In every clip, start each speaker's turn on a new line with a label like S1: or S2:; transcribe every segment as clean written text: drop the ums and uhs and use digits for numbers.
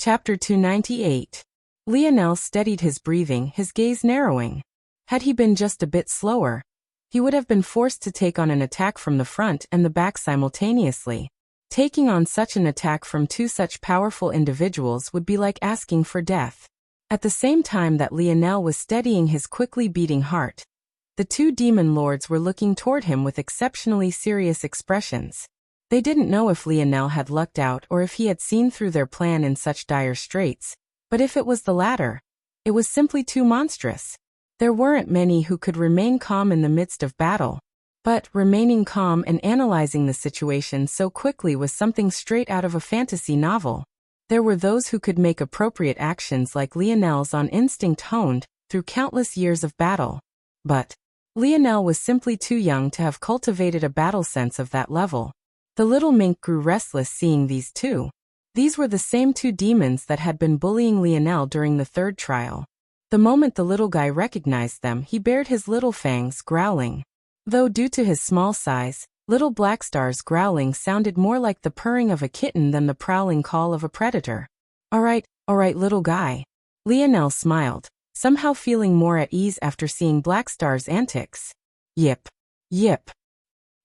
S1: Chapter 298. Lionel steadied his breathing, his gaze narrowing. Had he been just a bit slower, he would have been forced to take on an attack from the front and the back simultaneously. Taking on such an attack from two such powerful individuals would be like asking for death. At the same time that Lionel was steadying his quickly beating heart, the two demon lords were looking toward him with exceptionally serious expressions. They didn't know if Lionel had lucked out or if he had seen through their plan in such dire straits, but if it was the latter, it was simply too monstrous. There weren't many who could remain calm in the midst of battle, but remaining calm and analyzing the situation so quickly was something straight out of a fantasy novel. There were those who could make appropriate actions like Lionel's on instinct honed through countless years of battle. But Lionel was simply too young to have cultivated a battle sense of that level. The little mink grew restless seeing these two. These were the same two demons that had been bullying Lionel during the third trial. The moment the little guy recognized them, he bared his little fangs, growling. Though due to his small size, little Blackstar's growling sounded more like the purring of a kitten than the prowling call of a predator. All right, little guy. Lionel smiled, somehow feeling more at ease after seeing Blackstar's antics. Yip. Yip.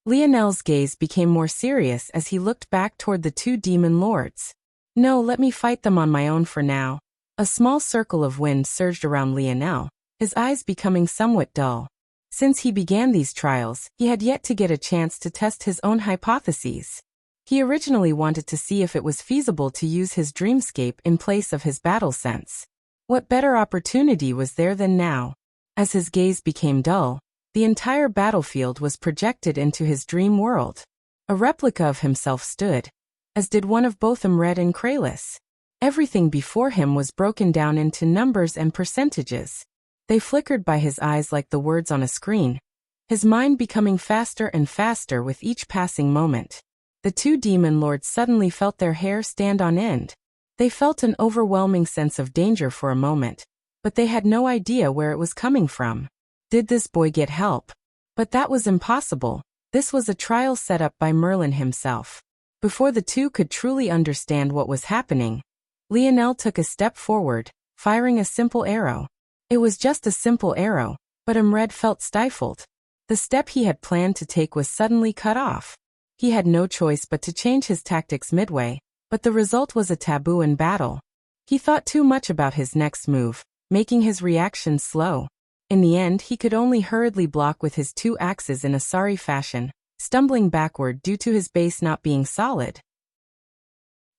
S1: Lionel's gaze became more serious as he looked back toward the two demon lords. No, let me fight them on my own for now. A small circle of wind surged around Lionel, his eyes becoming somewhat dull. Since he began these trials, he had yet to get a chance to test his own hypotheses. He originally wanted to see if it was feasible to use his dreamscape in place of his battle sense. What better opportunity was there than now? As his gaze became dull, the entire battlefield was projected into his dream world. A replica of himself stood, as did one of both Imred and Kralis. Everything before him was broken down into numbers and percentages. They flickered by his eyes like the words on a screen, his mind becoming faster and faster with each passing moment. The two demon lords suddenly felt their hair stand on end. They felt an overwhelming sense of danger for a moment, but they had no idea where it was coming from. Did this boy get help? But that was impossible. This was a trial set up by Merlin himself. Before the two could truly understand what was happening, Lionel took a step forward, firing a simple arrow. It was just a simple arrow, but Imred felt stifled. The step he had planned to take was suddenly cut off. He had no choice but to change his tactics midway, but the result was a taboo in battle. He thought too much about his next move, making his reaction slow. In the end, he could only hurriedly block with his two axes in a sorry fashion, stumbling backward due to his base not being solid.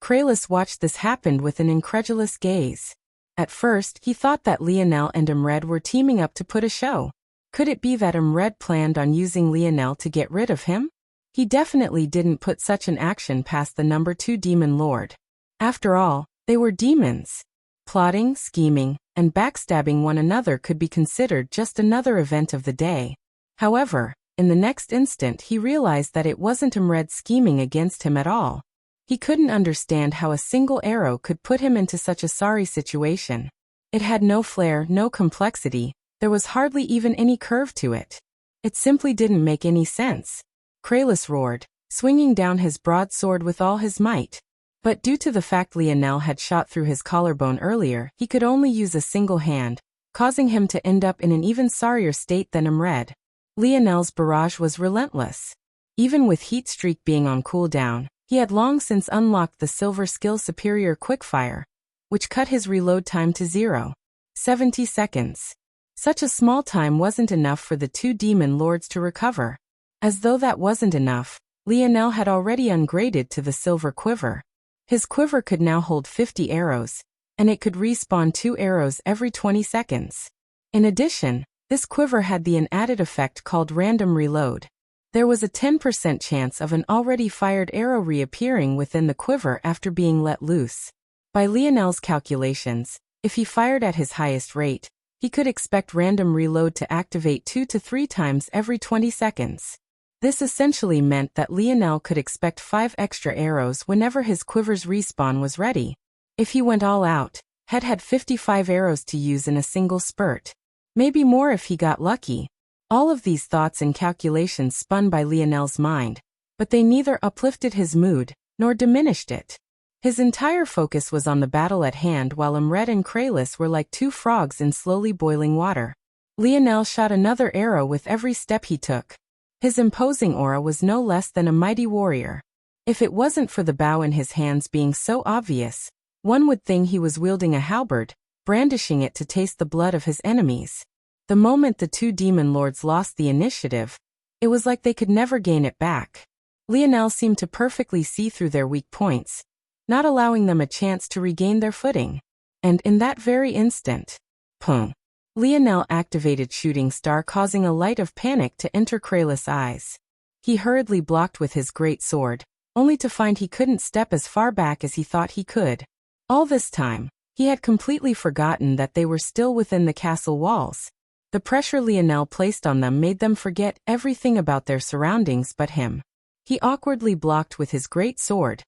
S1: Kralis watched this happen with an incredulous gaze. At first, he thought that Lionel and Imred were teaming up to put a show. Could it be that Imred planned on using Lionel to get rid of him? He definitely didn't put such an action past the number 2 demon lord. After all, they were demons. Plotting, scheming, and backstabbing one another could be considered just another event of the day. However, in the next instant he realized that it wasn't Imred scheming against him at all. He couldn't understand how a single arrow could put him into such a sorry situation. It had no flair, no complexity, there was hardly even any curve to it. It simply didn't make any sense. Kralis roared, swinging down his broadsword with all his might. But due to the fact Lionel had shot through his collarbone earlier, he could only use a single hand, causing him to end up in an even sorrier state than Imred. Lionel's barrage was relentless. Even with Heat Streak being on cooldown, he had long since unlocked the Silver Skill Superior Quickfire, which cut his reload time to 0. 70 seconds. Such a small time wasn't enough for the two demon lords to recover. As though that wasn't enough, Lionel had already ungraded to the Silver Quiver. His quiver could now hold 50 arrows, and it could respawn 2 arrows every 20 seconds. In addition, this quiver had an added effect called random reload. There was a 10% chance of an already fired arrow reappearing within the quiver after being let loose. By Lionel's calculations, if he fired at his highest rate, he could expect random reload to activate 2 to 3 times every 20 seconds. This essentially meant that Lionel could expect 5 extra arrows whenever his quiver's respawn was ready. If he went all out, Head had 55 arrows to use in a single spurt. Maybe more if he got lucky. All of these thoughts and calculations spun by Lionel's mind, but they neither uplifted his mood, nor diminished it. His entire focus was on the battle at hand, while Imred and Kralis were like two frogs in slowly boiling water. Lionel shot another arrow with every step he took. His imposing aura was no less than a mighty warrior. If it wasn't for the bow in his hands being so obvious, one would think he was wielding a halberd, brandishing it to taste the blood of his enemies. The moment the two demon lords lost the initiative, it was like they could never gain it back. Lionel seemed to perfectly see through their weak points, not allowing them a chance to regain their footing. And in that very instant, pung! Lionel activated Shooting Star, causing a light of panic to enter Kralis' eyes. He hurriedly blocked with his great sword, only to find he couldn't step as far back as he thought he could. All this time, he had completely forgotten that they were still within the castle walls. The pressure Lionel placed on them made them forget everything about their surroundings but him. He awkwardly blocked with his great sword,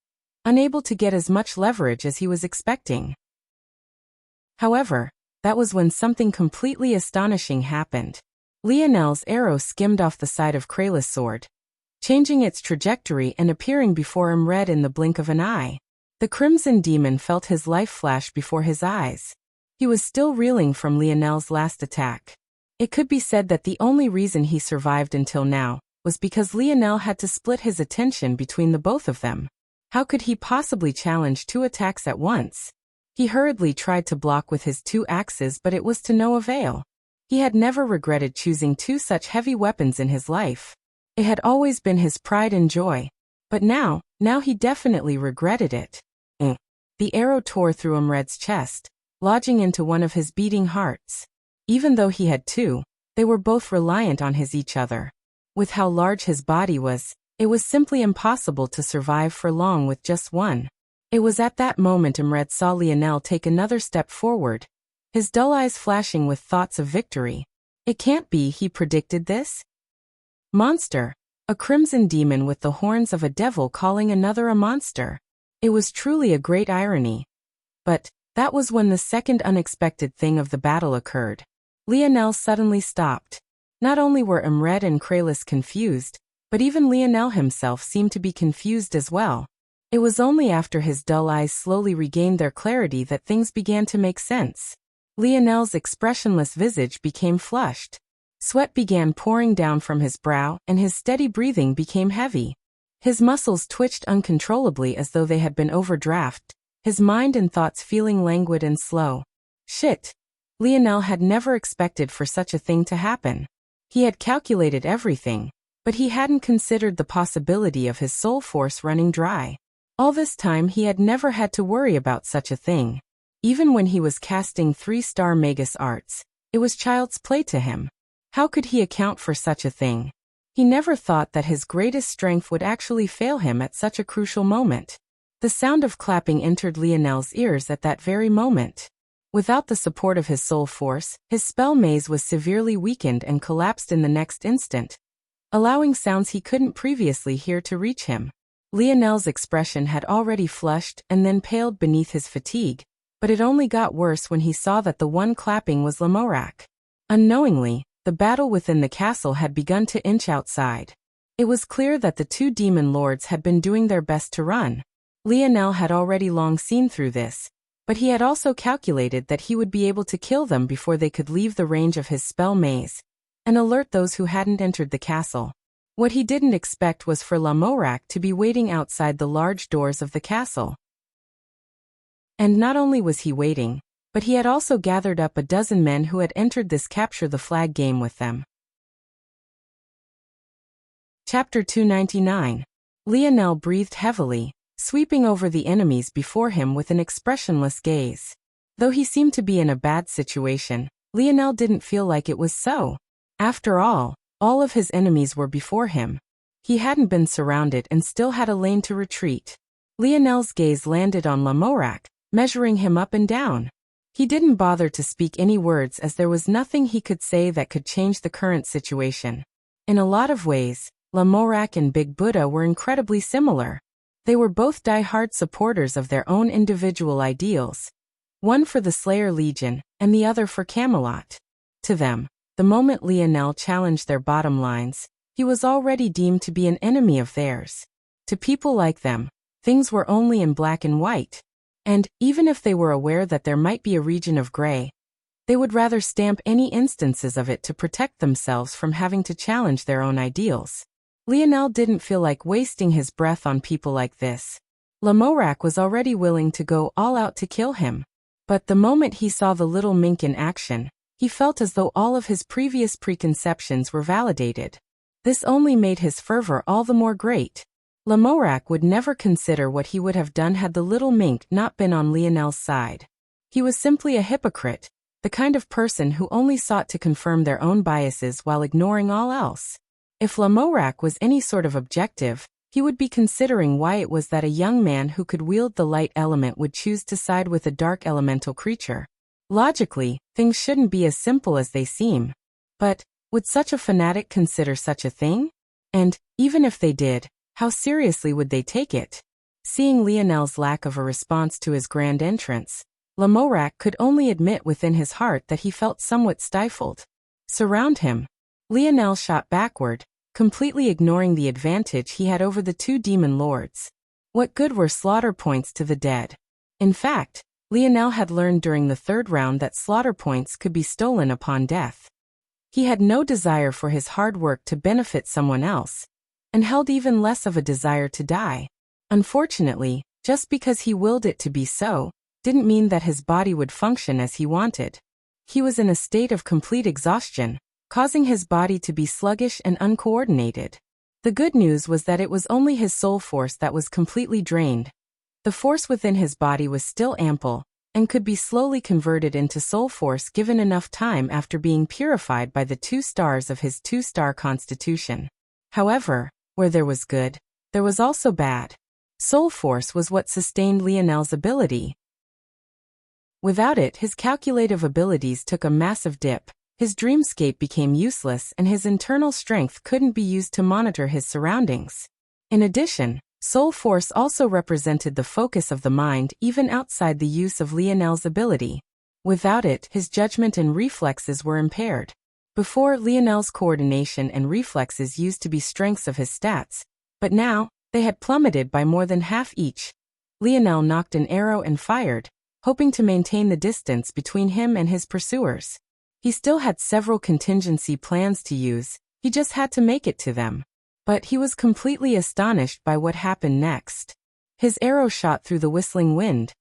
S1: unable to get as much leverage as he was expecting. However, that was when something completely astonishing happened. Lionel's arrow skimmed off the side of Kralis' sword, changing its trajectory and appearing before Imred in the blink of an eye. The Crimson Demon felt his life flash before his eyes. He was still reeling from Lionel's last attack. It could be said that the only reason he survived until now was because Lionel had to split his attention between the both of them. How could he possibly challenge two attacks at once? He hurriedly tried to block with his two axes, but it was to no avail. He had never regretted choosing two such heavy weapons in his life. It had always been his pride and joy. But now he definitely regretted it. The arrow tore through Imred's chest, lodging into one of his beating hearts. Even though he had two, they were both reliant on each other. With how large his body was, it was simply impossible to survive for long with just one. It was at that moment Imred saw Lionel take another step forward, his dull eyes flashing with thoughts of victory. It can't be he predicted this? Monster! A crimson demon with the horns of a devil calling another a monster. It was truly a great irony. But that was when the second unexpected thing of the battle occurred. Lionel suddenly stopped. Not only were Imred and Kralis confused, but even Lionel himself seemed to be confused as well. It was only after his dull eyes slowly regained their clarity that things began to make sense. Lionel's expressionless visage became flushed. Sweat began pouring down from his brow, and his steady breathing became heavy. His muscles twitched uncontrollably as though they had been overdrafted, his mind and thoughts feeling languid and slow. Shit! Lionel had never expected for such a thing to happen. He had calculated everything, but he hadn't considered the possibility of his soul force running dry. All this time he had never had to worry about such a thing. Even when he was casting 3-star Magus arts, it was child's play to him. How could he account for such a thing? He never thought that his greatest strength would actually fail him at such a crucial moment. The sound of clapping entered Lionel's ears at that very moment. Without the support of his soul force, his spell maze was severely weakened and collapsed in the next instant, allowing sounds he couldn't previously hear to reach him. Lionel's expression had already flushed and then paled beneath his fatigue, but it only got worse when he saw that the one clapping was Lamorak. Unknowingly, the battle within the castle had begun to inch outside. It was clear that the two demon lords had been doing their best to run. Lionel had already long seen through this, but he had also calculated that he would be able to kill them before they could leave the range of his spell maze and alert those who hadn't entered the castle. What he didn't expect was for Lamorak to be waiting outside the large doors of the castle. And not only was he waiting, but he had also gathered up a dozen men who had entered this capture the flag game with them. Chapter 299. Lionel breathed heavily, sweeping over the enemies before him with an expressionless gaze. Though he seemed to be in a bad situation, Lionel didn't feel like it was so. After all of his enemies were before him. He hadn't been surrounded and still had a lane to retreat. Lionel's gaze landed on Lamorak, measuring him up and down. He didn't bother to speak any words as there was nothing he could say that could change the current situation. In a lot of ways, Lamorak and Big Buddha were incredibly similar. They were both die-hard supporters of their own individual ideals, one for the Slayer Legion and the other for Camelot. To them, the moment Lionel challenged their bottom lines, he was already deemed to be an enemy of theirs. To people like them, Things were only in black and white. And, even if they were aware that there might be a region of gray, they would rather stamp any instances of it to protect themselves from having to challenge their own ideals. Lionel didn't feel like wasting his breath on people like this. Lamorak was already willing to go all out to kill him. But the moment he saw the little mink in action, he felt as though all of his previous preconceptions were validated. This only made his fervor all the more great. Lamorak would never consider what he would have done had the little mink not been on Lionel's side. He was simply a hypocrite, the kind of person who only sought to confirm their own biases while ignoring all else. If Lamorak was any sort of objective, he would be considering why it was that a young man who could wield the light element would choose to side with a dark elemental creature. Logically, things shouldn't be as simple as they seem. But, would such a fanatic consider such a thing? And, even if they did, how seriously would they take it? Seeing Lionel's lack of a response to his grand entrance, Lamorak could only admit within his heart that he felt somewhat stifled. Surround him. Lionel shot backward, completely ignoring the advantage he had over the two demon lords. What good were slaughter points to the dead? In fact, Lionel had learned during the third round that slaughter points could be stolen upon death. He had no desire for his hard work to benefit someone else, and held even less of a desire to die. Unfortunately, just because he willed it to be so, didn't mean that his body would function as he wanted. He was in a state of complete exhaustion, causing his body to be sluggish and uncoordinated. The good news was that it was only his soul force that was completely drained. The force within his body was still ample, and could be slowly converted into soul force given enough time after being purified by the 2 stars of his 2-star constitution. However, where there was good, there was also bad. Soul force was what sustained Lionel's ability. Without it, his calculative abilities took a massive dip, his dreamscape became useless, and his internal strength couldn't be used to monitor his surroundings. In addition, soul force also represented the focus of the mind even outside the use of Lionel's ability. Without it, his judgment and reflexes were impaired. Before, Lionel's coordination and reflexes used to be strengths of his stats, but now, they had plummeted by more than half each. Lionel nocked an arrow and fired, hoping to maintain the distance between him and his pursuers. He still had several contingency plans to use, he just had to make it to them. But he was completely astonished by what happened next. His arrow shot through the whistling wind,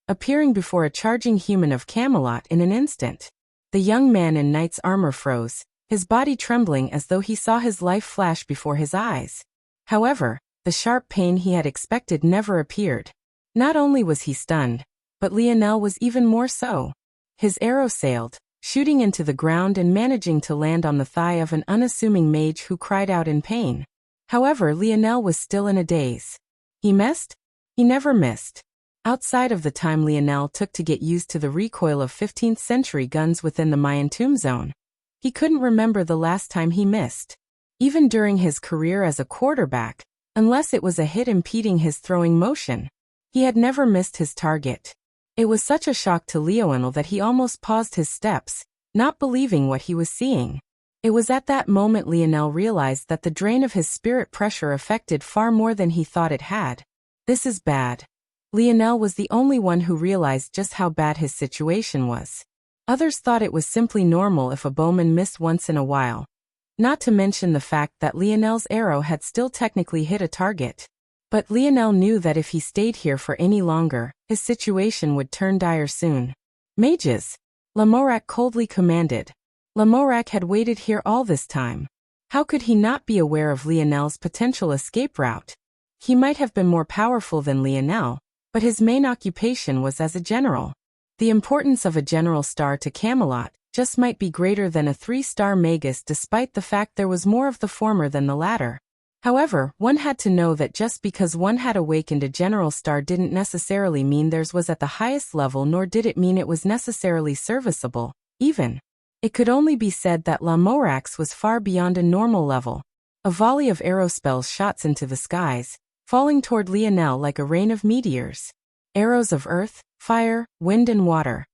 S1: appearing before a charging human of Camelot in an instant. The young man in knight's armor froze, his body trembling as though he saw his life flash before his eyes. However, the sharp pain he had expected never appeared. Not only was he stunned, but Lionel was even more so. His arrow sailed, shooting into the ground and managing to land on the thigh of an unassuming mage who cried out in pain. However, Lionel was still in a daze. He missed? He never missed. Outside of the time Lionel took to get used to the recoil of 15th century guns within the Mayan tomb zone, he couldn't remember the last time he missed. Even during his career as a quarterback, unless it was a hit impeding his throwing motion, he had never missed his target. It was such a shock to Lionel that he almost paused his steps, not believing what he was seeing. It was at that moment Lionel realized that the drain of his spirit pressure affected far more than he thought it had. This is bad. Lionel was the only one who realized just how bad his situation was. Others thought it was simply normal if a bowman missed once in a while. Not to mention the fact that Lionel's arrow had still technically hit a target. But Lionel knew that if he stayed here for any longer, his situation would turn dire soon. Mages! Lamorak coldly commanded. Lamorak had waited here all this time. How could he not be aware of Lionel's potential escape route? He might have been more powerful than Lionel, but his main occupation was as a general. The importance of a general star to Camelot just might be greater than a 3-star magus, despite the fact there was more of the former than the latter. However, one had to know that just because one had awakened a general star didn't necessarily mean theirs was at the highest level, nor did it mean it was necessarily serviceable, even. It could only be said that Lamorak's was far beyond a normal level. A volley of arrow spells shot into the skies, falling toward Lionel like a rain of meteors. Arrows of earth, fire, wind and water.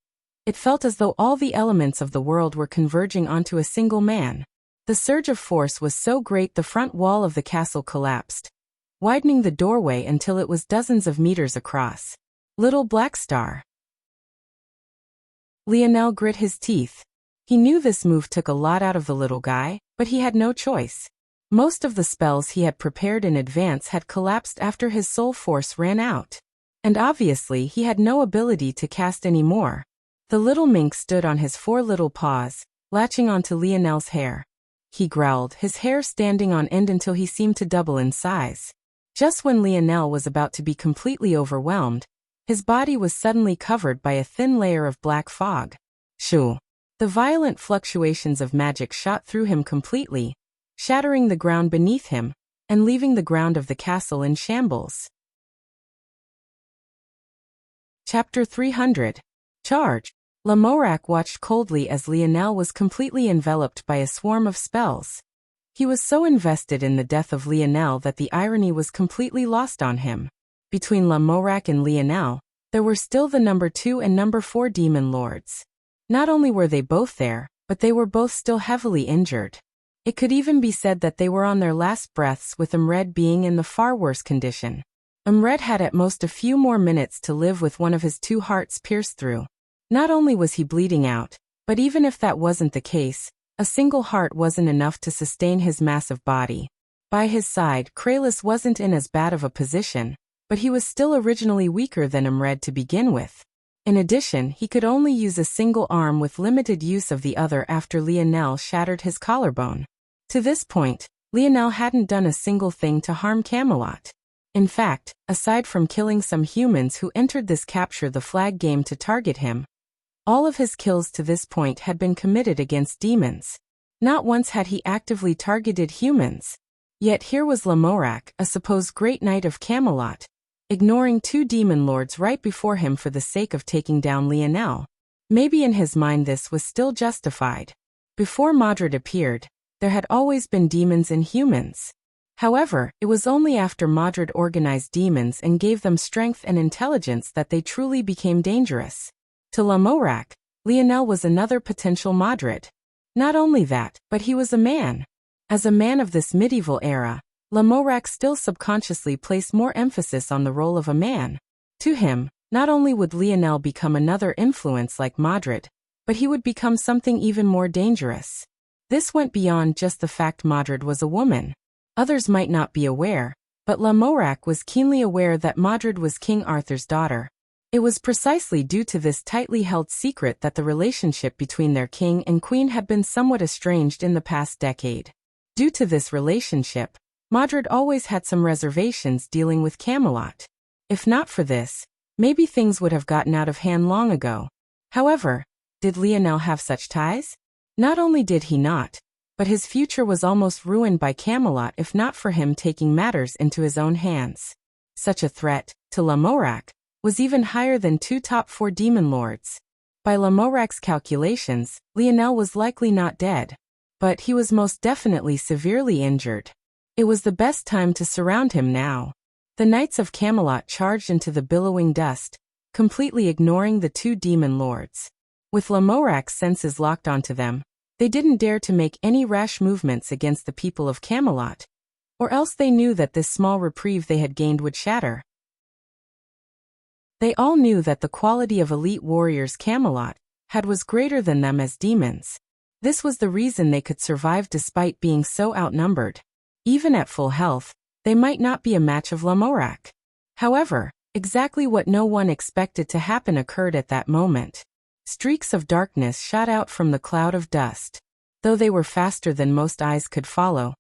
S1: It felt as though all the elements of the world were converging onto a single man. The surge of force was so great the front wall of the castle collapsed. widening the doorway until it was dozens of meters across. Little Black Star. Lionel grit his teeth. He knew this move took a lot out of the little guy, but he had no choice. Most of the spells he had prepared in advance had collapsed after his soul force ran out. And obviously he had no ability to cast any more. The little mink stood on his 4 little paws, latching onto Lionel's hair. He growled, his hair standing on end until he seemed to double in size. Just when Lionel was about to be completely overwhelmed, his body was suddenly covered by a thin layer of black fog. Shoo! The violent fluctuations of magic shot through him completely, shattering the ground beneath him, and leaving the ground of the castle in shambles. Chapter 300. Charge. Lamorak watched coldly as Lionel was completely enveloped by a swarm of spells. He was so invested in the death of Lionel that the irony was completely lost on him. Between Lamorak and Lionel, there were still the number 2 and number 4 demon lords. Not only were they both there, but they were both still heavily injured. It could even be said that they were on their last breaths, with Umred being in the far worse condition. Umred had at most a few more minutes to live with one of his 2 hearts pierced through. Not only was he bleeding out, but even if that wasn't the case, a single heart wasn't enough to sustain his massive body. By his side, Kralis wasn't in as bad of a position, but he was still originally weaker than Umred to begin with. In addition, he could only use a single arm with limited use of the other after Lionel shattered his collarbone. To this point, Lionel hadn't done a single thing to harm Camelot. In fact, aside from killing some humans who entered this capture the flag game to target him, all of his kills to this point had been committed against demons. Not once had he actively targeted humans. Yet here was Lamorak, a supposed great knight of Camelot, ignoring 2 demon lords right before him for the sake of taking down Lionel. Maybe in his mind this was still justified. Before Modred appeared, there had always been demons and humans. However, it was only after Modred organized demons and gave them strength and intelligence that they truly became dangerous. To Lamorak, Lionel was another potential Modred. Not only that, but he was a man. As a man of this medieval era, Lamorak still subconsciously placed more emphasis on the role of a man. To him, not only would Lionel become another influence like Modred, but he would become something even more dangerous. This went beyond just the fact Modred was a woman. Others might not be aware, but Lamorak was keenly aware that Modred was King Arthur's daughter. It was precisely due to this tightly held secret that the relationship between their king and queen had been somewhat estranged in the past decade. Due to this relationship, Modred always had some reservations dealing with Camelot. If not for this, maybe things would have gotten out of hand long ago. However, did Lionel have such ties? Not only did he not, but his future was almost ruined by Camelot if not for him taking matters into his own hands. Such a threat, to Lamorak, was even higher than 2 top 4 demon lords. By Lamorak's calculations, Lionel was likely not dead, but he was most definitely severely injured. It was the best time to surround him now. The Knights of Camelot charged into the billowing dust, completely ignoring the 2 demon lords. With Lamorak's senses locked onto them, they didn't dare to make any rash movements against the people of Camelot, or else they knew that this small reprieve they had gained would shatter. They all knew that the quality of elite warriors Camelot had was greater than them as demons. This was the reason they could survive despite being so outnumbered. Even at full health, they might not be a match of Lamorak. However, exactly what no one expected to happen occurred at that moment. Streaks of darkness shot out from the cloud of dust. Though they were faster than most eyes could follow,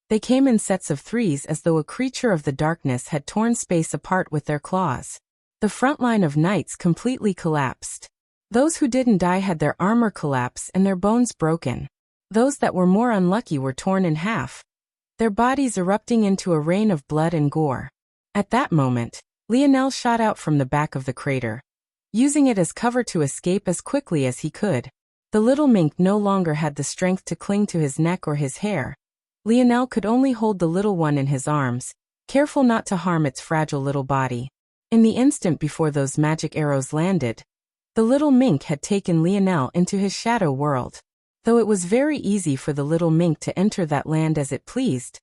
S1: they came in sets of 3s as though a creature of the darkness had torn space apart with their claws. The front line of knights completely collapsed. Those who didn't die had their armor collapse and their bones broken. Those that were more unlucky were torn in half, their bodies erupting into a rain of blood and gore. At that moment, Lionel shot out from the back of the crater, using it as cover to escape as quickly as he could. The little mink no longer had the strength to cling to his neck or his hair. Lionel could only hold the little one in his arms, careful not to harm its fragile little body. In the instant before those magic arrows landed, the little mink had taken Lionel into his shadow world. Though it was very easy for the little mink to enter that land as it pleased,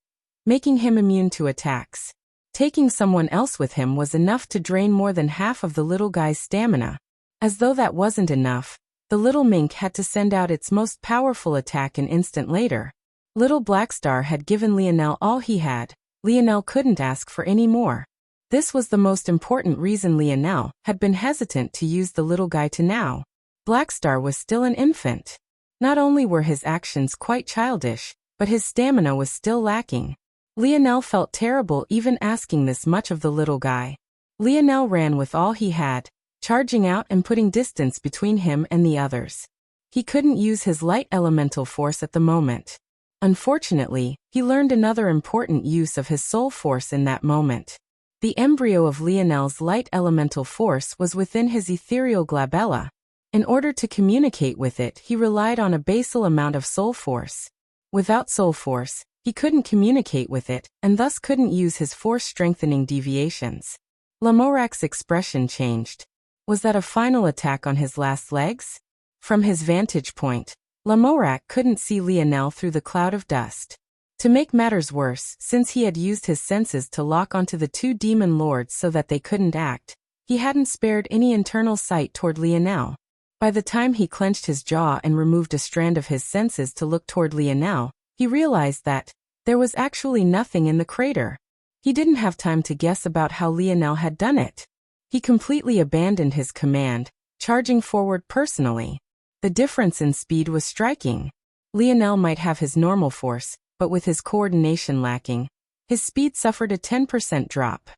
S1: making him immune to attacks. Taking someone else with him was enough to drain more than half of the little guy's stamina. As though that wasn't enough, the little mink had to send out its most powerful attack an instant later. Little Blackstar had given Lionel all he had. Lionel couldn't ask for any more. This was the most important reason Lionel had been hesitant to use the little guy to now. Blackstar was still an infant. Not only were his actions quite childish, but his stamina was still lacking. Lionel felt terrible even asking this much of the little guy. Lionel ran with all he had, charging out and putting distance between him and the others. He couldn't use his light elemental force at the moment. Unfortunately, he learned another important use of his soul force in that moment. The embryo of Lionel's light elemental force was within his ethereal glabella. In order to communicate with it, he relied on a basal amount of soul force. Without soul force, he couldn't communicate with it, and thus couldn't use his force-strengthening deviations. Lamorak's expression changed. Was that a final attack on his last legs? From his vantage point, Lamorak couldn't see Lionel through the cloud of dust. To make matters worse, since he had used his senses to lock onto the two demon lords so that they couldn't act, he hadn't spared any internal sight toward Lionel. By the time he clenched his jaw and removed a strand of his senses to look toward Lionel, he realized that there was actually nothing in the crater. He didn't have time to guess about how Lionel had done it. He completely abandoned his command, charging forward personally. The difference in speed was striking. Lionel might have his normal force, but with his coordination lacking, his speed suffered a 10% drop.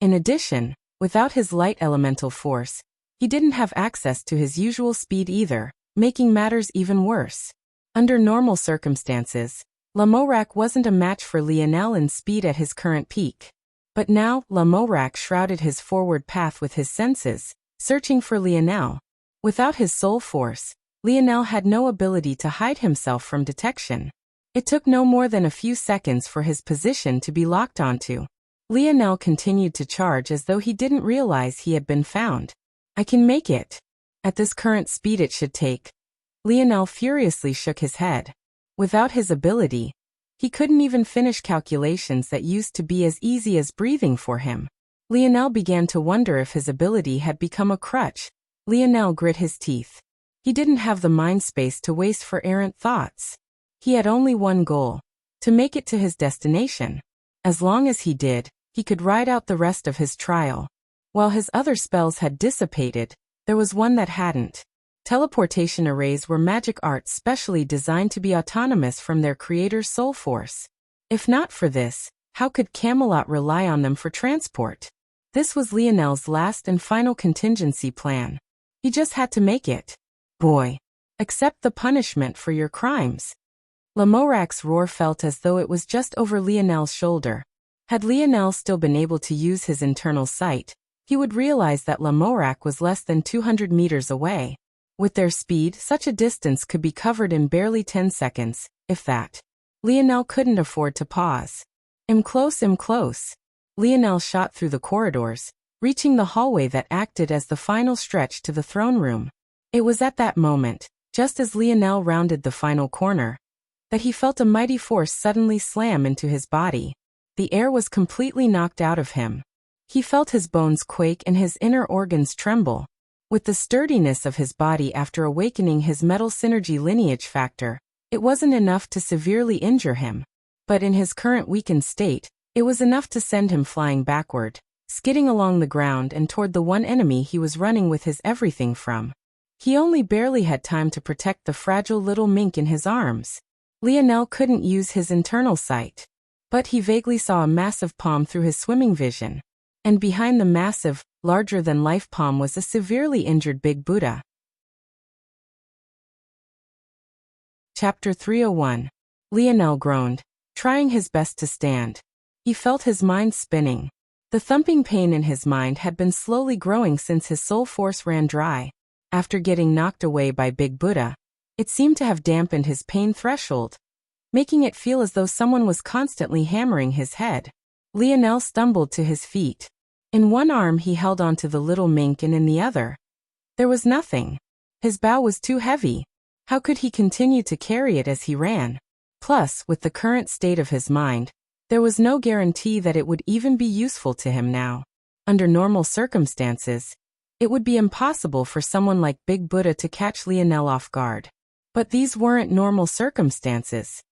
S1: In addition, without his light elemental force, he didn't have access to his usual speed either, making matters even worse. Under normal circumstances, Lamorak wasn't a match for Lionel in speed at his current peak. But now, Lamorak shrouded his forward path with his senses, searching for Lionel. Without his soul force, Lionel had no ability to hide himself from detection. It took no more than a few seconds for his position to be locked onto. Lionel continued to charge as though he didn't realize he had been found. I can make it. At this current speed it should take. Lionel furiously shook his head. Without his ability, he couldn't even finish calculations that used to be as easy as breathing for him. Lionel began to wonder if his ability had become a crutch. Lionel grit his teeth. He didn't have the mind space to waste for errant thoughts. He had only one goal: to make it to his destination. As long as he did, he could ride out the rest of his trial. While his other spells had dissipated, there was one that hadn't. Teleportation arrays were magic arts specially designed to be autonomous from their creator's soul force. If not for this, how could Camelot rely on them for transport? This was Lionel's last and final contingency plan. He just had to make it. Boy, accept the punishment for your crimes. Lamorak's roar felt as though it was just over Lionel's shoulder. Had Lionel still been able to use his internal sight, he would realize that Lamorak was less than 200 meters away. With their speed, such a distance could be covered in barely 10 seconds, if that. Lionel couldn't afford to pause. I'm close. Lionel shot through the corridors, reaching the hallway that acted as the final stretch to the throne room. It was at that moment, just as Lionel rounded the final corner, that he felt a mighty force suddenly slam into his body. The air was completely knocked out of him. He felt his bones quake and his inner organs tremble. With the sturdiness of his body after awakening his metal synergy lineage factor, it wasn't enough to severely injure him. But in his current weakened state, it was enough to send him flying backward, skidding along the ground and toward the one enemy he was running with his everything from. He only barely had time to protect the fragile little mink in his arms. Lionel couldn't use his internal sight. But he vaguely saw a massive palm through his swimming vision. And behind the massive, larger-than-life palm was a severely injured Big Buddha. Chapter 301. Lionel groaned, trying his best to stand. He felt his mind spinning. The thumping pain in his mind had been slowly growing since his soul force ran dry. After getting knocked away by Big Buddha, it seemed to have dampened his pain threshold, making it feel as though someone was constantly hammering his head. Lionel stumbled to his feet. In one arm he held onto the little mink and in the other, there was nothing. His bow was too heavy. How could he continue to carry it as he ran? Plus, with the current state of his mind, There was no guarantee that it would even be useful to him now. Under normal circumstances, it would be impossible for someone like Big Buddha to catch Lionel off guard. But these weren't normal circumstances.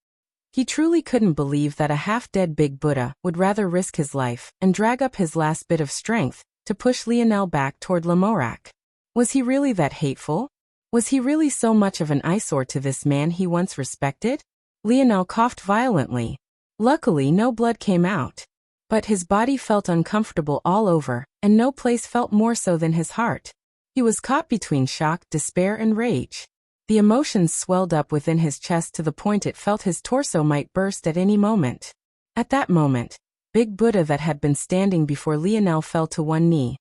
S1: He truly couldn't believe that a half-dead Big Buddha would rather risk his life and drag up his last bit of strength to push Lionel back toward Lamorak. Was he really that hateful? Was he really so much of an eyesore to this man he once respected? Lionel coughed violently. Luckily, no blood came out. But his body felt uncomfortable all over, and no place felt more so than his heart. He was caught between shock, despair, and rage. The emotions swelled up within his chest to the point it felt his torso might burst at any moment. At that moment, Big Buddha that had been standing before Lionel fell to one knee,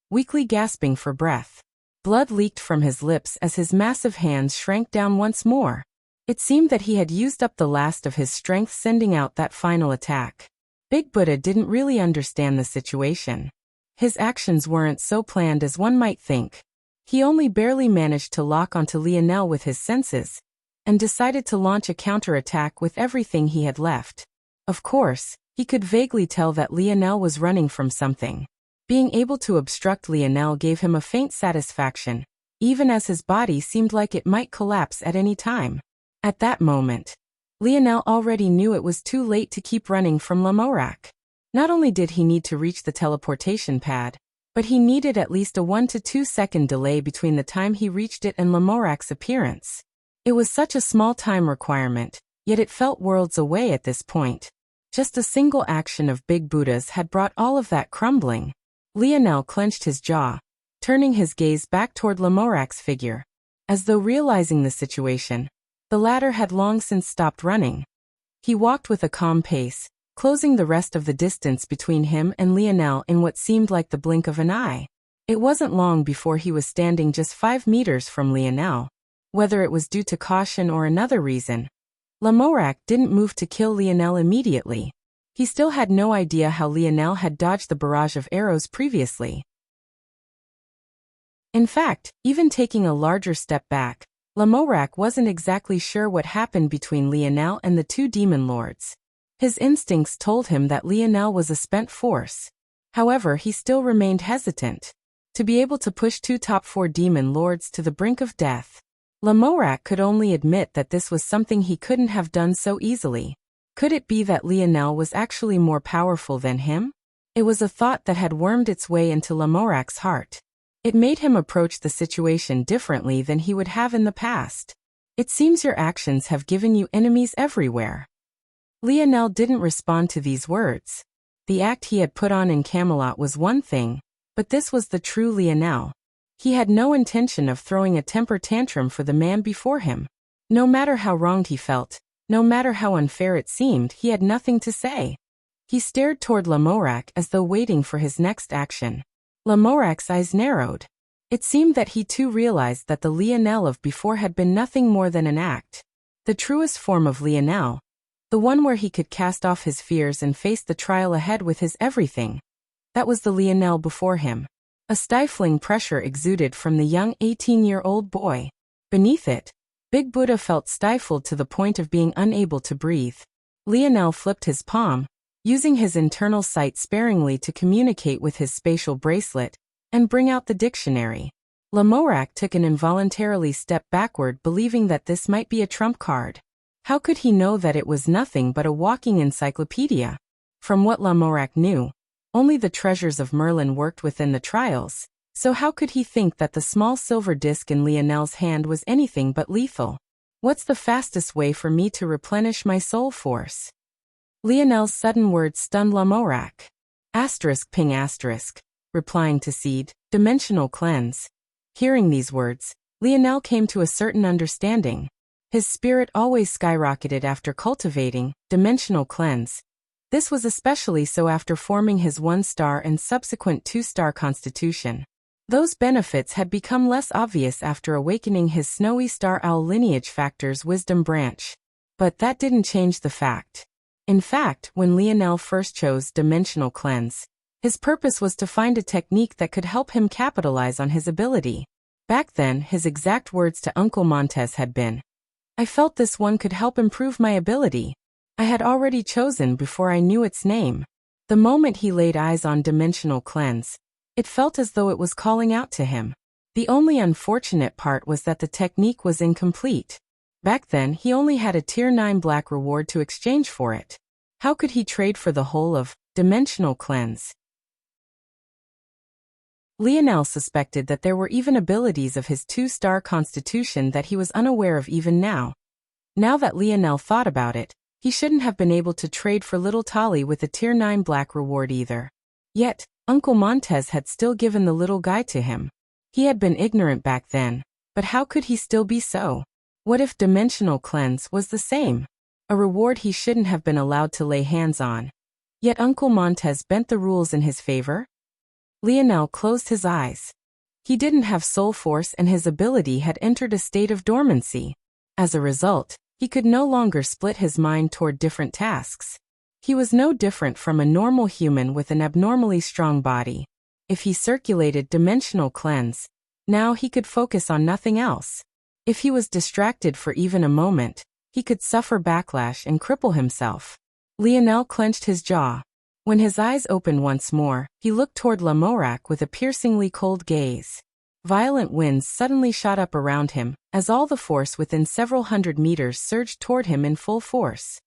S1: weakly gasping for breath. Blood leaked from his lips as his massive hands shrank down once more. It seemed that he had used up the last of his strength sending out that final attack. Big Buddha didn't really understand the situation. His actions weren't so planned as one might think. He only barely managed to lock onto Lionel with his senses, and decided to launch a counterattack with everything he had left. Of course, he could vaguely tell that Lionel was running from something. Being able to obstruct Lionel gave him a faint satisfaction, even as his body seemed like it might collapse at any time. At that moment, Lionel already knew it was too late to keep running from Lamorak. Not only did he need to reach the teleportation pad, but he needed at least a 1 to 2 second delay between the time he reached it and Lamorak's appearance. It was such a small time requirement, yet it felt worlds away at this point. Just a single action of Big Buddha's had brought all of that crumbling. Lionel clenched his jaw, turning his gaze back toward Lamorak's figure. As though realizing the situation, the latter had long since stopped running. He walked with a calm pace, closing the rest of the distance between him and Lionel in what seemed like the blink of an eye. It wasn't long before he was standing just 5 meters from Lionel. Whether it was due to caution or another reason, Lamorak didn't move to kill Lionel immediately. He still had no idea how Lionel had dodged the barrage of arrows previously. In fact, even taking a larger step back, Lamorak wasn't exactly sure what happened between Lionel and the 2 demon lords. His instincts told him that Lionel was a spent force. However, he still remained hesitant. To be able to push 2 top 4 demon lords to the brink of death, Lamorak could only admit that this was something he couldn't have done so easily. Could it be that Lionel was actually more powerful than him? It was a thought that had wormed its way into Lamorak's heart. It made him approach the situation differently than he would have in the past. It seems your actions have given you enemies everywhere. Lionel didn't respond to these words. The act he had put on in Camelot was one thing, but this was the true Lionel. He had no intention of throwing a temper tantrum for the man before him. No matter how wronged he felt, no matter how unfair it seemed, he had nothing to say. He stared toward Lamorak as though waiting for his next action. Lamorak's eyes narrowed. It seemed that he too realized that the Lionel of before had been nothing more than an act. The truest form of Lionel, the one where he could cast off his fears and face the trial ahead with his everything. That was the Lionel before him. A stifling pressure exuded from the young 18-year-old boy. Beneath it, Big Buddha felt stifled to the point of being unable to breathe. Lionel flipped his palm, using his internal sight sparingly to communicate with his spatial bracelet, and bring out the dictionary. Lamorak took an involuntarily step backward, believing that this might be a trump card. How could he know that it was nothing but a walking encyclopedia? From what Lamorak knew, only the treasures of Merlin worked within the trials, so how could he think that the small silver disc in Lionel's hand was anything but lethal? What's the fastest way for me to replenish my soul force? Lionel's sudden words stunned Lamorak. Ping asterisk, replying to seed, dimensional cleanse. Hearing these words, Lionel came to a certain understanding. His spirit always skyrocketed after cultivating dimensional cleanse. This was especially so after forming his 1-star and subsequent 2-star constitution. Those benefits had become less obvious after awakening his snowy star owl lineage factor's wisdom branch. But that didn't change the fact. In fact, when Lionel first chose dimensional cleanse, his purpose was to find a technique that could help him capitalize on his ability. Back then, his exact words to Uncle Montez had been, "I felt this one could help improve my ability." I had already chosen before I knew its name. The moment he laid eyes on Dimensional Cleanse, it felt as though it was calling out to him. The only unfortunate part was that the technique was incomplete. Back then, he only had a Tier 9 black reward to exchange for it. How could he trade for the whole of Dimensional Cleanse? Lionel suspected that there were even abilities of his 2-star constitution that he was unaware of even now. Now that Lionel thought about it, he shouldn't have been able to trade for little Tali with a Tier 9 black reward either. Yet, Uncle Montez had still given the little guy to him. He had been ignorant back then, but how could he still be so? What if Dimensional Cleanse was the same? A reward he shouldn't have been allowed to lay hands on. Yet Uncle Montez bent the rules in his favor? Lionel closed his eyes. He didn't have soul force and his ability had entered a state of dormancy. As a result, he could no longer split his mind toward different tasks. He was no different from a normal human with an abnormally strong body. If he circulated Dimensional Cleanse, now he could focus on nothing else. If he was distracted for even a moment, he could suffer backlash and cripple himself. Lionel clenched his jaw. When his eyes opened once more, he looked toward Lamorak with a piercingly cold gaze. Violent winds suddenly shot up around him, as all the force within several hundred meters surged toward him in full force.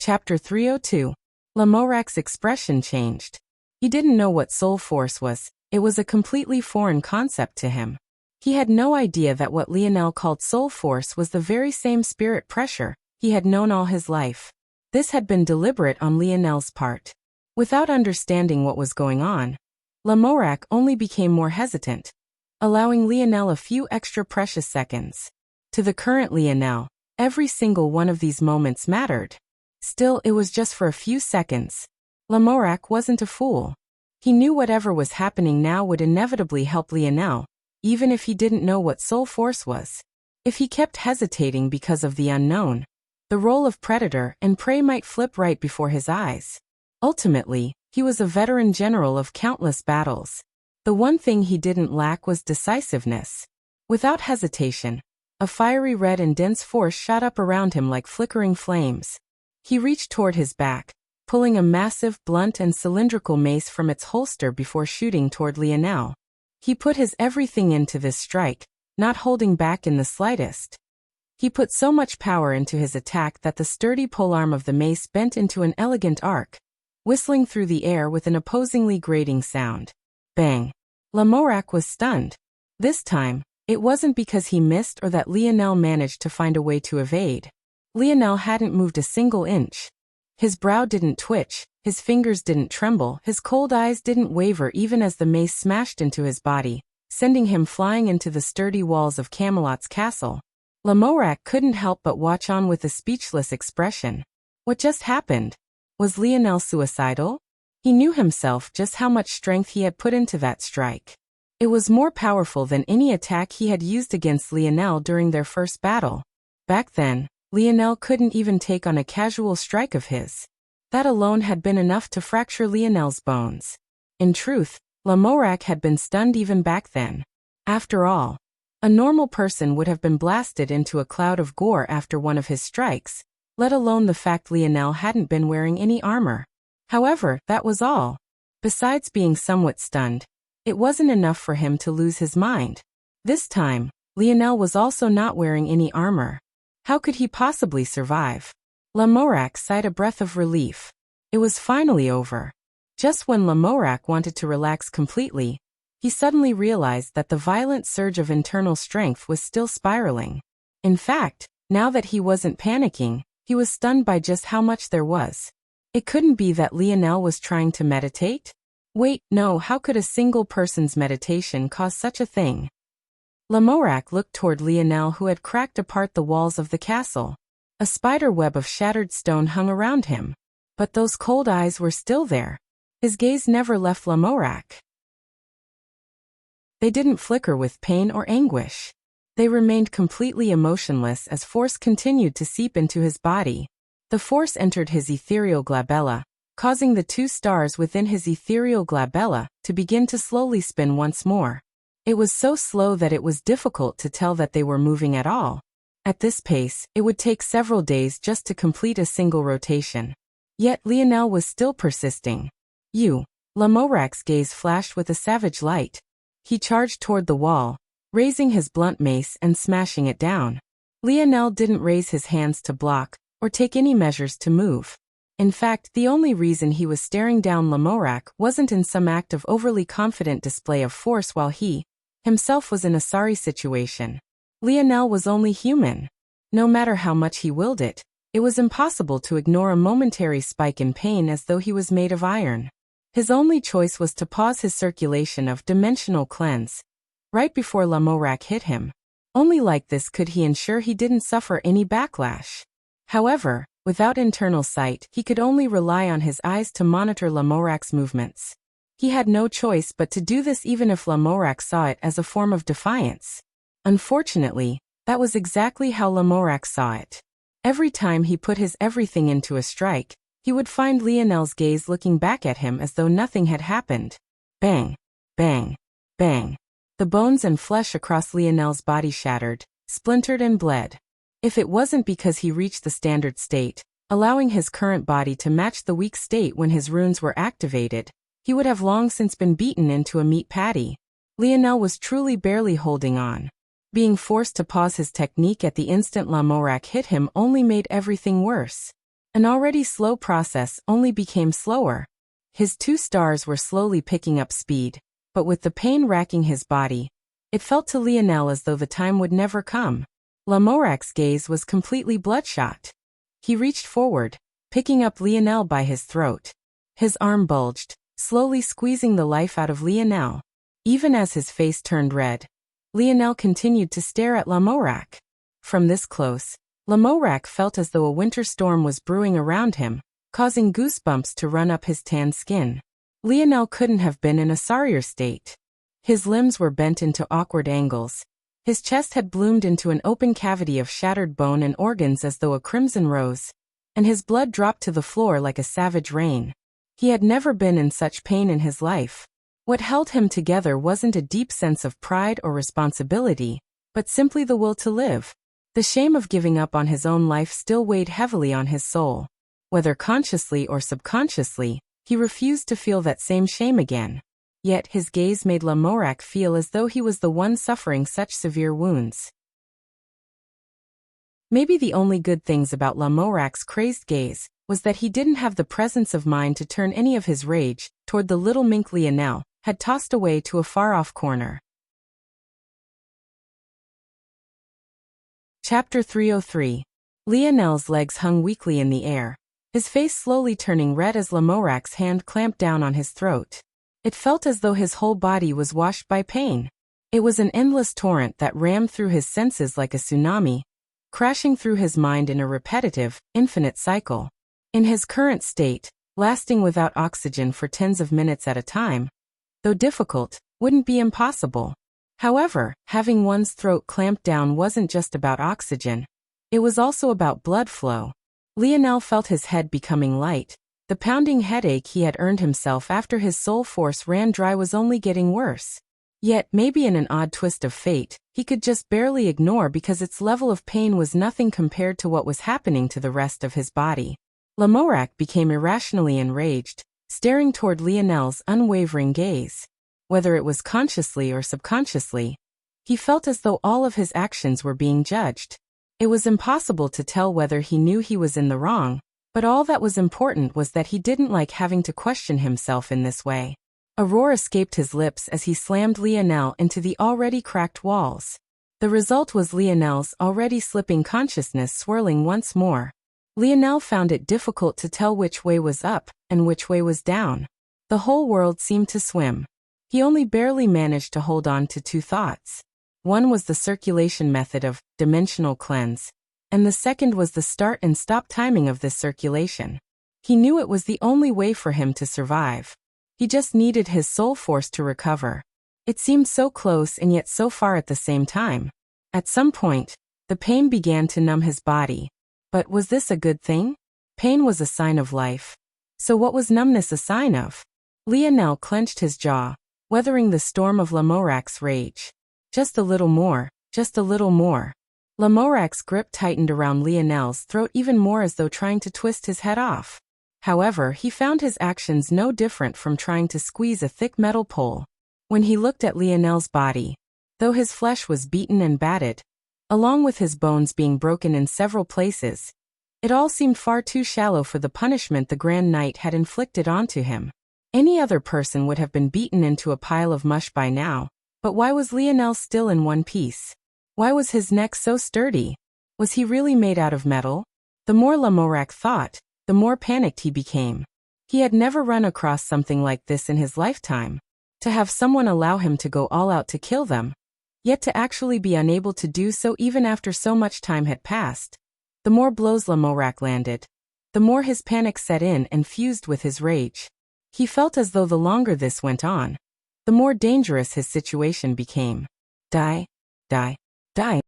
S1: Chapter 302. Lamorak's expression changed. He didn't know what soul force was. It was a completely foreign concept to him. He had no idea that what Lionel called soul force was the very same spirit pressure he had known all his life. This had been deliberate on Lionel's part. Without understanding what was going on, Lamorak only became more hesitant, allowing Lionel a few extra precious seconds. To the current Lionel, every single one of these moments mattered. Still, it was just for a few seconds. Lamorak wasn't a fool. He knew whatever was happening now would inevitably help Lionel, even if he didn't know what soul force was. If he kept hesitating because of the unknown, the role of predator and prey might flip right before his eyes. Ultimately, he was a veteran general of countless battles. The one thing he didn't lack was decisiveness. Without hesitation, a fiery red and dense force shot up around him like flickering flames. He reached toward his back, pulling a massive, blunt and cylindrical mace from its holster before shooting toward Lionel. He put his everything into this strike, not holding back in the slightest. He put so much power into his attack that the sturdy polearm of the mace bent into an elegant arc, whistling through the air with an opposingly grating sound. Bang! Lamorak was stunned. This time, it wasn't because he missed or that Lionel managed to find a way to evade. Lionel hadn't moved a single inch. His brow didn't twitch, his fingers didn't tremble, his cold eyes didn't waver even as the mace smashed into his body, sending him flying into the sturdy walls of Camelot's castle. Lamorak couldn't help but watch on with a speechless expression. What just happened? Was Lionel suicidal? He knew himself just how much strength he had put into that strike. It was more powerful than any attack he had used against Lionel during their first battle. Back then, Lionel couldn't even take on a casual strike of his. That alone had been enough to fracture Lionel's bones. In truth, Lamorak had been stunned even back then. After all, a normal person would have been blasted into a cloud of gore after one of his strikes, let alone the fact Lionel hadn't been wearing any armor. However, that was all. Besides being somewhat stunned, it wasn't enough for him to lose his mind. This time, Lionel was also not wearing any armor. How could he possibly survive? Lamorak sighed a breath of relief. It was finally over. Just when Lamorak wanted to relax completely, he suddenly realized that the violent surge of internal strength was still spiraling. In fact, now that he wasn't panicking, he was stunned by just how much there was. It couldn't be that Lionel was trying to meditate? Wait, no, how could a single person's meditation cause such a thing? Lamorak looked toward Lionel, who had cracked apart the walls of the castle. A spider web of shattered stone hung around him. But those cold eyes were still there. His gaze never left Lamorak. They didn't flicker with pain or anguish. They remained completely emotionless as force continued to seep into his body. The force entered his ethereal glabella, causing the 2 stars within his ethereal glabella to begin to slowly spin once more. It was so slow that it was difficult to tell that they were moving at all. At this pace, it would take several days just to complete a single rotation. Yet Lionel was still persisting. Lamorac's gaze flashed with a savage light. He charged toward the wall, raising his blunt mace and smashing it down. Lionel didn't raise his hands to block, or take any measures to move. In fact, the only reason he was staring down Lamorac wasn't in some act of overly confident display of force while he, himself was in a sorry situation. Lionel was only human. No matter how much he willed it, it was impossible to ignore a momentary spike in pain as though he was made of iron. His only choice was to pause his circulation of dimensional cleanse, right before Lamorac hit him. Only like this could he ensure he didn't suffer any backlash. However, without internal sight, he could only rely on his eyes to monitor Lamorac's movements. He had no choice but to do this even if Lamorac saw it as a form of defiance. Unfortunately, that was exactly how Lamorac saw it. Every time he put his everything into a strike, he would find Lionel's gaze looking back at him as though nothing had happened. Bang! Bang! Bang! The bones and flesh across Lionel's body shattered, splintered and bled. If it wasn't because he reached the standard state, allowing his current body to match the weak state when his runes were activated, he would have long since been beaten into a meat patty. Lionel was truly barely holding on. Being forced to pause his technique at the instant Lamorac hit him only made everything worse. An already slow process only became slower. His 2 stars were slowly picking up speed, but with the pain racking his body, it felt to Lionel as though the time would never come. Lamorac's gaze was completely bloodshot. He reached forward, picking up Lionel by his throat. His arm bulged, slowly squeezing the life out of Lionel. Even as his face turned red, Lionel continued to stare at Lamorac. From this close, Lamorac felt as though a winter storm was brewing around him, causing goosebumps to run up his tanned skin. Lionel couldn't have been in a sorrier state. His limbs were bent into awkward angles. His chest had bloomed into an open cavity of shattered bone and organs as though a crimson rose, and his blood dropped to the floor like a savage rain. He had never been in such pain in his life. What held him together wasn't a deep sense of pride or responsibility, but simply the will to live. The shame of giving up on his own life still weighed heavily on his soul. Whether consciously or subconsciously, he refused to feel that same shame again. Yet his gaze made Lamorac feel as though he was the one suffering such severe wounds. Maybe the only good things about Lamorac's crazed gaze was that he didn't have the presence of mind to turn any of his rage toward the little mink Lionel had tossed away to a far-off corner. Chapter 303. Lionel's legs hung weakly in the air, his face slowly turning red as Lamorac's hand clamped down on his throat. It felt as though his whole body was washed by pain. It was an endless torrent that rammed through his senses like a tsunami, crashing through his mind in a repetitive, infinite cycle. In his current state, lasting without oxygen for tens of minutes at a time, though difficult, wouldn't be impossible. However, having one's throat clamped down wasn't just about oxygen. It was also about blood flow. Lionel felt his head becoming light. The pounding headache he had earned himself after his soul force ran dry was only getting worse. Yet, maybe in an odd twist of fate, he could just barely ignore because its level of pain was nothing compared to what was happening to the rest of his body. Lamorac became irrationally enraged, staring toward Lionel's unwavering gaze. Whether it was consciously or subconsciously, he felt as though all of his actions were being judged. It was impossible to tell whether he knew he was in the wrong, but all that was important was that he didn't like having to question himself in this way. A roar escaped his lips as he slammed Lionel into the already cracked walls. The result was Lionel's already slipping consciousness swirling once more. Lionel found it difficult to tell which way was up and which way was down. The whole world seemed to swim. He only barely managed to hold on to 2 thoughts. One was the circulation method of dimensional cleanse, and the second was the start and stop timing of this circulation. He knew it was the only way for him to survive. He just needed his soul force to recover. It seemed so close and yet so far at the same time. At some point, the pain began to numb his body. But was this a good thing? Pain was a sign of life. So what was numbness a sign of? Lionel clenched his jaw, weathering the storm of Lamorac's rage. Just a little more, just a little more. Lamorak's grip tightened around Lionel's throat even more, as though trying to twist his head off. However, he found his actions no different from trying to squeeze a thick metal pole. When he looked at Lionel's body, though his flesh was beaten and battered, along with his bones being broken in several places, it all seemed far too shallow for the punishment the Grand Knight had inflicted onto him. Any other person would have been beaten into a pile of mush by now, but why was Lionel still in one piece? Why was his neck so sturdy? Was he really made out of metal? The more Lamorak thought, the more panicked he became. He had never run across something like this in his lifetime. To have someone allow him to go all out to kill them, yet to actually be unable to do so even after so much time had passed. The more blows Lamorak landed, the more his panic set in and fused with his rage. He felt as though the longer this went on, the more dangerous his situation became. Die, die, die.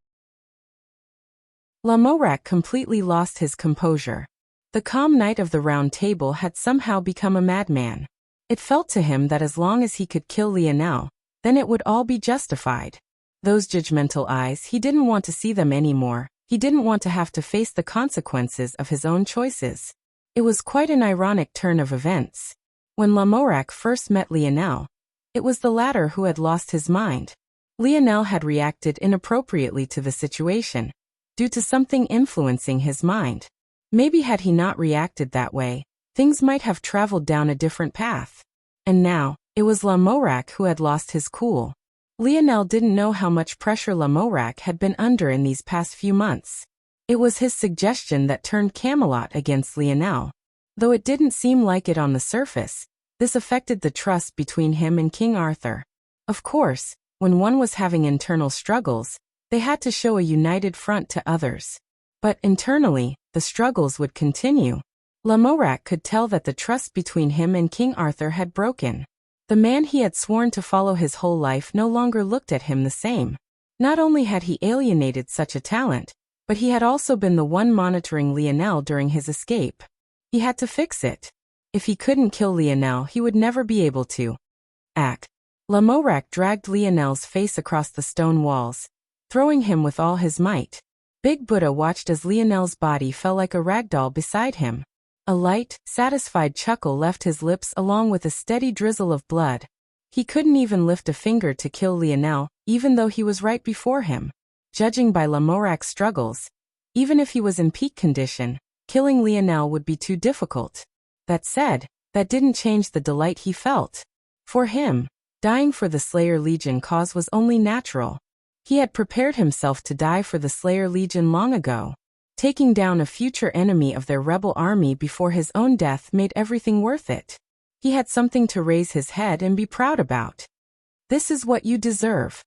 S1: Lamorak completely lost his composure. The calm Knight of the Round Table had somehow become a madman. It felt to him that as long as he could kill Lionel, then it would all be justified. Those judgmental eyes, he didn't want to see them anymore. He didn't want to have to face the consequences of his own choices. It was quite an ironic turn of events. When Lamorak first met Lionel, it was the latter who had lost his mind. Lionel had reacted inappropriately to the situation, due to something influencing his mind. Maybe had he not reacted that way, things might have traveled down a different path. And now, it was Lamorak who had lost his cool. Lionel didn't know how much pressure Lamorak had been under in these past few months. It was his suggestion that turned Camelot against Lionel. Though it didn't seem like it on the surface, this affected the trust between him and King Arthur. Of course, when one was having internal struggles, they had to show a united front to others. But internally, the struggles would continue. Lamorak could tell that the trust between him and King Arthur had broken. The man he had sworn to follow his whole life no longer looked at him the same. Not only had he alienated such a talent, but he had also been the one monitoring Lionel during his escape. He had to fix it. If he couldn't kill Lionel, he would never be able to act. Lamorak dragged Lionel's face across the stone walls, throwing him with all his might. Big Buddha watched as Lionel's body fell like a ragdoll beside him. A light, satisfied chuckle left his lips along with a steady drizzle of blood. He couldn't even lift a finger to kill Lionel, even though he was right before him. Judging by Lamorak's struggles, even if he was in peak condition, killing Lionel would be too difficult. That said, that didn't change the delight he felt. For him, dying for the Slayer Legion cause was only natural. He had prepared himself to die for the Slayer Legion long ago. Taking down a future enemy of their rebel army before his own death made everything worth it. He had something to raise his head and be proud about. This is what you deserve.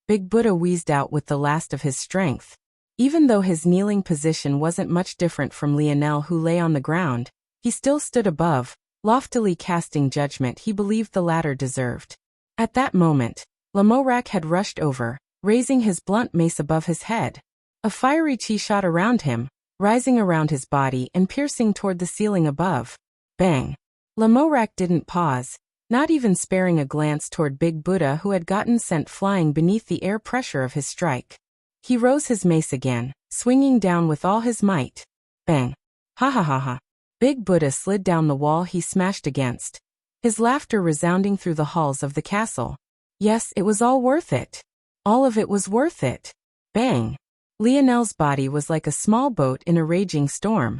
S1: Big Buddha wheezed out with the last of his strength. Even though his kneeling position wasn't much different from Lionel, who lay on the ground, he still stood above, loftily casting judgment he believed the latter deserved. At that moment, Lamorak had rushed over, raising his blunt mace above his head. A fiery chi shot around him, rising around his body and piercing toward the ceiling above. Bang! Lamorak didn't pause, not even sparing a glance toward Big Buddha, who had gotten sent flying beneath the air pressure of his strike. He rose his mace again, swinging down with all his might. Bang! Ha ha ha ha! Big Buddha slid down the wall he smashed against, his laughter resounding through the halls of the castle. Yes, it was all worth it. All of it was worth it. Bang! Lionel's body was like a small boat in a raging storm.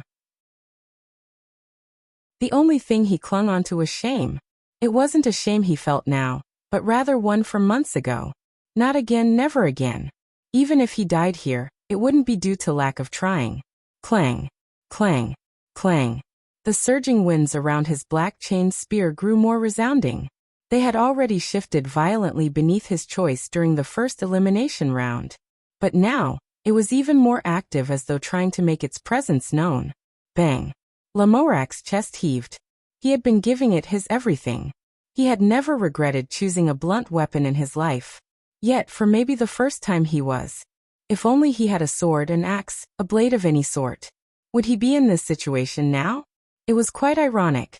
S1: The only thing he clung onto was shame. It wasn't a shame he felt now, but rather one from months ago. Not again, never again. Even if he died here, it wouldn't be due to lack of trying. Clang, clang, clang. The surging winds around his black-chained spear grew more resounding. They had already shifted violently beneath his choice during the first elimination round. But now, it was even more active, as though trying to make its presence known. Bang! Lamorak's chest heaved. He had been giving it his everything. He had never regretted choosing a blunt weapon in his life. Yet, for maybe the first time he was. If only he had a sword, an axe, a blade of any sort. Would he be in this situation now? It was quite ironic.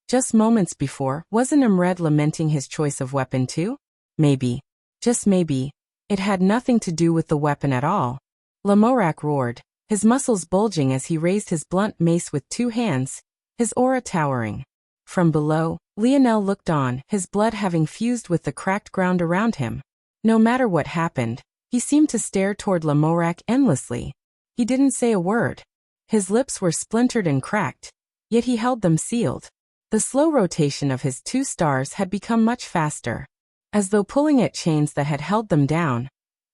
S1: Just moments before, wasn't Imred lamenting his choice of weapon too? Maybe. Just maybe. It had nothing to do with the weapon at all. Lamorak roared, his muscles bulging as he raised his blunt mace with 2 hands, his aura towering. From below, Lionel looked on, his blood having fused with the cracked ground around him. No matter what happened, he seemed to stare toward Lamorak endlessly. He didn't say a word. His lips were splintered and cracked, yet he held them sealed. The slow rotation of his 2 stars had become much faster. As though pulling at chains that had held them down,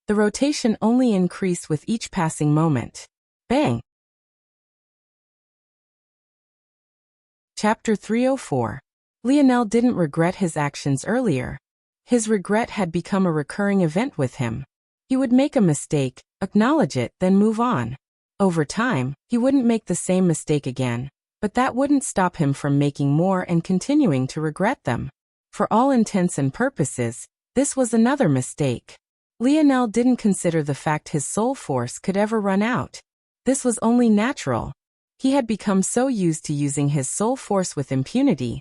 S1: the rotation only increased with each passing moment. Bang! Chapter 304. Lionel didn't regret his actions earlier. His regret had become a recurring event with him. He would make a mistake, acknowledge it, then move on. Over time, he wouldn't make the same mistake again, but that wouldn't stop him from making more and continuing to regret them. For all intents and purposes, this was another mistake. Lionel didn't consider the fact his soul force could ever run out. This was only natural. He had become so used to using his soul force with impunity.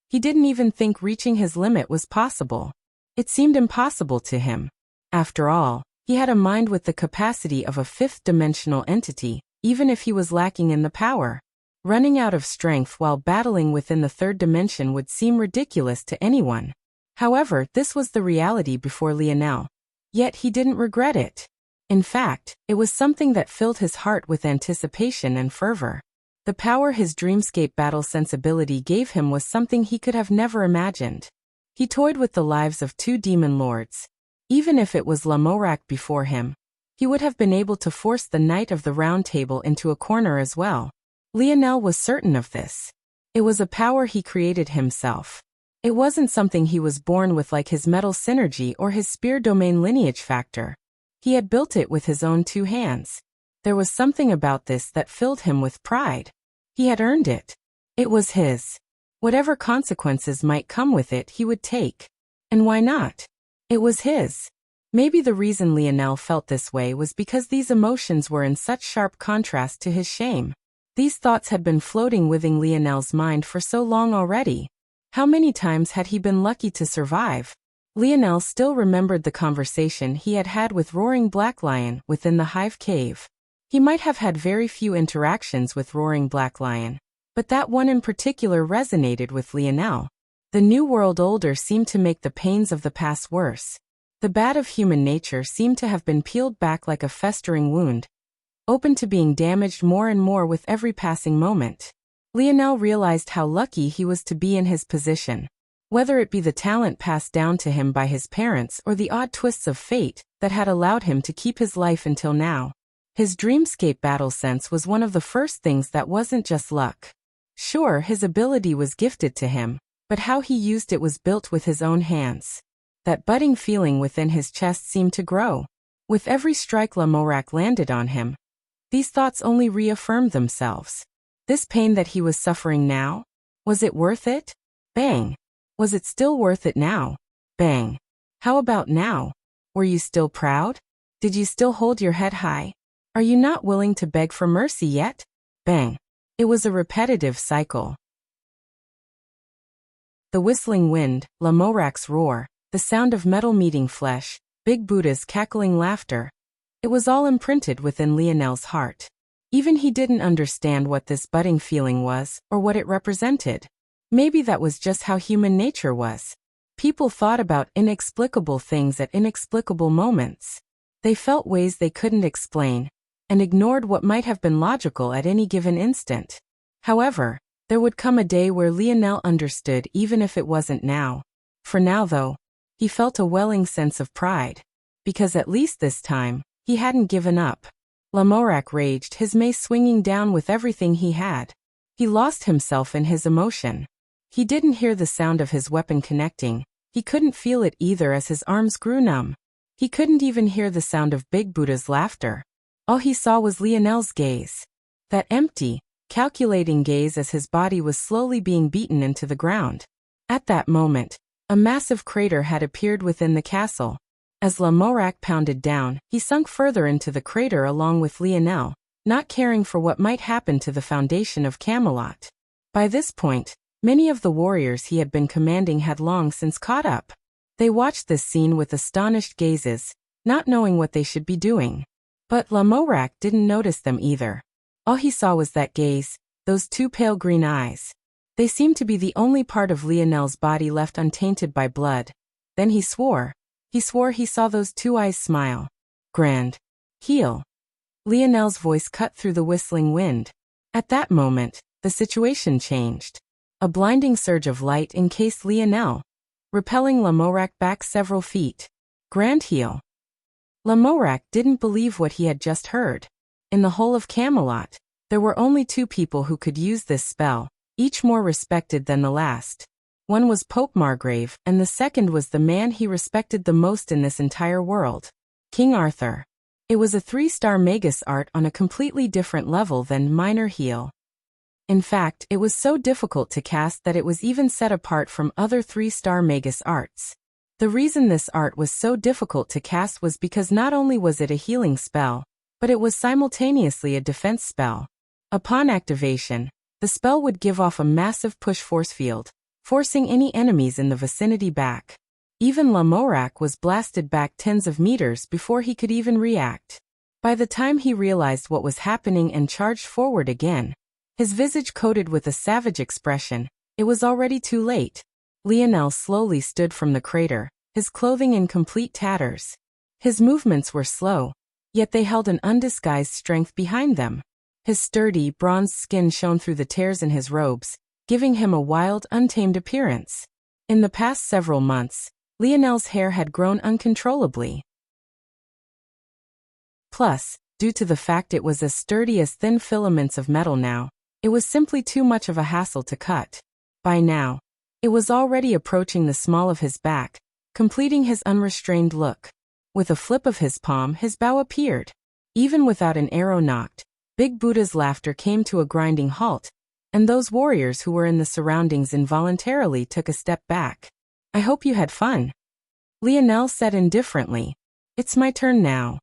S1: He didn't even think reaching his limit was possible. It seemed impossible to him. After all, he had a mind with the capacity of a 5th-dimensional entity, even if he was lacking in the power. Running out of strength while battling within the 3rd dimension would seem ridiculous to anyone. However, this was the reality before Lionel. Yet he didn't regret it. In fact, it was something that filled his heart with anticipation and fervor. The power his dreamscape battle sensibility gave him was something he could have never imagined. He toyed with the lives of 2 demon lords. Even if it was Lamorak before him, he would have been able to force the Knight of the Round Table into a corner as well. Lionel was certain of this. It was a power he created himself. It wasn't something he was born with like his metal synergy or his spear domain lineage factor. He had built it with his own 2 hands. There was something about this that filled him with pride. He had earned it. It was his. Whatever consequences might come with it, he would take. And why not? It was his. Maybe the reason Lionel felt this way was because these emotions were in such sharp contrast to his shame. These thoughts had been floating within Lionel's mind for so long already. How many times had he been lucky to survive? Lionel still remembered the conversation he had had with Roaring Black Lion within the Hive Cave. He might have had very few interactions with Roaring Black Lion, but that one in particular resonated with Lionel. The New World Older seemed to make the pains of the past worse. The bad of human nature seemed to have been peeled back like a festering wound, open to being damaged more and more with every passing moment. Lionel realized how lucky he was to be in his position. Whether it be the talent passed down to him by his parents or the odd twists of fate that had allowed him to keep his life until now. His dreamscape battle sense was one of the first things that wasn't just luck. Sure, his ability was gifted to him, but how he used it was built with his own hands. That budding feeling within his chest seemed to grow. With every strike Lamorak landed on him, these thoughts only reaffirmed themselves. This pain that he was suffering now? Was it worth it? Bang! Was it still worth it now? Bang! How about now? Were you still proud? Did you still hold your head high? Are you not willing to beg for mercy yet? Bang! It was a repetitive cycle. The whistling wind, Lamorak's roar, the sound of metal meeting flesh, Big Buddha's cackling laughter. It was all imprinted within Lionel's heart. Even he didn't understand what this budding feeling was, or what it represented. Maybe that was just how human nature was. People thought about inexplicable things at inexplicable moments. They felt ways they couldn't explain, and ignored what might have been logical at any given instant. However, there would come a day where Lionel understood even if it wasn't now. For now though, he felt a welling sense of pride. Because at least this time, he hadn't given up. Lamorak raged, his mace swinging down with everything he had. He lost himself in his emotion. He didn't hear the sound of his weapon connecting. He couldn't feel it either as his arms grew numb. He couldn't even hear the sound of Big Buddha's laughter. All he saw was Lionel's gaze. That empty, calculating gaze as his body was slowly being beaten into the ground. At that moment, a massive crater had appeared within the castle. As Lamorak pounded down, he sunk further into the crater along with Lionel, not caring for what might happen to the foundation of Camelot. By this point, many of the warriors he had been commanding had long since caught up. They watched this scene with astonished gazes, not knowing what they should be doing. But Lamorak didn't notice them either. All he saw was that gaze, those two pale green eyes. They seemed to be the only part of Lionel's body left untainted by blood. Then he swore. He swore he saw those two eyes smile. Grand. Heal. Lionel's voice cut through the whistling wind. At that moment, the situation changed. A blinding surge of light encased Lionel, repelling Lamorak back several feet. Grand heal. Lamorak didn't believe what he had just heard. In the whole of Camelot, there were only two people who could use this spell, each more respected than the last. One was Pope Margrave, and the second was the man he respected the most in this entire world, King Arthur. It was a 3-star magus art on a completely different level than minor heal. In fact, it was so difficult to cast that it was even set apart from other 3-star magus arts. The reason this art was so difficult to cast was because not only was it a healing spell, but it was simultaneously a defense spell. Upon activation, the spell would give off a massive push force field, forcing any enemies in the vicinity back. Even Lamorak was blasted back tens of meters before he could even react. By the time he realized what was happening and charged forward again, his visage coated with a savage expression, it was already too late. Lionel slowly stood from the crater, his clothing in complete tatters. His movements were slow, yet they held an undisguised strength behind them. His sturdy, bronzed skin shone through the tears in his robes, giving him a wild, untamed appearance. In the past several months, Lionel's hair had grown uncontrollably. Plus, due to the fact it was as sturdy as thin filaments of metal now, it was simply too much of a hassle to cut. By now, it was already approaching the small of his back, completing his unrestrained look. With a flip of his palm, his bow appeared. Even without an arrow knocked, Big Buddha's laughter came to a grinding halt, and those warriors who were in the surroundings involuntarily took a step back. I hope you had fun. Lionel said indifferently. It's my turn now.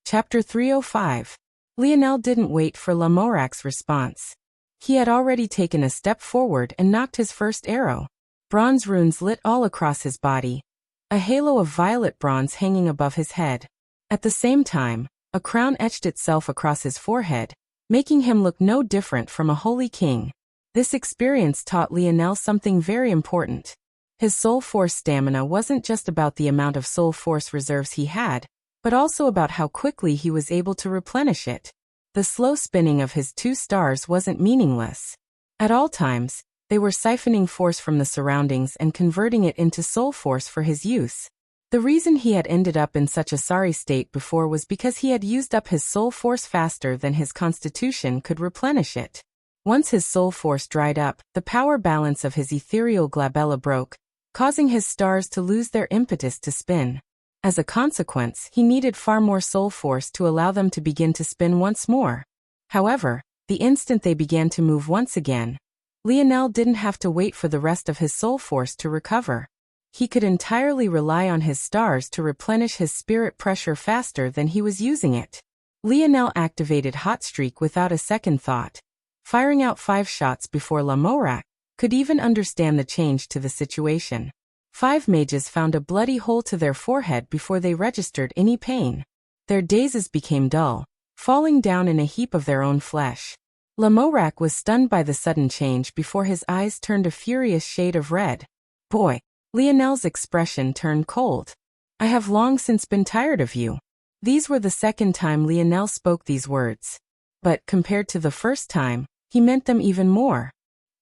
S1: Chapter 305. Lionel didn't wait for Lamorak's response. He had already taken a step forward and knocked his first arrow. Bronze runes lit all across his body, a halo of violet bronze hanging above his head. At the same time, a crown etched itself across his forehead, making him look no different from a holy king. This experience taught Lionel something very important. His soul force stamina wasn't just about the amount of soul force reserves he had, but also about how quickly he was able to replenish it. The slow spinning of his 2 stars wasn't meaningless. At all times, they were siphoning force from the surroundings and converting it into soul force for his use. The reason he had ended up in such a sorry state before was because he had used up his soul force faster than his constitution could replenish it. Once his soul force dried up, the power balance of his ethereal glabella broke, causing his stars to lose their impetus to spin. As a consequence, he needed far more soul force to allow them to begin to spin once more. However, the instant they began to move once again, Lionel didn't have to wait for the rest of his soul force to recover. He could entirely rely on his stars to replenish his spirit pressure faster than he was using it. Lionel activated Hot Streak without a second thought, firing out 5 shots before Lamorak could even understand the change to the situation. 5 mages found a bloody hole to their forehead before they registered any pain. Their dazes became dull, falling down in a heap of their own flesh. Lamorak was stunned by the sudden change before his eyes turned a furious shade of red. Boy! Lionel's expression turned cold. I have long since been tired of you. These were the second time Lionel spoke these words. But compared to the first time, he meant them even more.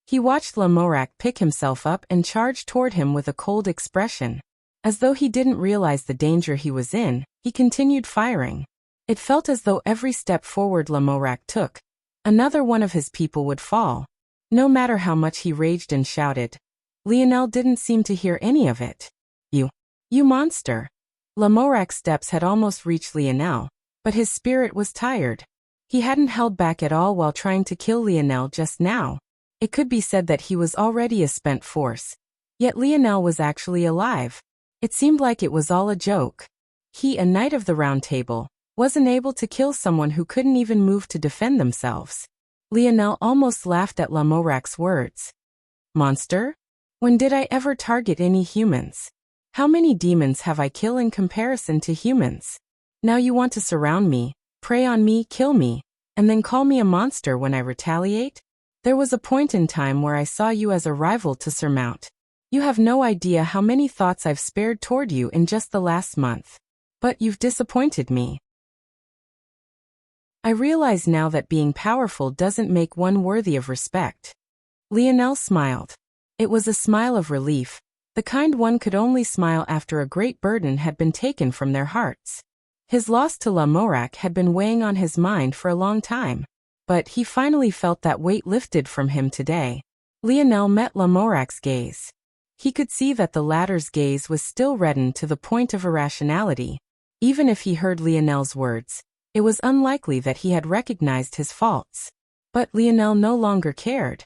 S1: He watched Lamorak pick himself up and charge toward him with a cold expression. As though he didn't realize the danger he was in, he continued firing. It felt as though every step forward Lamorak took, another one of his people would fall. No matter how much he raged and shouted, Lionel didn't seem to hear any of it. You monster! Lamorak's steps had almost reached Lionel, but his spirit was tired. He hadn't held back at all while trying to kill Lionel just now. It could be said that he was already a spent force. Yet Lionel was actually alive. It seemed like it was all a joke. He, a knight of the Round Table, wasn't able to kill someone who couldn't even move to defend themselves. Lionel almost laughed at Lamorak's words. Monster? When did I ever target any humans? How many demons have I killed in comparison to humans? Now you want to surround me, prey on me, kill me, and then call me a monster when I retaliate? There was a point in time where I saw you as a rival to surmount. You have no idea how many thoughts I've spared toward you in just the last month. But you've disappointed me. I realize now that being powerful doesn't make one worthy of respect. Lionel smiled. It was a smile of relief, the kind one could only smile after a great burden had been taken from their hearts. His loss to Lamorak had been weighing on his mind for a long time, but he finally felt that weight lifted from him today. Lionel met Lamorak's gaze. He could see that the latter's gaze was still reddened to the point of irrationality. Even if he heard Lionel's words, it was unlikely that he had recognized his faults. But Lionel no longer cared.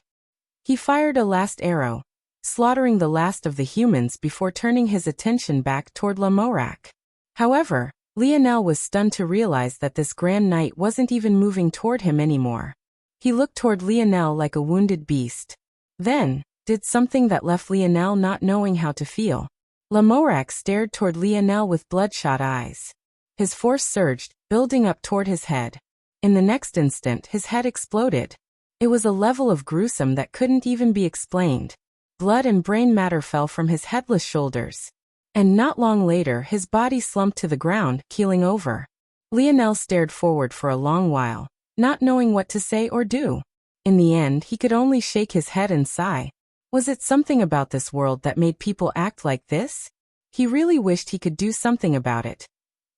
S1: He fired a last arrow, slaughtering the last of the humans before turning his attention back toward Lamorak. However, Lionel was stunned to realize that this grand knight wasn't even moving toward him anymore. He looked toward Lionel like a wounded beast. Then, did something that left Lionel not knowing how to feel. Lamorak stared toward Lionel with bloodshot eyes. His force surged, building up toward his head. In the next instant, his head exploded. It was a level of gruesome that couldn't even be explained. Blood and brain matter fell from his headless shoulders. And not long later, his body slumped to the ground, keeling over. Lionel stared forward for a long while, not knowing what to say or do. In the end, he could only shake his head and sigh. Was it something about this world that made people act like this? He really wished he could do something about it.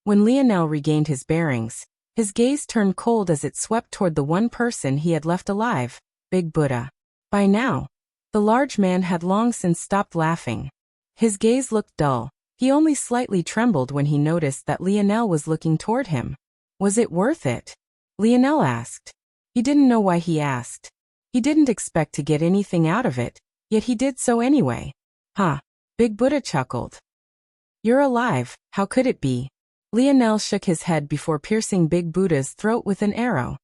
S1: When Lionel regained his bearings, his gaze turned cold as it swept toward the one person he had left alive, Big Buddha. By now, the large man had long since stopped laughing. His gaze looked dull. He only slightly trembled when he noticed that Lionel was looking toward him. Was it worth it? Lionel asked. He didn't know why he asked. He didn't expect to get anything out of it, yet he did so anyway. Huh. Big Buddha chuckled. You're alive, how could it be? Lionel shook his head before piercing Big Buddha's throat with an arrow.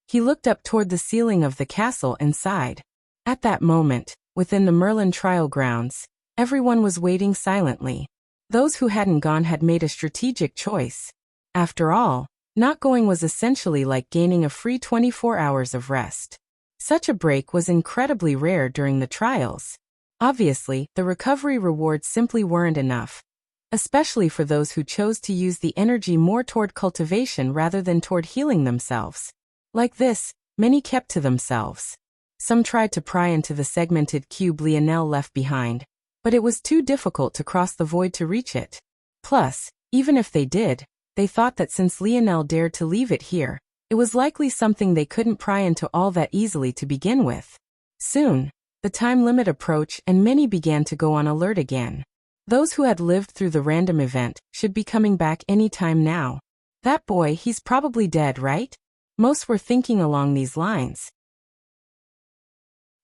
S1: He looked up toward the ceiling of the castle and sighed. At that moment, within the Merlin trial grounds, everyone was waiting silently. Those who hadn't gone had made a strategic choice. After all, not going was essentially like gaining a free 24 hours of rest. Such a break was incredibly rare during the trials. Obviously, the recovery rewards simply weren't enough, especially for those who chose to use the energy more toward cultivation rather than toward healing themselves. Like this, many kept to themselves. Some tried to pry into the segmented cube Lionel left behind, but it was too difficult to cross the void to reach it. Plus, even if they did, they thought that since Lionel dared to leave it here, it was likely something they couldn't pry into all that easily to begin with. Soon, the time limit approached and many began to go on alert again. Those who had lived through the random event should be coming back any time now. That boy, he's probably dead, right? Most were thinking along these lines.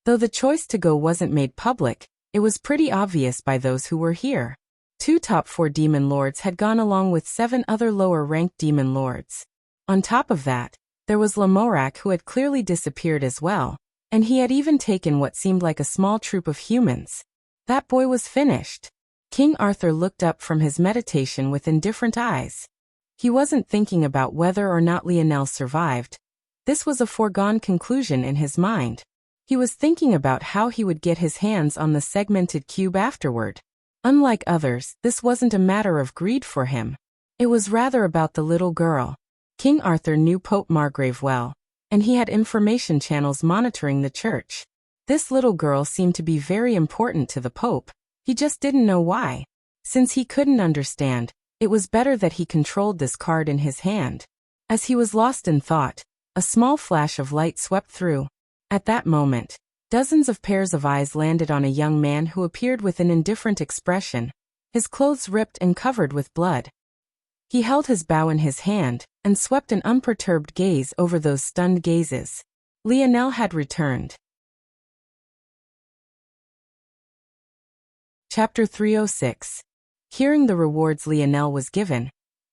S1: Though the choice to go wasn't made public, it was pretty obvious by those who were here. 2 top 4 demon lords had gone along with 7 other lower-ranked demon lords. On top of that, there was Lamorak who had clearly disappeared as well, and he had even taken what seemed like a small troop of humans. That boy was finished. King Arthur looked up from his meditation with indifferent eyes. He wasn't thinking about whether or not Lionel survived. This was a foregone conclusion in his mind. He was thinking about how he would get his hands on the segmented cube afterward. Unlike others, this wasn't a matter of greed for him. It was rather about the little girl. King Arthur knew Pope Margrave well, and he had information channels monitoring the church. This little girl seemed to be very important to the Pope. He just didn't know why. Since he couldn't understand, it was better that he controlled this card in his hand. As he was lost in thought, a small flash of light swept through. At that moment, dozens of pairs of eyes landed on a young man who appeared with an indifferent expression, his clothes ripped and covered with blood. He held his bow in his hand and swept an unperturbed gaze over those stunned gazes. Lionel had returned. Chapter 306. Hearing the rewards Lionel was given,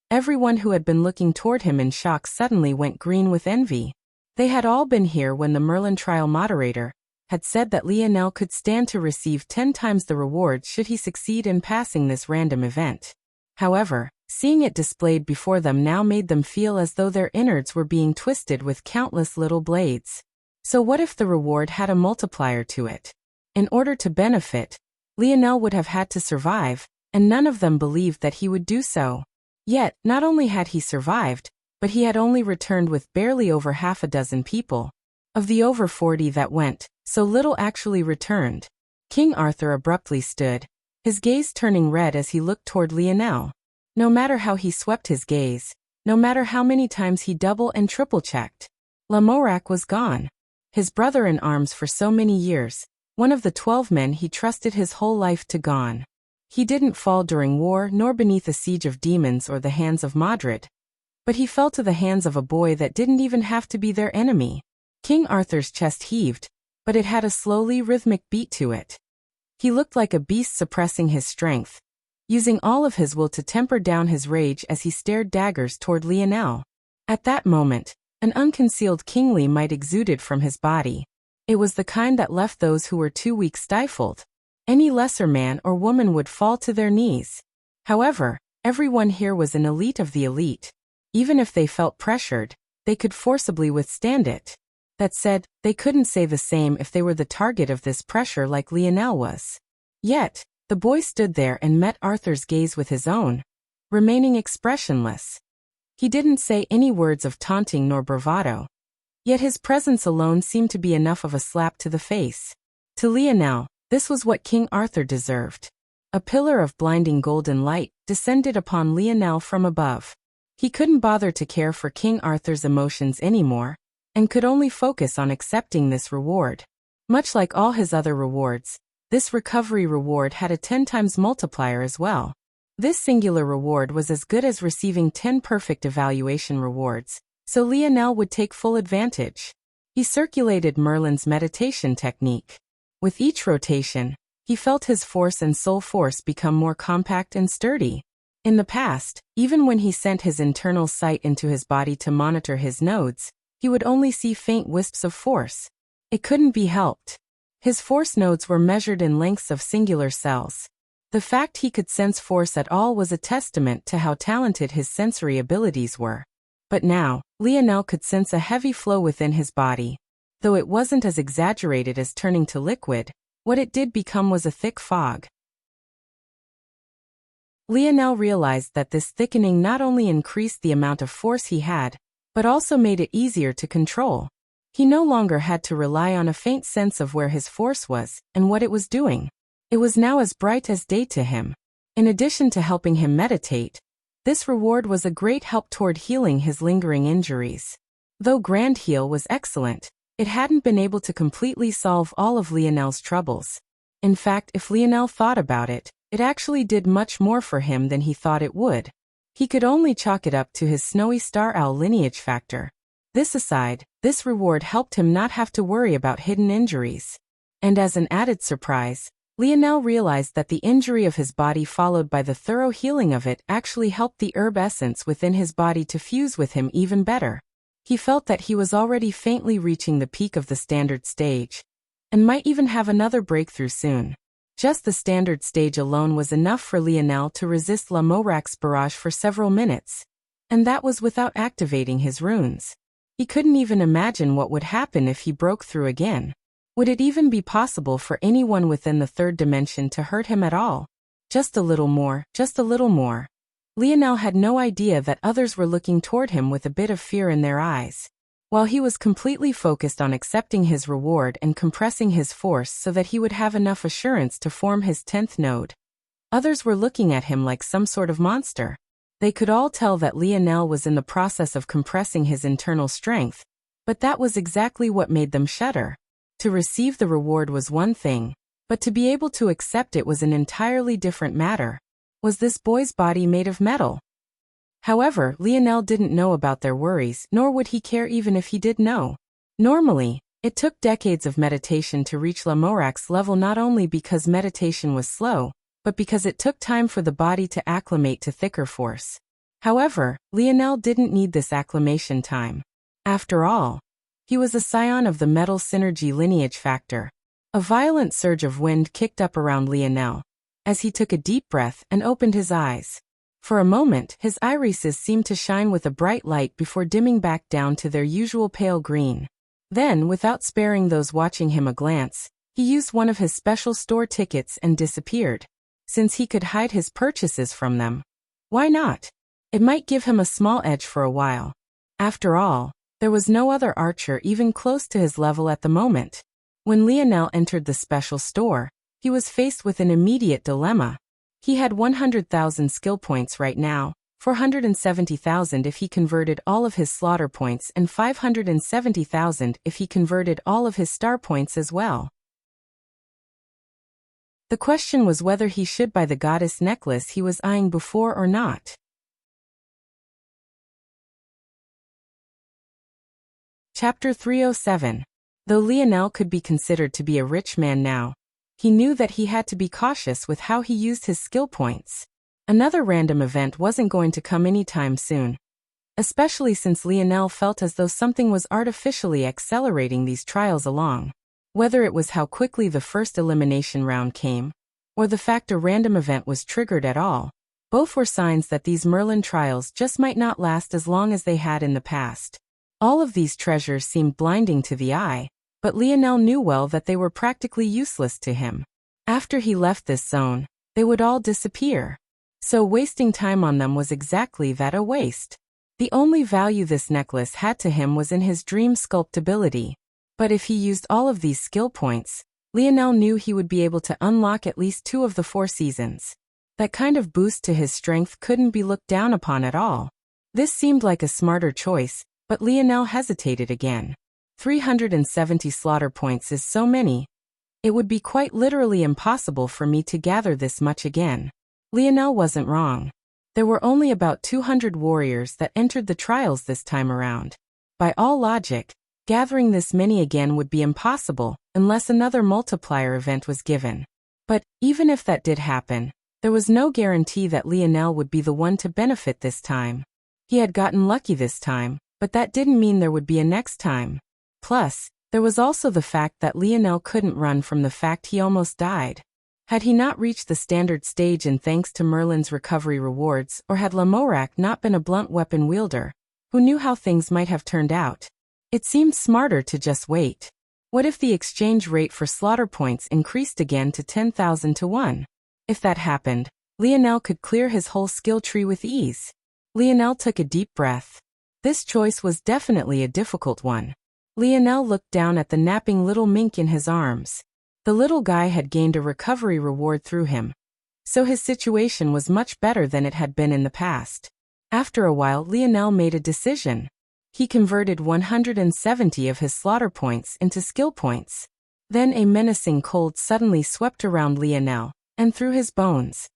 S1: everyone who had been looking toward him in shock suddenly went green with envy. They had all been here when the Merlin trial moderator, had said that Lionel could stand to receive 10 times the reward should he succeed in passing this random event. However, seeing it displayed before them now made them feel as though their innards were being twisted with countless little blades. So what if the reward had a multiplier to it? In order to benefit, Lionel would have had to survive, and none of them believed that he would do so. Yet, not only had he survived, but he had only returned with barely over half a dozen people. Of the over 40 that went, so little actually returned. King Arthur abruptly stood, his gaze turning red as he looked toward Lionel. No matter how he swept his gaze, no matter how many times he double and triple checked, Lamorak was gone. His brother in arms for so many years, one of the 12 men he trusted his whole life to gone. He didn't fall during war nor beneath a siege of demons or the hands of Madrid, but he fell to the hands of a boy that didn't even have to be their enemy. King Arthur's chest heaved, but it had a slowly rhythmic beat to it. He looked like a beast suppressing his strength, using all of his will to temper down his rage as he stared daggers toward Lionel. At that moment, an unconcealed kingly might exuded from his body. It was the kind that left those who were too weak stifled. Any lesser man or woman would fall to their knees. However, everyone here was an elite of the elite. Even if they felt pressured, they could forcibly withstand it. That said, they couldn't say the same if they were the target of this pressure like Lionel was. Yet, the boy stood there and met Arthur's gaze with his own, remaining expressionless. He didn't say any words of taunting nor bravado. Yet his presence alone seemed to be enough of a slap to the face. To Lionel, this was what King Arthur deserved. A pillar of blinding golden light descended upon Lionel from above. He couldn't bother to care for King Arthur's emotions anymore, and could only focus on accepting this reward. Much like all his other rewards, this recovery reward had a 10 times multiplier as well. This singular reward was as good as receiving 10 perfect evaluation rewards, so Lionel would take full advantage. He circulated Merlin's meditation technique. With each rotation, he felt his force and soul force become more compact and sturdy. In the past, even when he sent his internal sight into his body to monitor his nodes, he would only see faint wisps of force. It couldn't be helped. His force nodes were measured in lengths of singular cells. The fact he could sense force at all was a testament to how talented his sensory abilities were. But now, Lionel could sense a heavy flow within his body. Though it wasn't as exaggerated as turning to liquid, what it did become was a thick fog. Lionel realized that this thickening not only increased the amount of force he had, but also made it easier to control. He no longer had to rely on a faint sense of where his force was and what it was doing. It was now as bright as day to him. In addition to helping him meditate, this reward was a great help toward healing his lingering injuries. Though Grand Heal was excellent, it hadn't been able to completely solve all of Lionel's troubles. In fact, if Lionel thought about it, it actually did much more for him than he thought it would. He could only chalk it up to his snowy star owl lineage factor. This aside, this reward helped him not have to worry about hidden injuries. And as an added surprise, Lionel realized that the injury of his body followed by the thorough healing of it actually helped the herb essence within his body to fuse with him even better. He felt that he was already faintly reaching the peak of the standard stage, and might even have another breakthrough soon. Just the standard stage alone was enough for Lionel to resist Lamorak's barrage for several minutes, and that was without activating his runes. He couldn't even imagine what would happen if he broke through again. Would it even be possible for anyone within the third dimension to hurt him at all? Just a little more, just a little more. Lionel had no idea that others were looking toward him with a bit of fear in their eyes. While he was completely focused on accepting his reward and compressing his force so that he would have enough assurance to form his 10th node, others were looking at him like some sort of monster. They could all tell that Lionel was in the process of compressing his internal strength, but that was exactly what made them shudder. To receive the reward was one thing, but to be able to accept it was an entirely different matter. Was this boy's body made of metal? However, Lionel didn't know about their worries, nor would he care even if he did know. Normally, it took decades of meditation to reach Lamorak's level, not only because meditation was slow, but because it took time for the body to acclimate to thicker force. However, Lionel didn't need this acclimation time. After all, he was a scion of the metal synergy lineage factor, A violent surge of wind kicked up around Lionel, as he took a deep breath and opened his eyes. For a moment, his irises seemed to shine with a bright light before dimming back down to their usual pale green. Then, without sparing those watching him a glance, he used one of his special store tickets and disappeared. Since he could hide his purchases from them, why not? It might give him a small edge for a while. After all, there was no other archer even close to his level at the moment. When Lionel entered the special store, he was faced with an immediate dilemma. He had 100,000 skill points right now, 470,000 if he converted all of his slaughter points and 570,000 if he converted all of his star points as well. The question was whether he should buy the goddess necklace he was eyeing before or not. Chapter 307. Though Lionel could be considered to be a rich man now, he knew that he had to be cautious with how he used his skill points. Another random event wasn't going to come anytime soon, especially since Lionel felt as though something was artificially accelerating these trials along. Whether it was how quickly the first elimination round came, or the fact a random event was triggered at all, both were signs that these Merlin trials just might not last as long as they had in the past. All of these treasures seemed blinding to the eye, but Lionel knew well that they were practically useless to him. After he left this zone, they would all disappear. So wasting time on them was exactly that, a waste. The only value this necklace had to him was in his dream sculptability. But if he used all of these skill points, Lionel knew he would be able to unlock at least 2 of the 4 seasons. That kind of boost to his strength couldn't be looked down upon at all. This seemed like a smarter choice, but Lionel hesitated again. 370 slaughter points is so many. It would be quite literally impossible for me to gather this much again. Lionel wasn't wrong. There were only about 200 warriors that entered the trials this time around. By all logic, gathering this many again would be impossible, unless another multiplier event was given. But, even if that did happen, there was no guarantee that Lionel would be the one to benefit this time. He had gotten lucky this time, but that didn't mean there would be a next time. Plus, there was also the fact that Lionel couldn't run from the fact he almost died. Had he not reached the standard stage and thanks to Merlin's recovery rewards, or had Lamorak not been a blunt weapon wielder, who knew how things might have turned out? It seemed smarter to just wait. What if the exchange rate for slaughter points increased again to 10,000 to 1? If that happened, Lionel could clear his whole skill tree with ease. Lionel took a deep breath. This choice was definitely a difficult one. Lionel looked down at the napping little mink in his arms. The little guy had gained a recovery reward through him, so his situation was much better than it had been in the past. After a while, Lionel made a decision. He converted 170 of his slaughter points into skill points. Then a menacing cold suddenly swept around Lionel, and through his bones.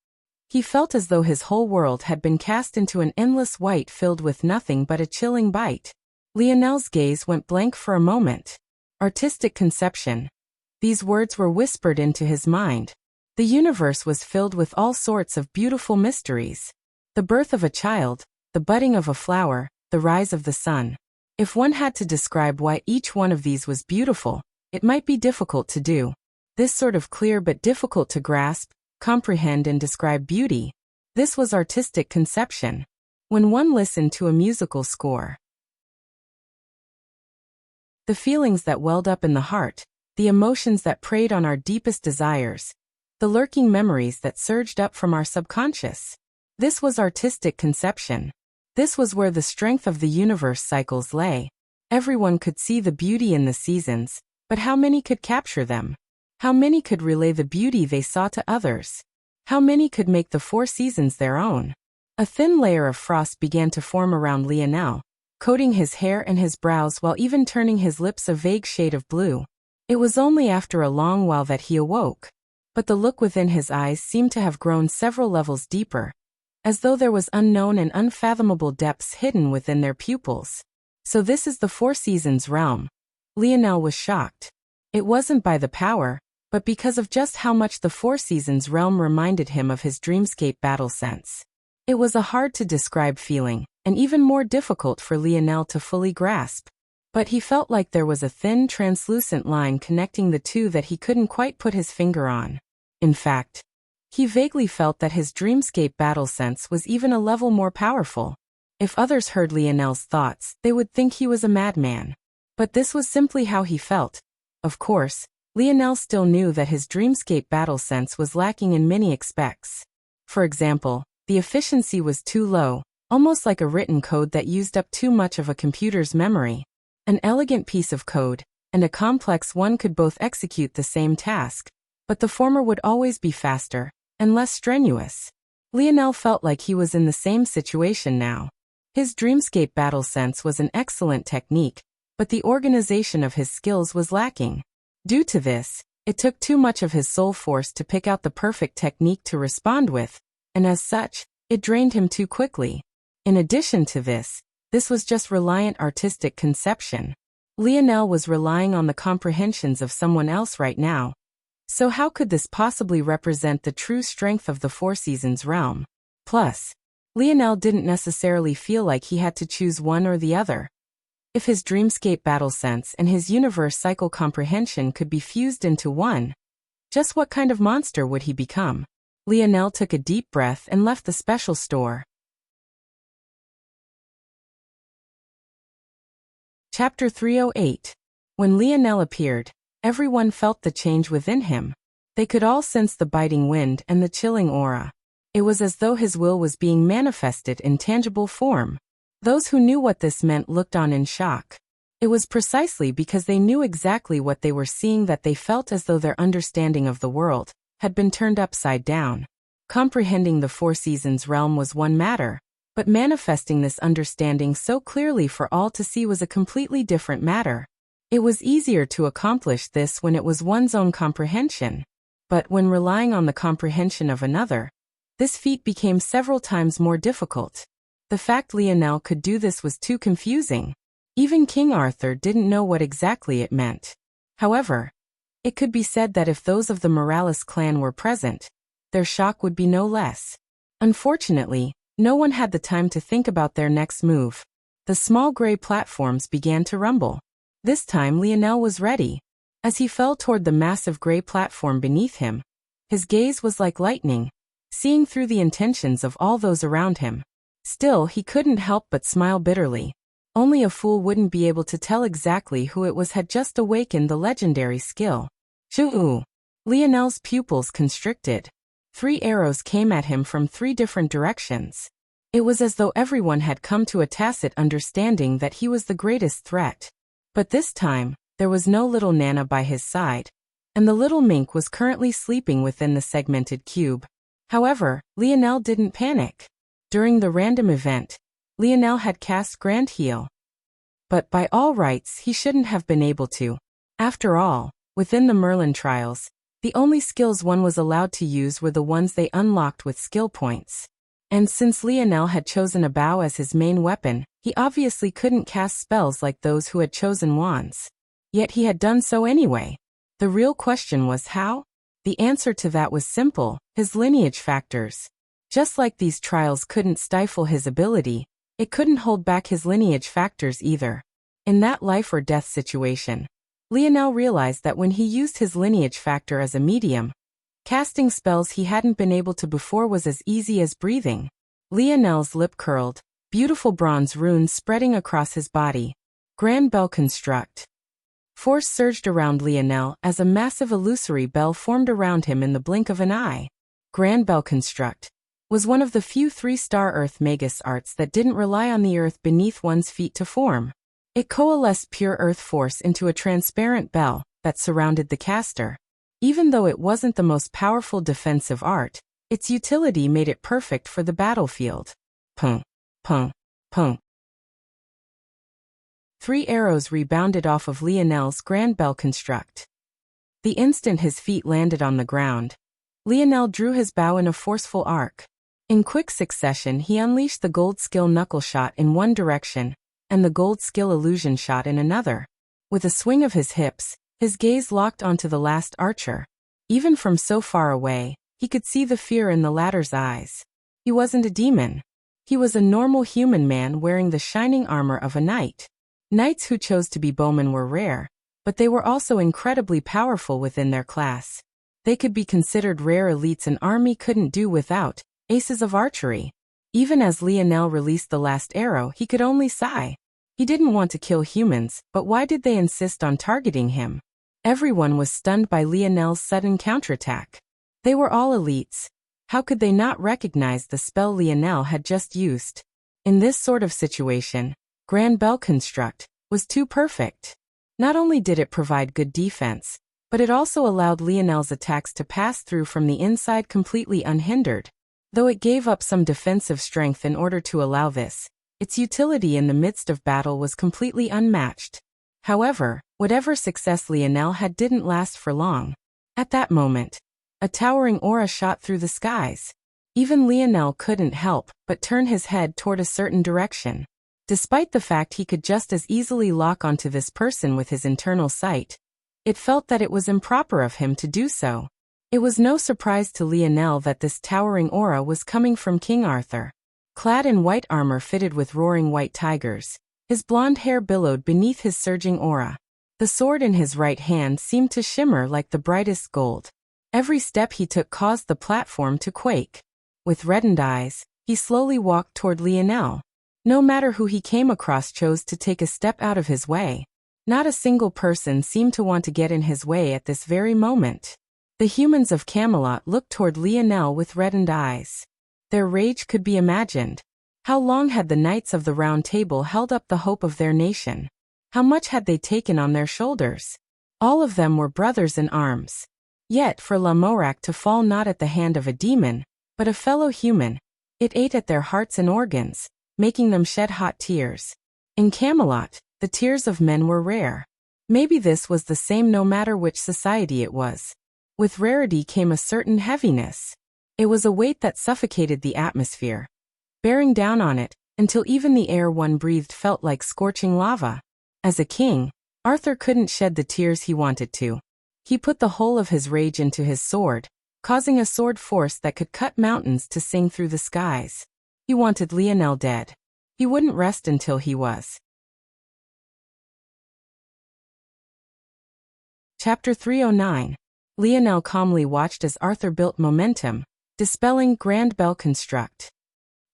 S1: He felt as though his whole world had been cast into an endless white filled with nothing but a chilling bite. Lionel's gaze went blank for a moment. Artistic conception. These words were whispered into his mind. The universe was filled with all sorts of beautiful mysteries. The birth of a child, the budding of a flower, the rise of the sun. If one had to describe why each one of these was beautiful, it might be difficult to do. This sort of clear but difficult to grasp, comprehend and describe beauty. This was artistic conception. When one listened to a musical score, the feelings that welled up in the heart, the emotions that preyed on our deepest desires, the lurking memories that surged up from our subconscious. This was artistic conception. This was where the strength of the universe cycles lay. Everyone could see the beauty in the seasons, but how many could capture them? How many could relay the beauty they saw to others? How many could make the 4 seasons their own? A thin layer of frost began to form around Lionel, coating his hair and his brows while even turning his lips a vague shade of blue. It was only after a long while that he awoke. But the look within his eyes seemed to have grown several levels deeper, as though there was unknown and unfathomable depths hidden within their pupils. So this is the 4 seasons realm. Lionel was shocked. It wasn't by the power, but because of just how much the 4 seasons realm reminded him of his dreamscape battle sense. It was a hard to describe feeling, and even more difficult for Lionel to fully grasp. But he felt like there was a thin, translucent line connecting the two that he couldn't quite put his finger on. In fact, he vaguely felt that his dreamscape battle sense was even a level more powerful. If others heard Lionel's thoughts, they would think he was a madman. But this was simply how he felt. Of course, Lionel still knew that his dreamscape battle sense was lacking in many aspects. For example, the efficiency was too low, almost like a written code that used up too much of a computer's memory. An elegant piece of code, and a complex one could both execute the same task, but the former would always be faster and less strenuous. Lionel felt like he was in the same situation now. His dreamscape battle sense was an excellent technique, but the organization of his skills was lacking. Due to this, it took too much of his soul force to pick out the perfect technique to respond with, and as such, it drained him too quickly. In addition to this was just reliant artistic conception. Lionel was relying on the comprehensions of someone else right now. So how could this possibly represent the true strength of the Four Seasons realm? Plus, Lionel didn't necessarily feel like he had to choose one or the other. If his dreamscape battle sense and his universe cycle comprehension could be fused into one, just what kind of monster would he become? Lionel took a deep breath and left the special store. Chapter 308. When Lionel appeared, everyone felt the change within him. They could all sense the biting wind and the chilling aura. It was as though his will was being manifested in tangible form. Those who knew what this meant looked on in shock. It was precisely because they knew exactly what they were seeing that they felt as though their understanding of the world had been turned upside down. Comprehending the Four Seasons realm was one matter, but manifesting this understanding so clearly for all to see was a completely different matter. It was easier to accomplish this when it was one's own comprehension. But when relying on the comprehension of another, this feat became several times more difficult. The fact Lionel could do this was too confusing. Even King Arthur didn't know what exactly it meant. However, it could be said that if those of the Morales clan were present, their shock would be no less. Unfortunately, no one had the time to think about their next move. The small gray platforms began to rumble. This time Lionel was ready. As he fell toward the massive gray platform beneath him, his gaze was like lightning, seeing through the intentions of all those around him. Still, he couldn't help but smile bitterly. Only a fool wouldn't be able to tell exactly who it was had just awakened the legendary skill. Shoo! Lionel's pupils constricted. 3 arrows came at him from 3 different directions. It was as though everyone had come to a tacit understanding that he was the greatest threat. But this time, there was no little Nana by his side, and the little mink was currently sleeping within the segmented cube. However, Lionel didn't panic. During the random event, Lionel had cast Grand Heal. But by all rights he shouldn't have been able to. After all, within the Merlin trials, the only skills one was allowed to use were the ones they unlocked with skill points. And since Lionel had chosen a bow as his main weapon, he obviously couldn't cast spells like those who had chosen wands. Yet he had done so anyway. The real question was how? The answer to that was simple: his lineage factors. Just like these trials couldn't stifle his ability, it couldn't hold back his lineage factors either. In that life or death situation, Lionel realized that when he used his lineage factor as a medium, casting spells he hadn't been able to before was as easy as breathing. Lionel's lip curled, beautiful bronze runes spreading across his body. Grand Bell Construct. Force surged around Lionel as a massive illusory bell formed around him in the blink of an eye. Grand Bell Construct was one of the few 3-star Earth Magus arts that didn't rely on the earth beneath one's feet to form. It coalesced pure earth force into a transparent bell that surrounded the caster. Even though it wasn't the most powerful defensive art, its utility made it perfect for the battlefield. Pung, pung, pung. 3 arrows rebounded off of Lionel's Grand Bell Construct. The instant his feet landed on the ground, Lionel drew his bow in a forceful arc. In quick succession he unleashed the gold skill knuckle shot in one direction, and the gold skill illusion shot in another. With a swing of his hips, his gaze locked onto the last archer. Even from so far away, he could see the fear in the latter's eyes. He wasn't a demon. He was a normal human man wearing the shining armor of a knight. Knights who chose to be bowmen were rare, but they were also incredibly powerful within their class. They could be considered rare elites an army couldn't do without, aces of archery. Even as Lionel released the last arrow, he could only sigh. He didn't want to kill humans, but why did they insist on targeting him? Everyone was stunned by Lionel's sudden counterattack. They were all elites. How could they not recognize the spell Lionel had just used? In this sort of situation, Grand Bell Construct was too perfect. Not only did it provide good defense, but it also allowed Lionel's attacks to pass through from the inside completely unhindered. Though it gave up some defensive strength in order to allow this, its utility in the midst of battle was completely unmatched. However, whatever success Lionel had didn't last for long. At that moment, a towering aura shot through the skies. Even Lionel couldn't help but turn his head toward a certain direction. Despite the fact he could just as easily lock onto this person with his internal sight, it felt that it was improper of him to do so. It was no surprise to Lionel that this towering aura was coming from King Arthur. Clad in white armor fitted with roaring white tigers, his blonde hair billowed beneath his surging aura. The sword in his right hand seemed to shimmer like the brightest gold. Every step he took caused the platform to quake. With reddened eyes, he slowly walked toward Lionel. No matter who he came across chose to take a step out of his way. Not a single person seemed to want to get in his way at this very moment. The humans of Camelot looked toward Lionel with reddened eyes. Their rage could be imagined. How long had the Knights of the Round Table held up the hope of their nation? How much had they taken on their shoulders? All of them were brothers in arms. Yet for Lamorak to fall not at the hand of a demon, but a fellow human, it ate at their hearts and organs, making them shed hot tears. In Camelot, the tears of men were rare. Maybe this was the same no matter which society it was. With rarity came a certain heaviness. It was a weight that suffocated the atmosphere, bearing down on it, until even the air one breathed felt like scorching lava. As a king, Arthur couldn't shed the tears he wanted to. He put the whole of his rage into his sword, causing a sword force that could cut mountains to sing through the skies. He wanted Lionel dead. He wouldn't rest until he was. Chapter 309. Lionel calmly watched as Arthur built momentum, dispelling Grand Bell Construct.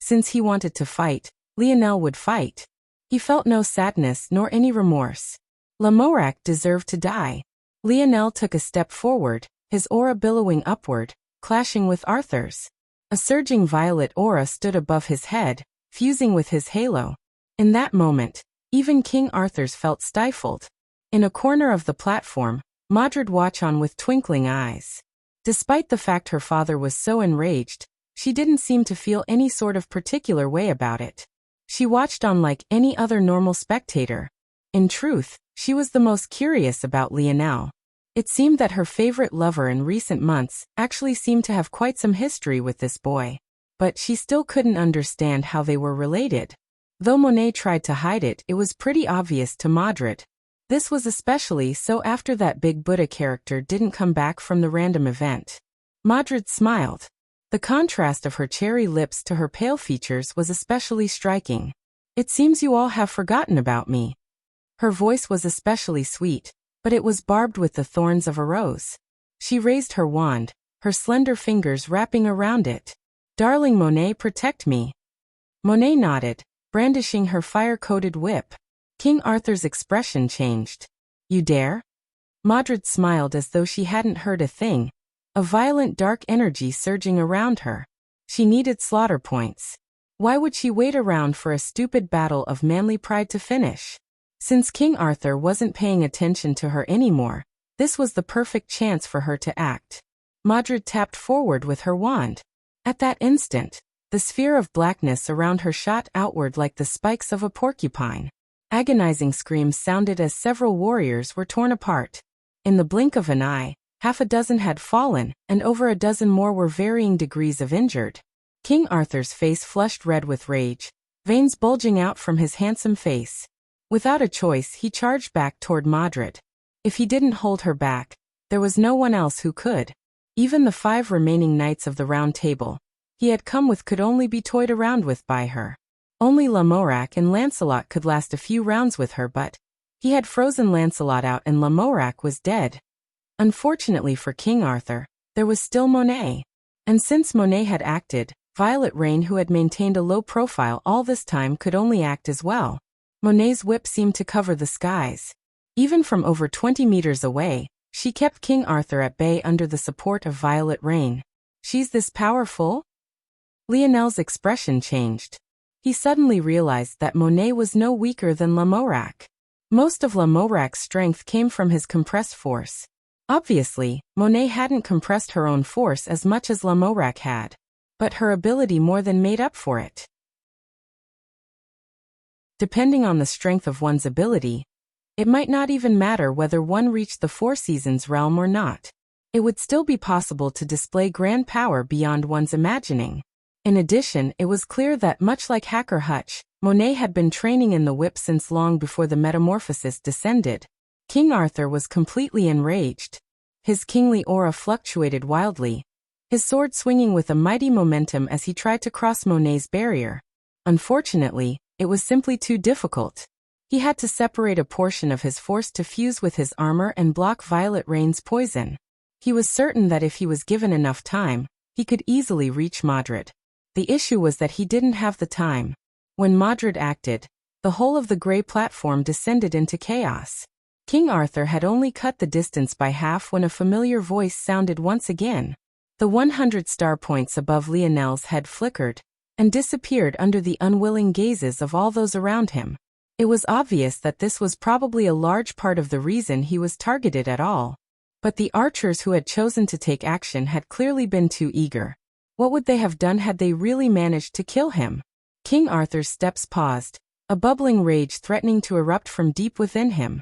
S1: Since he wanted to fight, Lionel would fight. He felt no sadness nor any remorse. Lamorak deserved to die. Lionel took a step forward, his aura billowing upward, clashing with Arthur's. A surging violet aura stood above his head, fusing with his halo. In that moment, even King Arthur's felt stifled. In a corner of the platform, Modred watched on with twinkling eyes. Despite the fact her father was so enraged, she didn't seem to feel any sort of particular way about it. She watched on like any other normal spectator. In truth, she was the most curious about Lionel. It seemed that her favorite lover in recent months actually seemed to have quite some history with this boy. But she still couldn't understand how they were related. Though Monet tried to hide it, it was pretty obvious to Modred. This was especially so after that big Buddha character didn't come back from the random event. Modred smiled. The contrast of her cherry lips to her pale features was especially striking. "It seems you all have forgotten about me." Her voice was especially sweet, but it was barbed with the thorns of a rose. She raised her wand, her slender fingers wrapping around it. "Darling Monet, protect me." Monet nodded, brandishing her fire-coated whip. King Arthur's expression changed. "You dare?" Modred smiled as though she hadn't heard a thing, a violent dark energy surging around her. She needed slaughter points. Why would she wait around for a stupid battle of manly pride to finish? Since King Arthur wasn't paying attention to her anymore, this was the perfect chance for her to act. Modred tapped forward with her wand. At that instant, the sphere of blackness around her shot outward like the spikes of a porcupine. Agonizing screams sounded as several warriors were torn apart. In the blink of an eye, half a dozen had fallen, and over a dozen more were varying degrees of injured. King Arthur's face flushed red with rage, veins bulging out from his handsome face. Without a choice, he charged back toward Modred. If he didn't hold her back, there was no one else who could. Even the 5 remaining Knights of the Round Table he had come with could only be toyed around with by her. Only Lamorak and Lancelot could last a few rounds with her, but he had frozen Lancelot out and Lamorak was dead. Unfortunately for King Arthur, there was still Monet. And since Monet had acted, Violet Rain, who had maintained a low profile all this time, could only act as well. Monet's whip seemed to cover the skies. Even from over 20 meters away, she kept King Arthur at bay under the support of Violet Rain. She's this powerful? Lionel's expression changed. He suddenly realized that Monet was no weaker than Lamorak. Most of Lamorak's strength came from his compressed force. Obviously, Monet hadn't compressed her own force as much as Lamorak had, but her ability more than made up for it. Depending on the strength of one's ability, it might not even matter whether one reached the Four Seasons realm or not. It would still be possible to display grand power beyond one's imagining. In addition, it was clear that, much like Hacker Hutch, Monet had been training in the whip since long before the metamorphosis descended. King Arthur was completely enraged. His kingly aura fluctuated wildly, his sword swinging with a mighty momentum as he tried to cross Monet's barrier. Unfortunately, it was simply too difficult. He had to separate a portion of his force to fuse with his armor and block Violet Rain's poison. He was certain that if he was given enough time, he could easily reach Modred. The issue was that he didn't have the time. When Modred acted, the whole of the gray platform descended into chaos. King Arthur had only cut the distance by half when a familiar voice sounded once again. The 100 star points above Lionel's head flickered and disappeared under the unwilling gazes of all those around him. It was obvious that this was probably a large part of the reason he was targeted at all. But the archers who had chosen to take action had clearly been too eager. What would they have done had they really managed to kill him? King Arthur's steps paused, a bubbling rage threatening to erupt from deep within him.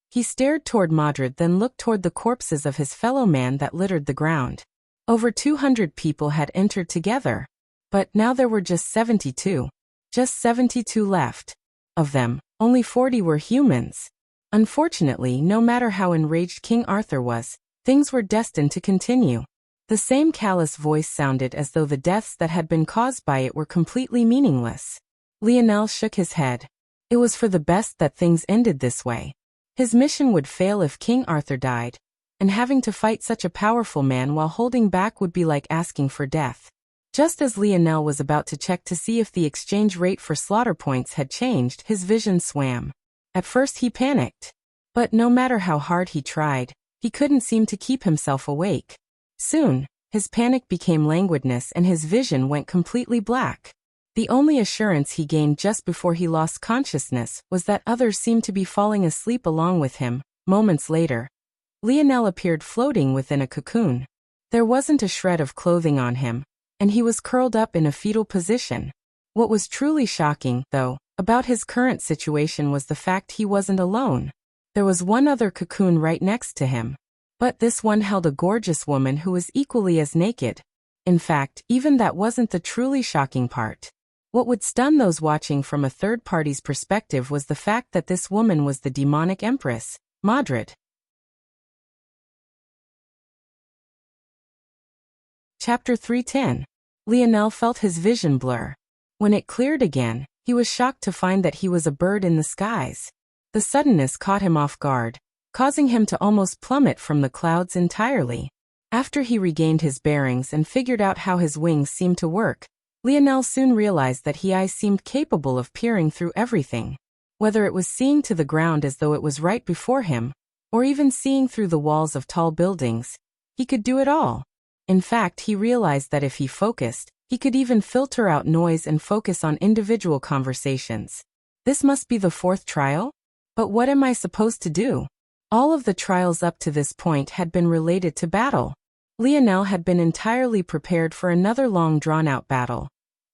S1: He stared toward Modred, then looked toward the corpses of his fellow man that littered the ground. Over 200 people had entered together. But now there were just 72. Just 72 left. Of them, only 40 were humans. Unfortunately, no matter how enraged King Arthur was, things were destined to continue. The same callous voice sounded as though the deaths that had been caused by it were completely meaningless. Lionel shook his head. It was for the best that things ended this way. His mission would fail if King Arthur died, and having to fight such a powerful man while holding back would be like asking for death. Just as Lionel was about to check to see if the exchange rate for slaughter points had changed, his vision swam. At first he panicked. But no matter how hard he tried, he couldn't seem to keep himself awake. Soon, his panic became languidness and his vision went completely black. The only assurance he gained just before he lost consciousness was that others seemed to be falling asleep along with him. Moments later, Lionel appeared floating within a cocoon. There wasn't a shred of clothing on him, and he was curled up in a fetal position. What was truly shocking, though, about his current situation was the fact he wasn't alone. There was one other cocoon right next to him. But this one held a gorgeous woman who was equally as naked. In fact, even that wasn't the truly shocking part. What would stun those watching from a third party's perspective was the fact that this woman was the demonic empress, Modred. Chapter 310. Lionel felt his vision blur. When it cleared again, he was shocked to find that he was a bird in the skies. The suddenness caught him off guard, causing him to almost plummet from the clouds entirely. After he regained his bearings and figured out how his wings seemed to work, Lionel soon realized that his eyes seemed capable of peering through everything. Whether it was seeing to the ground as though it was right before him, or even seeing through the walls of tall buildings, he could do it all. In fact, he realized that if he focused, he could even filter out noise and focus on individual conversations. This must be the fourth trial? But what am I supposed to do? All of the trials up to this point had been related to battle. Lionel had been entirely prepared for another long drawn-out battle.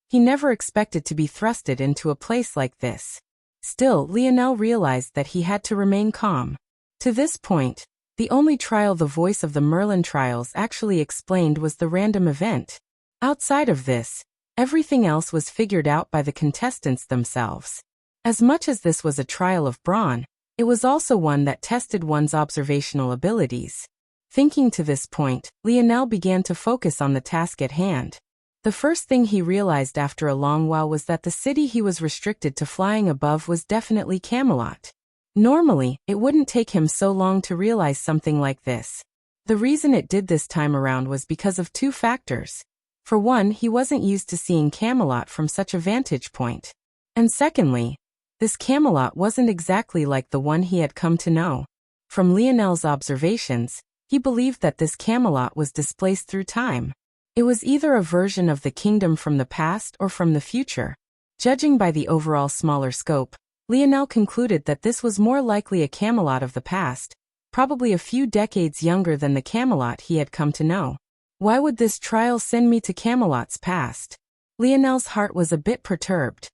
S1: He never expected to be thrusted into a place like this. Still, Lionel realized that he had to remain calm. To this point, the only trial the voice of the Merlin trials actually explained was the random event. Outside of this, everything else was figured out by the contestants themselves. As much as this was a trial of brawn, it was also one that tested one's observational abilities. Thinking to this point, Lionel began to focus on the task at hand. The first thing he realized after a long while was that the city he was restricted to flying above was definitely Camelot. Normally, it wouldn't take him so long to realize something like this. The reason it did this time around was because of two factors. For one, he wasn't used to seeing Camelot from such a vantage point. And secondly, this Camelot wasn't exactly like the one he had come to know. From Lionel's observations, he believed that this Camelot was displaced through time. It was either a version of the kingdom from the past or from the future. Judging by the overall smaller scope, Lionel concluded that this was more likely a Camelot of the past, probably a few decades younger than the Camelot he had come to know. Why would this trial send me to Camelot's past? Lionel's heart was a bit perturbed.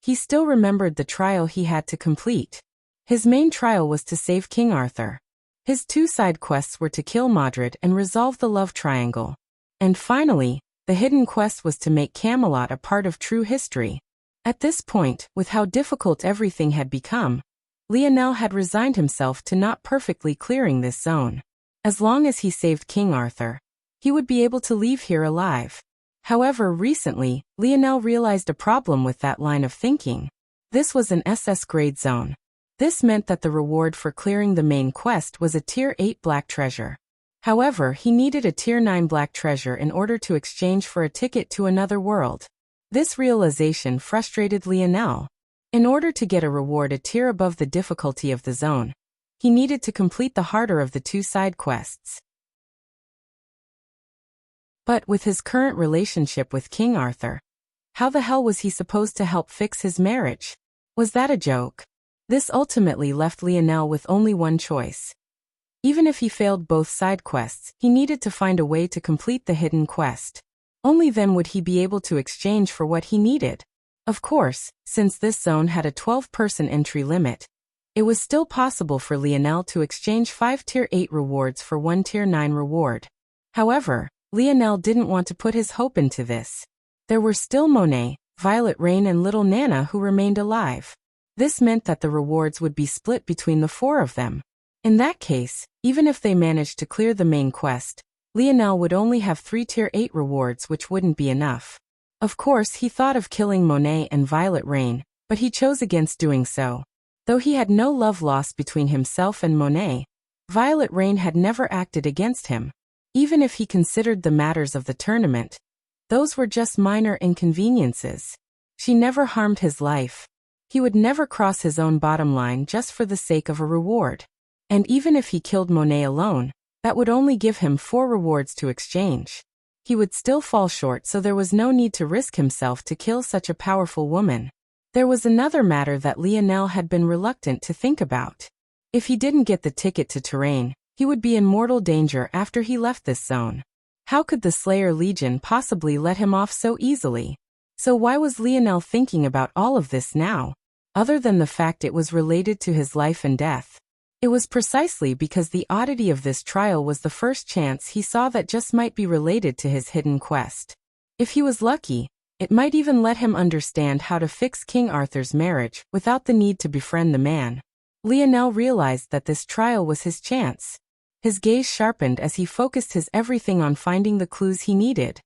S1: He still remembered the trial he had to complete. His main trial was to save King Arthur. His two side quests were to kill Modred and resolve the love triangle. And finally, the hidden quest was to make Camelot a part of true history. At this point, with how difficult everything had become, Lionel had resigned himself to not perfectly clearing this zone. As long as he saved King Arthur, he would be able to leave here alive. However, recently, Lionel realized a problem with that line of thinking. This was an SS grade zone. This meant that the reward for clearing the main quest was a Tier 8 black treasure. However, he needed a Tier 9 black treasure in order to exchange for a ticket to another world. This realization frustrated Lionel. In order to get a reward a tier above the difficulty of the zone, he needed to complete the harder of the two side quests. But with his current relationship with King Arthur, how the hell was he supposed to help fix his marriage? Was that a joke? This ultimately left Lionel with only one choice. Even if he failed both side quests, he needed to find a way to complete the hidden quest. Only then would he be able to exchange for what he needed. Of course, since this zone had a 12-person entry limit, it was still possible for Lionel to exchange 5 Tier 8 rewards for 1 Tier 9 reward. However, Lionel didn't want to put his hope into this. There were still Monet, Violet Rain and Little Nana who remained alive. This meant that the rewards would be split between the 4 of them. In that case, even if they managed to clear the main quest, Lionel would only have 3 Tier 8 rewards, which wouldn't be enough. Of course, he thought of killing Monet and Violet Rain, but he chose against doing so. Though he had no love lost between himself and Monet, Violet Rain had never acted against him. Even if he considered the matters of the tournament, those were just minor inconveniences. She never harmed his life. He would never cross his own bottom line just for the sake of a reward. And even if he killed Monet alone, that would only give him 4 rewards to exchange. He would still fall short, so there was no need to risk himself to kill such a powerful woman. There was another matter that Lionel had been reluctant to think about. If he didn't get the ticket to Terrain, he would be in mortal danger after he left this zone. How could the Slayer Legion possibly let him off so easily? So why was Lionel thinking about all of this now, other than the fact it was related to his life and death? It was precisely because the oddity of this trial was the first chance he saw that just might be related to his hidden quest. If he was lucky, it might even let him understand how to fix King Arthur's marriage without the need to befriend the man. Lionel realized that this trial was his chance. His gaze sharpened as he focused his everything on finding the clues he needed.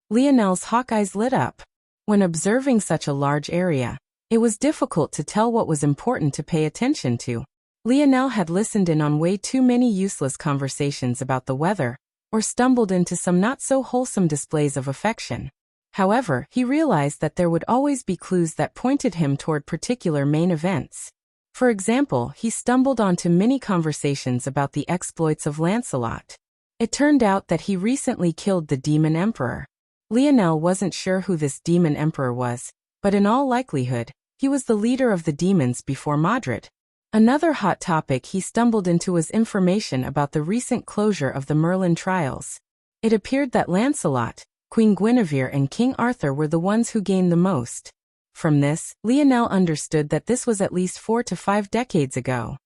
S1: Lionel's hawk eyes lit up. When observing such a large area, it was difficult to tell what was important to pay attention to. Lionel had listened in on way too many useless conversations about the weather, or stumbled into some not-so-wholesome displays of affection. However, he realized that there would always be clues that pointed him toward particular main events. For example, he stumbled onto many conversations about the exploits of Lancelot. It turned out that he recently killed the Demon Emperor. Lionel wasn't sure who this Demon Emperor was, but in all likelihood, he was the leader of the demons before Modred. Another hot topic he stumbled into was information about the recent closure of the Merlin trials. It appeared that Lancelot, Queen Guinevere and King Arthur were the ones who gained the most. From this, Lionel understood that this was at least 4 to 5 decades ago.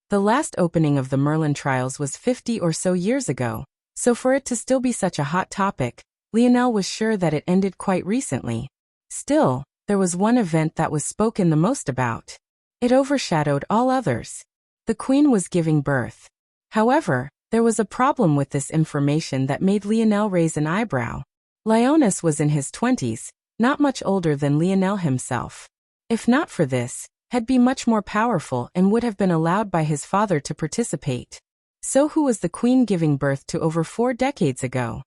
S1: The last opening of the Merlin trials was 50 or so years ago, so for it to still be such a hot topic, Lionel was sure that it ended quite recently. Still, there was one event that was spoken the most about. It overshadowed all others. The Queen was giving birth. However, There was a problem with this information that made Lionel raise an eyebrow. Leonis was in his 20s, not much older than Lionel himself. If not for this, had been much more powerful and would have been allowed by his father to participate. So who was the queen giving birth to over 4 decades ago?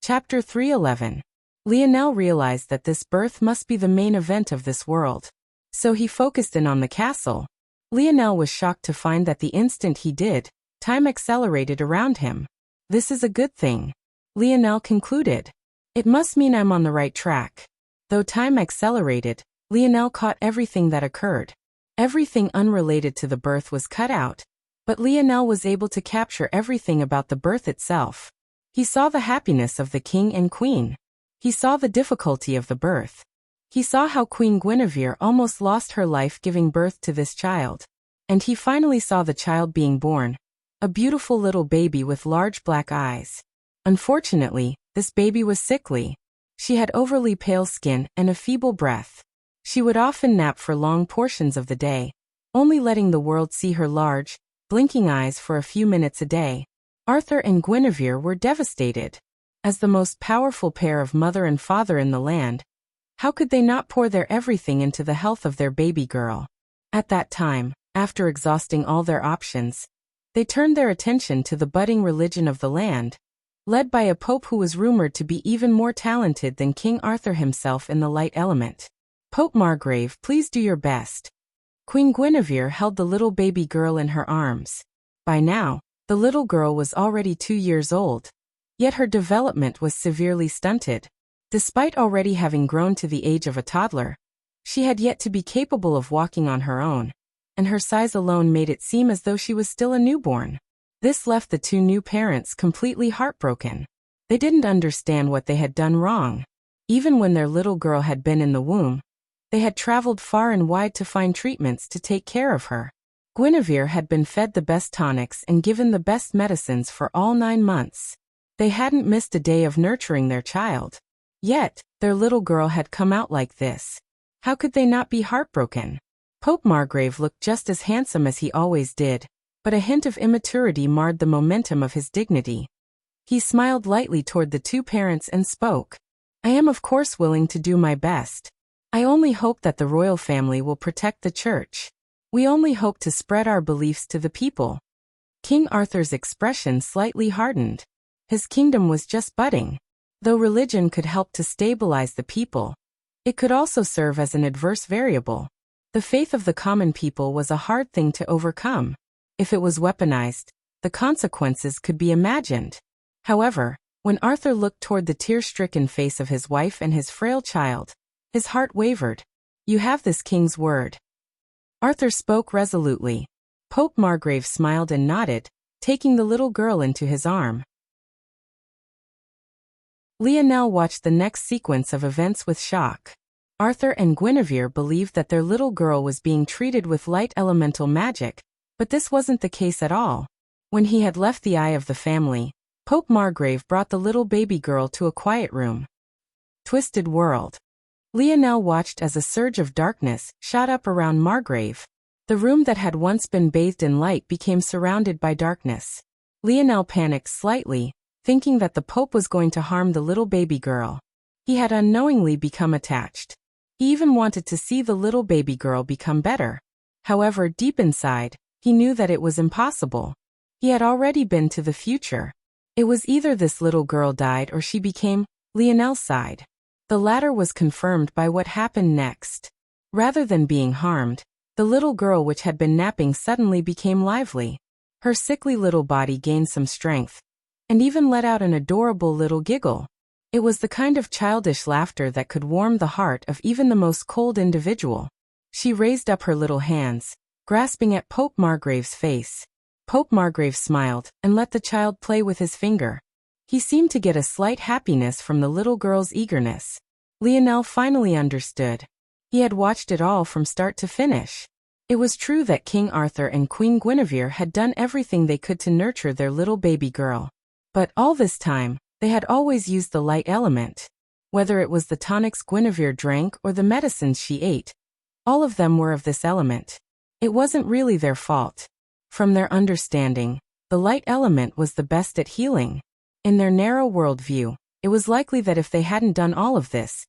S1: Chapter 3:11. Lionel realized that this birth must be the main event of this world. So he focused in on the castle. Lionel was shocked to find that the instant he did, time accelerated around him. This is a good thing, Lionel concluded. It must mean I'm on the right track. Though time accelerated, Lionel caught everything that occurred. Everything unrelated to the birth was cut out, but Lionel was able to capture everything about the birth itself. He saw the happiness of the king and queen. He saw the difficulty of the birth. He saw how Queen Guinevere almost lost her life giving birth to this child. And he finally saw the child being born, a beautiful little baby with large black eyes. Unfortunately, this baby was sickly. She had overly pale skin and a feeble breath. She would often nap for long portions of the day, only letting the world see her large, blinking eyes for a few minutes a day. Arthur and Guinevere were devastated. As the most powerful pair of mother and father in the land, how could they not pour their everything into the health of their baby girl? At that time, after exhausting all their options, they turned their attention to the budding religion of the land, led by a pope who was rumored to be even more talented than King Arthur himself in the light element. Pope Margrave, please do your best. Queen Guinevere held the little baby girl in her arms. By now, the little girl was already 2 years old, yet her development was severely stunted. Despite already having grown to the age of a toddler, she had yet to be capable of walking on her own, and her size alone made it seem as though she was still a newborn. This left the 2 new parents completely heartbroken. They didn't understand what they had done wrong. Even when their little girl had been in the womb, they had traveled far and wide to find treatments to take care of her. Guinevere had been fed the best tonics and given the best medicines for all 9 months. They hadn't missed a day of nurturing their child. Yet, their little girl had come out like this. How could they not be heartbroken? Pope Margrave looked just as handsome as he always did, but a hint of immaturity marred the momentum of his dignity. He smiled lightly toward the 2 parents and spoke. I am of course willing to do my best. I only hope that the royal family will protect the church. We only hope to spread our beliefs to the people. King Arthur's expression slightly hardened. His kingdom was just budding. Though religion could help to stabilize the people, it could also serve as an adverse variable. The faith of the common people was a hard thing to overcome. If it was weaponized, the consequences could be imagined. However, when Arthur looked toward the tear-stricken face of his wife and his frail child, his heart wavered. You have this king's word. Arthur spoke resolutely. Pope Margrave smiled and nodded, taking the little girl into his arm. Lionel watched the next sequence of events with shock. Arthur and Guinevere believed that their little girl was being treated with light elemental magic, but this wasn't the case at all. When he had left the eye of the family, Pope Margrave brought the little baby girl to a quiet room. Twisted world. Lionel watched as a surge of darkness shot up around Margrave. The room that had once been bathed in light became surrounded by darkness. Lionel panicked slightly, thinking that the Pope was going to harm the little baby girl. He had unknowingly become attached. He even wanted to see the little baby girl become better. However, deep inside, he knew that it was impossible. He had already been to the future. It was either this little girl died or she became Lionel's side. The latter was confirmed by what happened next. Rather than being harmed, the little girl which had been napping suddenly became lively. Her sickly little body gained some strength, and even let out an adorable little giggle. It was the kind of childish laughter that could warm the heart of even the most cold individual. She raised up her little hands, grasping at Pope Margrave's face. Pope Margrave smiled and let the child play with his finger. He seemed to get a slight happiness from the little girl's eagerness. Lionel finally understood. He had watched it all from start to finish. It was true that King Arthur and Queen Guinevere had done everything they could to nurture their little baby girl. But all this time, they had always used the light element. Whether it was the tonics Guinevere drank or the medicines she ate, All of them were of this element. It wasn't really their fault. From their understanding, the light element was the best at healing. In their narrow worldview, it was likely that if they hadn't done all of this,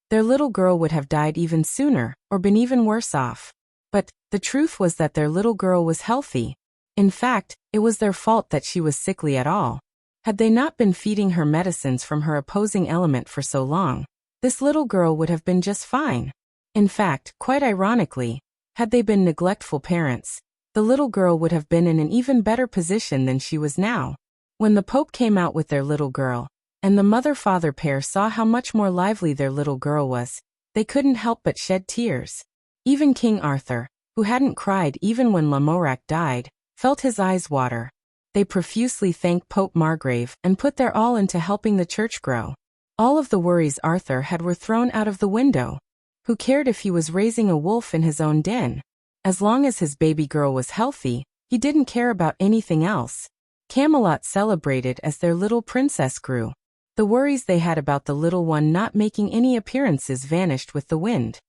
S1: their little girl would have died even sooner, or been even worse off. But the truth was that their little girl was healthy. In fact, it was their fault that she was sickly at all. Had they not been feeding her medicines from her opposing element for so long, this little girl would have been just fine. In fact, quite ironically, had they been neglectful parents, the little girl would have been in an even better position than she was now. When the Pope came out with their little girl, and the mother-father pair saw how much more lively their little girl was, they couldn't help but shed tears. Even King Arthur, who hadn't cried even when Lamorak died, felt his eyes water. They profusely thanked Pope Margrave and put their all into helping the church grow. All of the worries Arthur had were thrown out of the window. Who cared if he was raising a wolf in his own den? As long as his baby girl was healthy, he didn't care about anything else. Camelot celebrated as their little princess grew. The worries they had about the little one not making any appearances vanished with the wind.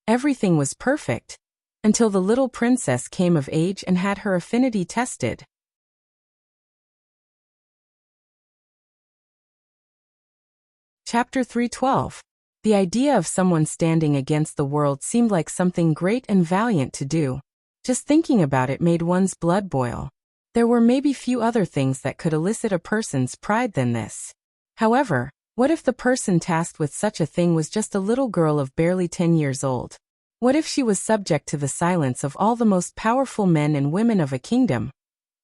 S1: Everything was perfect, until the little princess came of age and had her affinity tested. Chapter 3:12. The idea of someone standing against the world seemed like something great and valiant to do. Just thinking about it made one's blood boil. There were maybe few other things that could elicit a person's pride than this. However, what if the person tasked with such a thing was just a little girl of barely 10 years old? What if she was subject to the silence of all the most powerful men and women of a kingdom,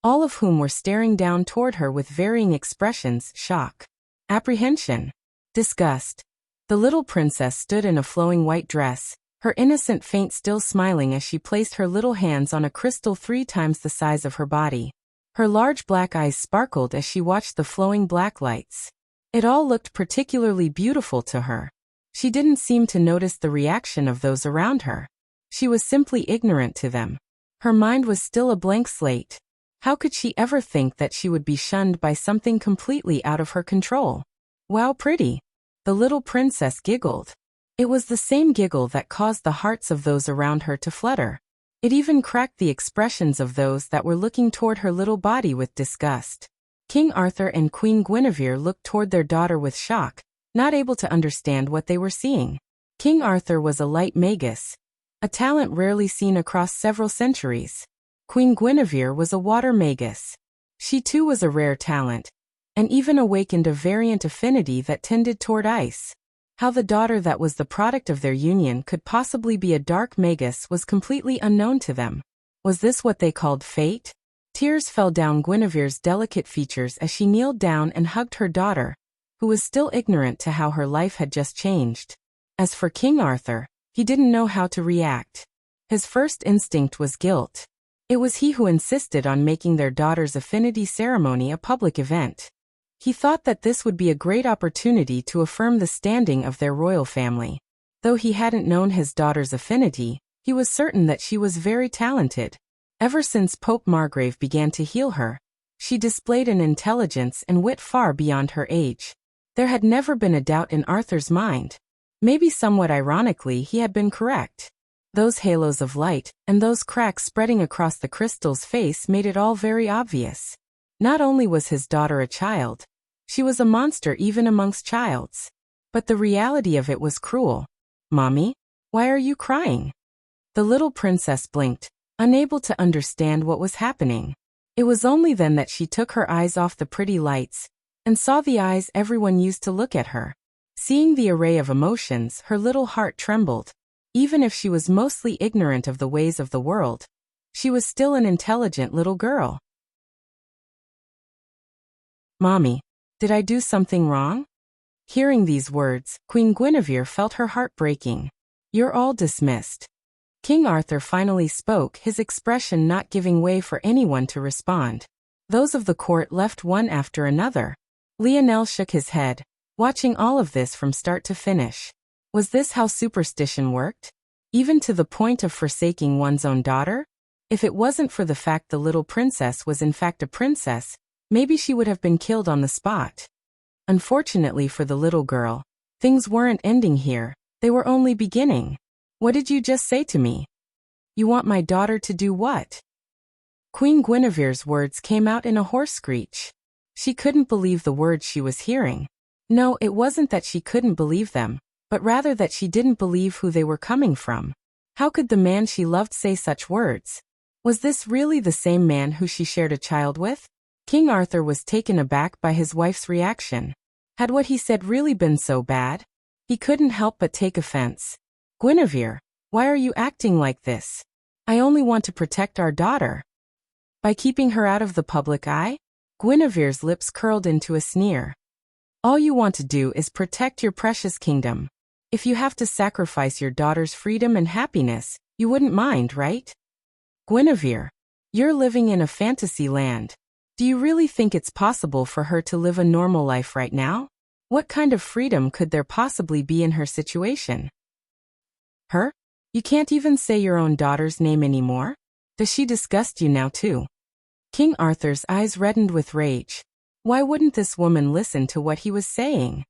S1: all of whom were staring down toward her with varying expressions: shock, apprehension, disgust? The little princess stood in a flowing white dress, her innocent face still smiling as she placed her little hands on a crystal 3 times the size of her body. Her large black eyes sparkled as she watched the flowing black lights. It all looked particularly beautiful to her. She didn't seem to notice the reaction of those around her. She was simply ignorant to them. Her mind was still a blank slate. How could she ever think that she would be shunned by something completely out of her control? Wow, pretty. The little princess giggled. It was the same giggle that caused the hearts of those around her to flutter. It even cracked the expressions of those that were looking toward her little body with disgust. King Arthur and Queen Guinevere looked toward their daughter with shock, not able to understand what they were seeing. King Arthur was a light magus, a talent rarely seen across several centuries. Queen Guinevere was a water magus. She too was a rare talent, and even awakened a variant affinity that tended toward ice. How the daughter that was the product of their union could possibly be a dark magus was completely unknown to them. Was this what they called fate? Tears fell down Guinevere's delicate features as she kneeled down and hugged her daughter, who was still ignorant to how her life had just changed. As for King Arthur, he didn't know how to react. His first instinct was guilt. It was he who insisted on making their daughter's affinity ceremony a public event. He thought that this would be a great opportunity to affirm the standing of their royal family. Though he hadn't known his daughter's affinity, he was certain that she was very talented. Ever since Pope Margrave began to heal her, she displayed an intelligence and wit far beyond her age. There had never been a doubt in Arthur's mind. Maybe somewhat ironically, he had been correct. Those halos of light, and those cracks spreading across the crystal's face made it all very obvious. Not only was his daughter a child, she was a monster even amongst childs. But the reality of it was cruel. "Mommy, why are you crying?" The little princess blinked, unable to understand what was happening. It was only then that she took her eyes off the pretty lights, and saw the eyes everyone used to look at her. Seeing the array of emotions, her little heart trembled. Even if she was mostly ignorant of the ways of the world, she was still an intelligent little girl. "Mommy, did I do something wrong?" Hearing these words, Queen Guinevere felt her heart breaking. "You're all dismissed." King Arthur finally spoke, his expression not giving way for anyone to respond. Those of the court left one after another. Lionel shook his head, watching all of this from start to finish. Was this how superstition worked? Even to the point of forsaking one's own daughter? If it wasn't for the fact the little princess was in fact a princess, maybe she would have been killed on the spot. Unfortunately for the little girl, things weren't ending here. They were only beginning. What did you just say to me? You want my daughter to do what? Queen Guinevere's words came out in a hoarse screech. She couldn't believe the words she was hearing. No, it wasn't that she couldn't believe them, but rather that she didn't believe who they were coming from. How could the man she loved say such words? Was this really the same man who she shared a child with? King Arthur was taken aback by his wife's reaction. Had what he said really been so bad? He couldn't help but take offense. Guinevere, why are you acting like this? I only want to protect our daughter. By keeping her out of the public eye? Guinevere's lips curled into a sneer. All you want to do is protect your precious kingdom. If you have to sacrifice your daughter's freedom and happiness, you wouldn't mind, right? Guinevere, you're living in a fantasy land. Do you really think it's possible for her to live a normal life right now? What kind of freedom could there possibly be in her situation? Her? You can't even say your own daughter's name anymore? Does she disgust you now too? King Arthur's eyes reddened with rage. Why wouldn't this woman listen to what he was saying?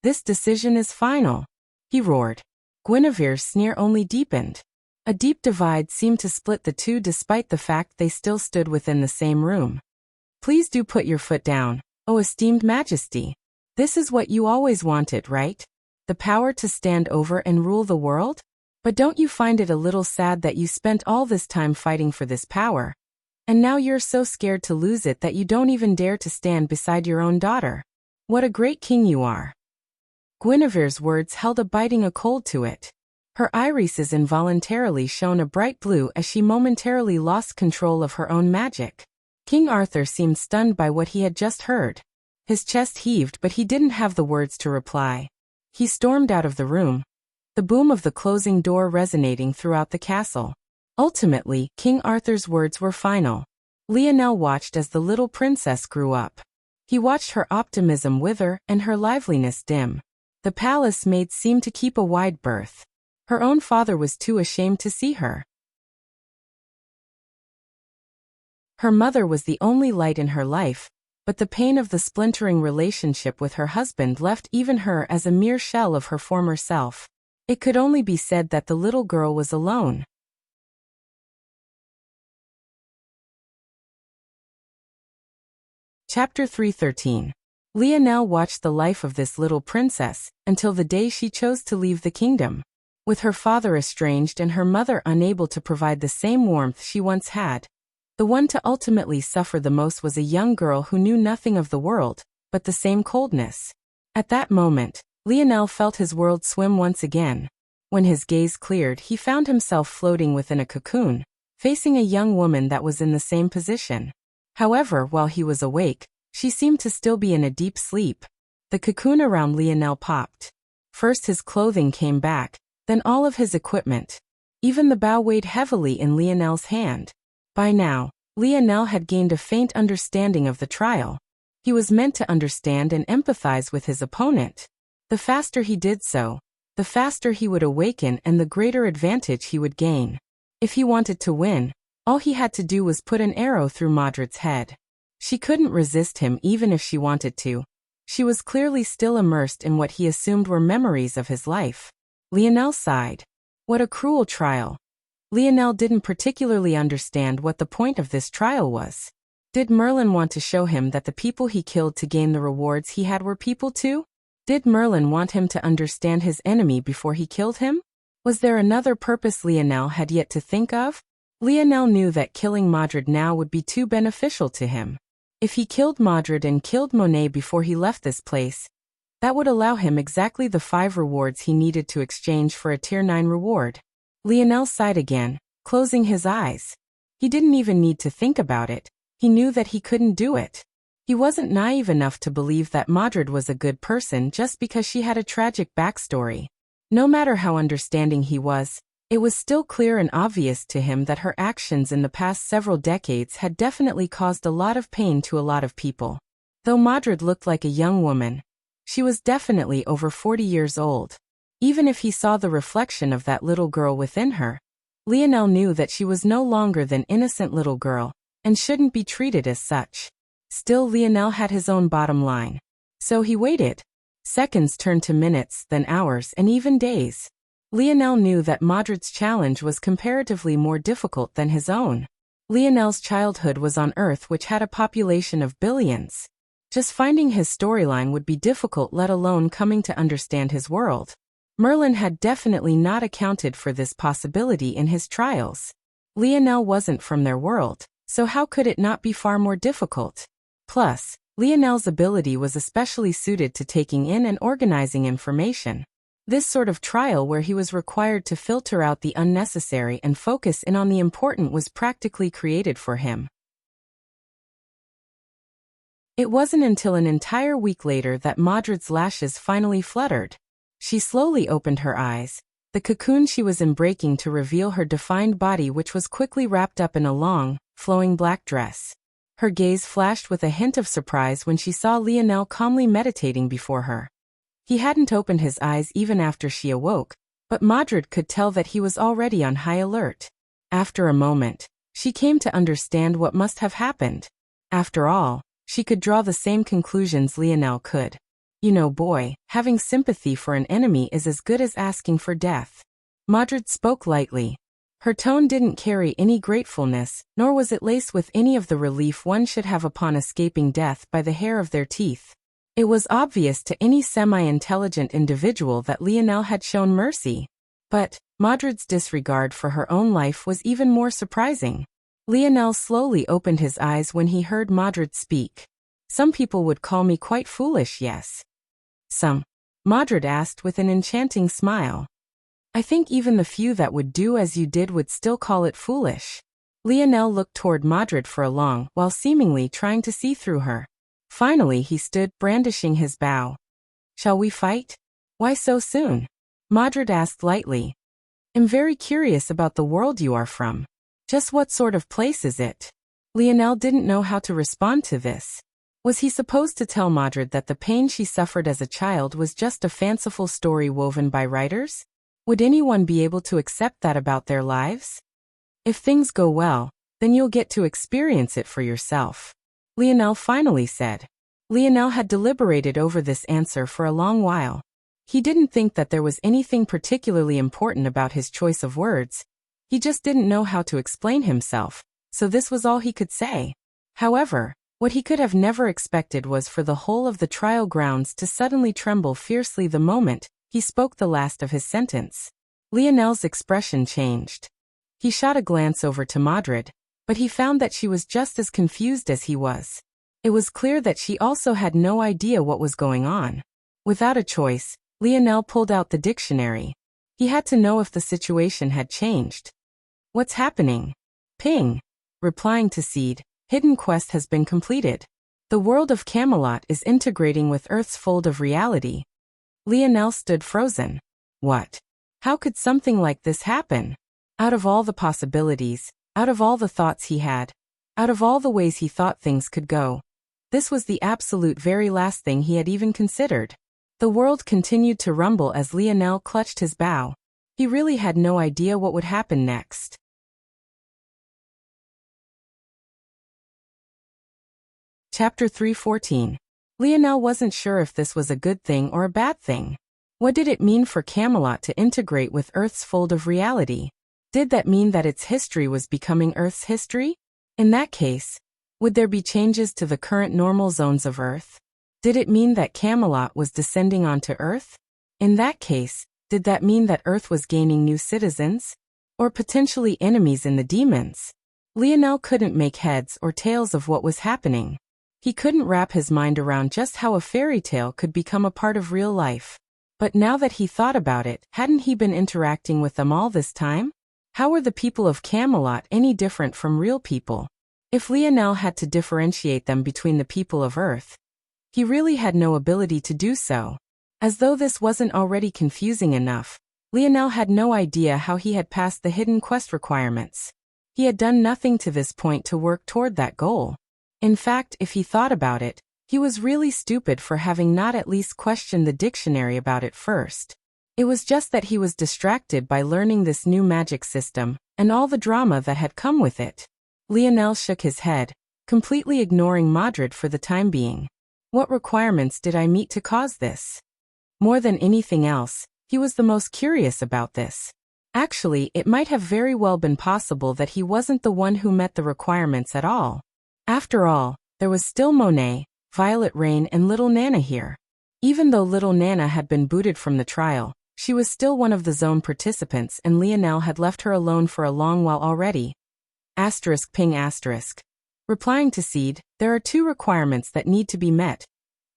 S1: This decision is final, he roared. Guinevere's sneer only deepened. A deep divide seemed to split the two despite the fact they still stood within the same room. Please do put your foot down, O esteemed Majesty. This is what you always wanted, right? The power to stand over and rule the world? But don't you find it a little sad that you spent all this time fighting for this power, and now you're so scared to lose it that you don't even dare to stand beside your own daughter? What a great king you are. Guinevere's words held a biting cold to it. Her irises involuntarily shone a bright blue as she momentarily lost control of her own magic. King Arthur seemed stunned by what he had just heard. His chest heaved, but he didn't have the words to reply. He stormed out of the room, the boom of the closing door resonating throughout the castle. Ultimately, King Arthur's words were final. Lionel watched as the little princess grew up. He watched her optimism wither and her liveliness dim. The palace maid seemed to keep a wide berth. Her own father was too ashamed to see her. Her mother was the only light in her life, but the pain of the splintering relationship with her husband left even her as a mere shell of her former self. It could only be said that the little girl was alone. Chapter 313. Lionel watched the life of this little princess until the day she chose to leave the kingdom. With her father estranged and her mother unable to provide the same warmth she once had, the one to ultimately suffer the most was a young girl who knew nothing of the world, but the same coldness. At that moment, Lionel felt his world swim once again. When his gaze cleared, he found himself floating within a cocoon, facing a young woman that was in the same position. However, while he was awake, she seemed to still be in a deep sleep. The cocoon around Lionel popped. First his clothing came back, then all of his equipment. Even the bow weighed heavily in Lionel's hand. By now, Lionel had gained a faint understanding of the trial. He was meant to understand and empathize with his opponent. The faster he did so, the faster he would awaken and the greater advantage he would gain. If he wanted to win, all he had to do was put an arrow through Modred's head. She couldn't resist him even if she wanted to. She was clearly still immersed in what he assumed were memories of his life. Lionel sighed. What a cruel trial. Lionel didn't particularly understand what the point of this trial was. Did Merlin want to show him that the people he killed to gain the rewards he had were people too? Did Merlin want him to understand his enemy before he killed him? Was there another purpose Lionel had yet to think of? Lionel knew that killing Modred now would be too beneficial to him. If he killed Modred and killed Monet before he left this place, that would allow him exactly the 5 rewards he needed to exchange for a tier 9 reward. Lionel sighed again, closing his eyes. He didn't even need to think about it. He knew that he couldn't do it. He wasn't naive enough to believe that Modred was a good person just because she had a tragic backstory. No matter how understanding he was, it was still clear and obvious to him that her actions in the past several decades had definitely caused a lot of pain to a lot of people. Though Modred looked like a young woman, she was definitely over 40 years old. Even if he saw the reflection of that little girl within her, Lionel knew that she was no longer than innocent little girl, and shouldn't be treated as such. Still, Lionel had his own bottom line. So he waited. Seconds turned to minutes, then hours, and even days. Lionel knew that Madrid's challenge was comparatively more difficult than his own. Lionel's childhood was on Earth, which had a population of billions. Just finding his storyline would be difficult, let alone coming to understand his world. Merlin had definitely not accounted for this possibility in his trials. Lionel wasn't from their world, so how could it not be far more difficult? Plus, Lionel's ability was especially suited to taking in and organizing information. This sort of trial where he was required to filter out the unnecessary and focus in on the important was practically created for him. It wasn't until an entire week later that Madrid's lashes finally fluttered. She slowly opened her eyes, the cocoon she was in breaking to reveal her defined body, which was quickly wrapped up in a long, flowing black dress. Her gaze flashed with a hint of surprise when she saw Lionel calmly meditating before her. He hadn't opened his eyes even after she awoke, but Madrid could tell that he was already on high alert. After a moment, she came to understand what must have happened. After all, she could draw the same conclusions Lionel could. You know, boy, having sympathy for an enemy is as good as asking for death. Madrid spoke lightly. Her tone didn't carry any gratefulness, nor was it laced with any of the relief one should have upon escaping death by the hair of their teeth. It was obvious to any semi-intelligent individual that Lionel had shown mercy. But Madrid's disregard for her own life was even more surprising. Lionel slowly opened his eyes when he heard Madrid speak. Some people would call me quite foolish, yes. Some? Madrid asked with an enchanting smile. I think even the few that would do as you did would still call it foolish. Lionel looked toward Madrid for a long while, seemingly trying to see through her. Finally he stood, brandishing his bow. Shall we fight? Why so soon? Madrid asked lightly. I'm very curious about the world you are from. Just what sort of place is it? Lionel didn't know how to respond to this. Was he supposed to tell Madrid that the pain she suffered as a child was just a fanciful story woven by writers? Would anyone be able to accept that about their lives? If things go well, then you'll get to experience it for yourself, Lionel finally said. Lionel had deliberated over this answer for a long while. He didn't think that there was anything particularly important about his choice of words. He just didn't know how to explain himself, so this was all he could say. However, what he could have never expected was for the whole of the trial grounds to suddenly tremble fiercely the moment he spoke the last of his sentence. Lionel's expression changed. He shot a glance over to Madrid, but he found that she was just as confused as he was. It was clear that she also had no idea what was going on. Without a choice, Lionel pulled out the dictionary. He had to know if the situation had changed. What's happening? Ping. Replying to Seed, hidden quest has been completed. The world of Camelot is integrating with Earth's fold of reality. Lionel stood frozen. What? How could something like this happen? Out of all the possibilities, out of all the thoughts he had, out of all the ways he thought things could go, this was the absolute very last thing he had even considered. The world continued to rumble as Lionel clutched his bow. He really had no idea what would happen next. Chapter 3:14. Lionel wasn't sure if this was a good thing or a bad thing. What did it mean for Camelot to integrate with Earth's fold of reality? Did that mean that its history was becoming Earth's history? In that case, would there be changes to the current normal zones of Earth? Did it mean that Camelot was descending onto Earth? In that case, did that mean that Earth was gaining new citizens? Or potentially enemies in the demons? Lionel couldn't make heads or tails of what was happening. He couldn't wrap his mind around just how a fairy tale could become a part of real life. But now that he thought about it, hadn't he been interacting with them all this time? How were the people of Camelot any different from real people? If Lionel had to differentiate them between the people of Earth, he really had no ability to do so. As though this wasn't already confusing enough, Lionel had no idea how he had passed the hidden quest requirements. He had done nothing to this point to work toward that goal. In fact, if he thought about it, he was really stupid for having not at least questioned the dictionary about it first. It was just that he was distracted by learning this new magic system, and all the drama that had come with it. Lionel shook his head, completely ignoring Madrid for the time being. What requirements did I meet to cause this? More than anything else, he was the most curious about this. Actually, it might have very well been possible that he wasn't the one who met the requirements at all. After all, there was still Monet, Violet Rain and little Nana here. Even though little Nana had been booted from the trial, she was still one of the zone participants and Lionel had left her alone for a long while already. Ping. Replying to Seed, there are two requirements that need to be met.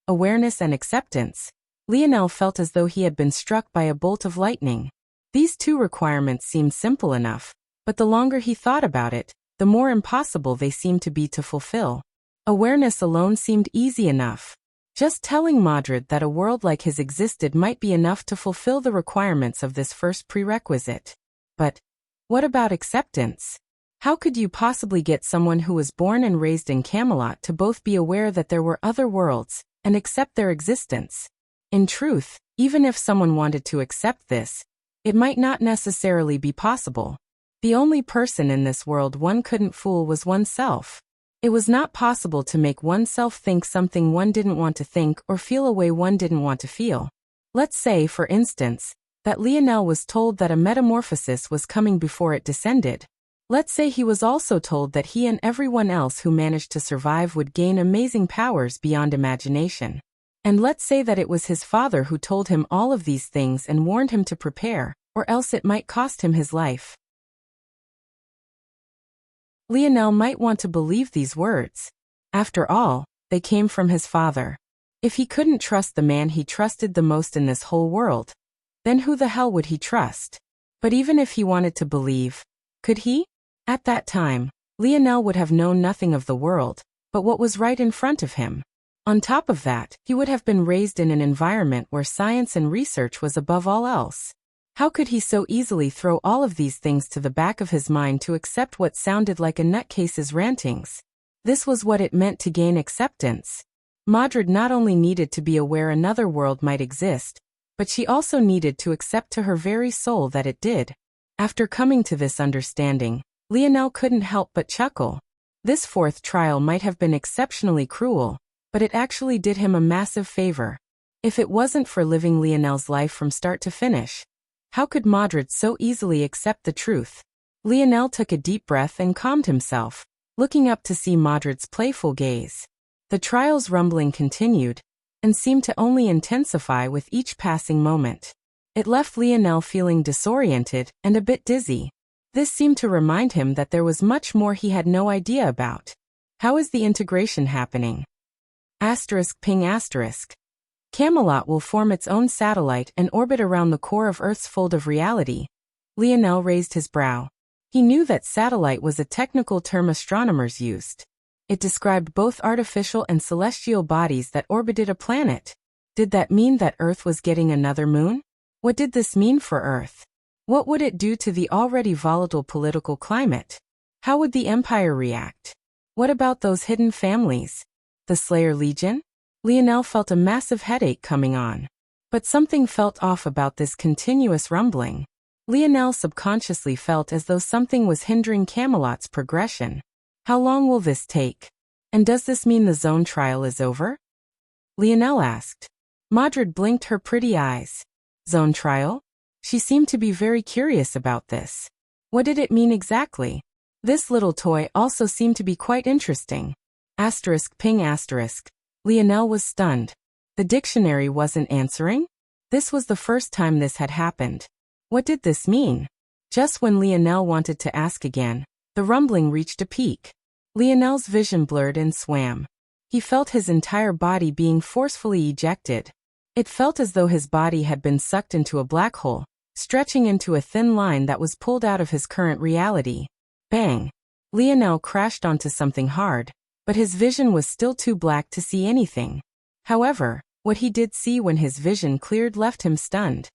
S1: Awareness and acceptance. Lionel felt as though he had been struck by a bolt of lightning. These two requirements seemed simple enough, but the longer he thought about it, the more impossible they seemed to be to fulfill. Awareness alone seemed easy enough. Just telling Madrid that a world like his existed might be enough to fulfill the requirements of this first prerequisite. But what about acceptance? How could you possibly get someone who was born and raised in Camelot to both be aware that there were other worlds and accept their existence? In truth, even if someone wanted to accept this, it might not necessarily be possible. The only person in this world one couldn't fool was oneself. It was not possible to make oneself think something one didn't want to think or feel a way one didn't want to feel. Let's say, for instance, that Lionel was told that a metamorphosis was coming before it descended. Let's say he was also told that he and everyone else who managed to survive would gain amazing powers beyond imagination. And let's say that it was his father who told him all of these things and warned him to prepare, or else it might cost him his life. Lionel might want to believe these words. After all, they came from his father. If he couldn't trust the man he trusted the most in this whole world, then who the hell would he trust? But even if he wanted to believe, could he? At that time, Lionel would have known nothing of the world, but what was right in front of him. On top of that, he would have been raised in an environment where science and research was above all else. How could he so easily throw all of these things to the back of his mind to accept what sounded like a nutcase's rantings? This was what it meant to gain acceptance. Madrid not only needed to be aware another world might exist, but she also needed to accept to her very soul that it did. After coming to this understanding, Lionel couldn't help but chuckle. This fourth trial might have been exceptionally cruel, but it actually did him a massive favor. If it wasn't for living Lionel's life from start to finish, how could Madrid so easily accept the truth? Lionel took a deep breath and calmed himself, looking up to see Madrid's playful gaze. The trial's rumbling continued, and seemed to only intensify with each passing moment. It left Lionel feeling disoriented and a bit dizzy. This seemed to remind him that there was much more he had no idea about. How is the integration happening? Ping. Camelot will form its own satellite and orbit around the core of Earth's fold of reality. Lionel raised his brow. He knew that satellite was a technical term astronomers used. It described both artificial and celestial bodies that orbited a planet. Did that mean that Earth was getting another moon? What did this mean for Earth? What would it do to the already volatile political climate? How would the Empire react? What about those hidden families? The Slayer Legion? Lionel felt a massive headache coming on. But something felt off about this continuous rumbling. Lionel subconsciously felt as though something was hindering Camelot's progression. How long will this take? And does this mean the zone trial is over? Lionel asked. Madrid blinked her pretty eyes. Zone trial? She seemed to be very curious about this. What did it mean exactly? This little toy also seemed to be quite interesting. Ping. Lionel was stunned. The dictionary wasn't answering? This was the first time this had happened. What did this mean? Just when Lionel wanted to ask again, the rumbling reached a peak. Lionel's vision blurred and swam. He felt his entire body being forcefully ejected. It felt as though his body had been sucked into a black hole, stretching into a thin line that was pulled out of his current reality. Bang! Lionel crashed onto something hard, but his vision was still too black to see anything. However, what he did see when his vision cleared left him stunned.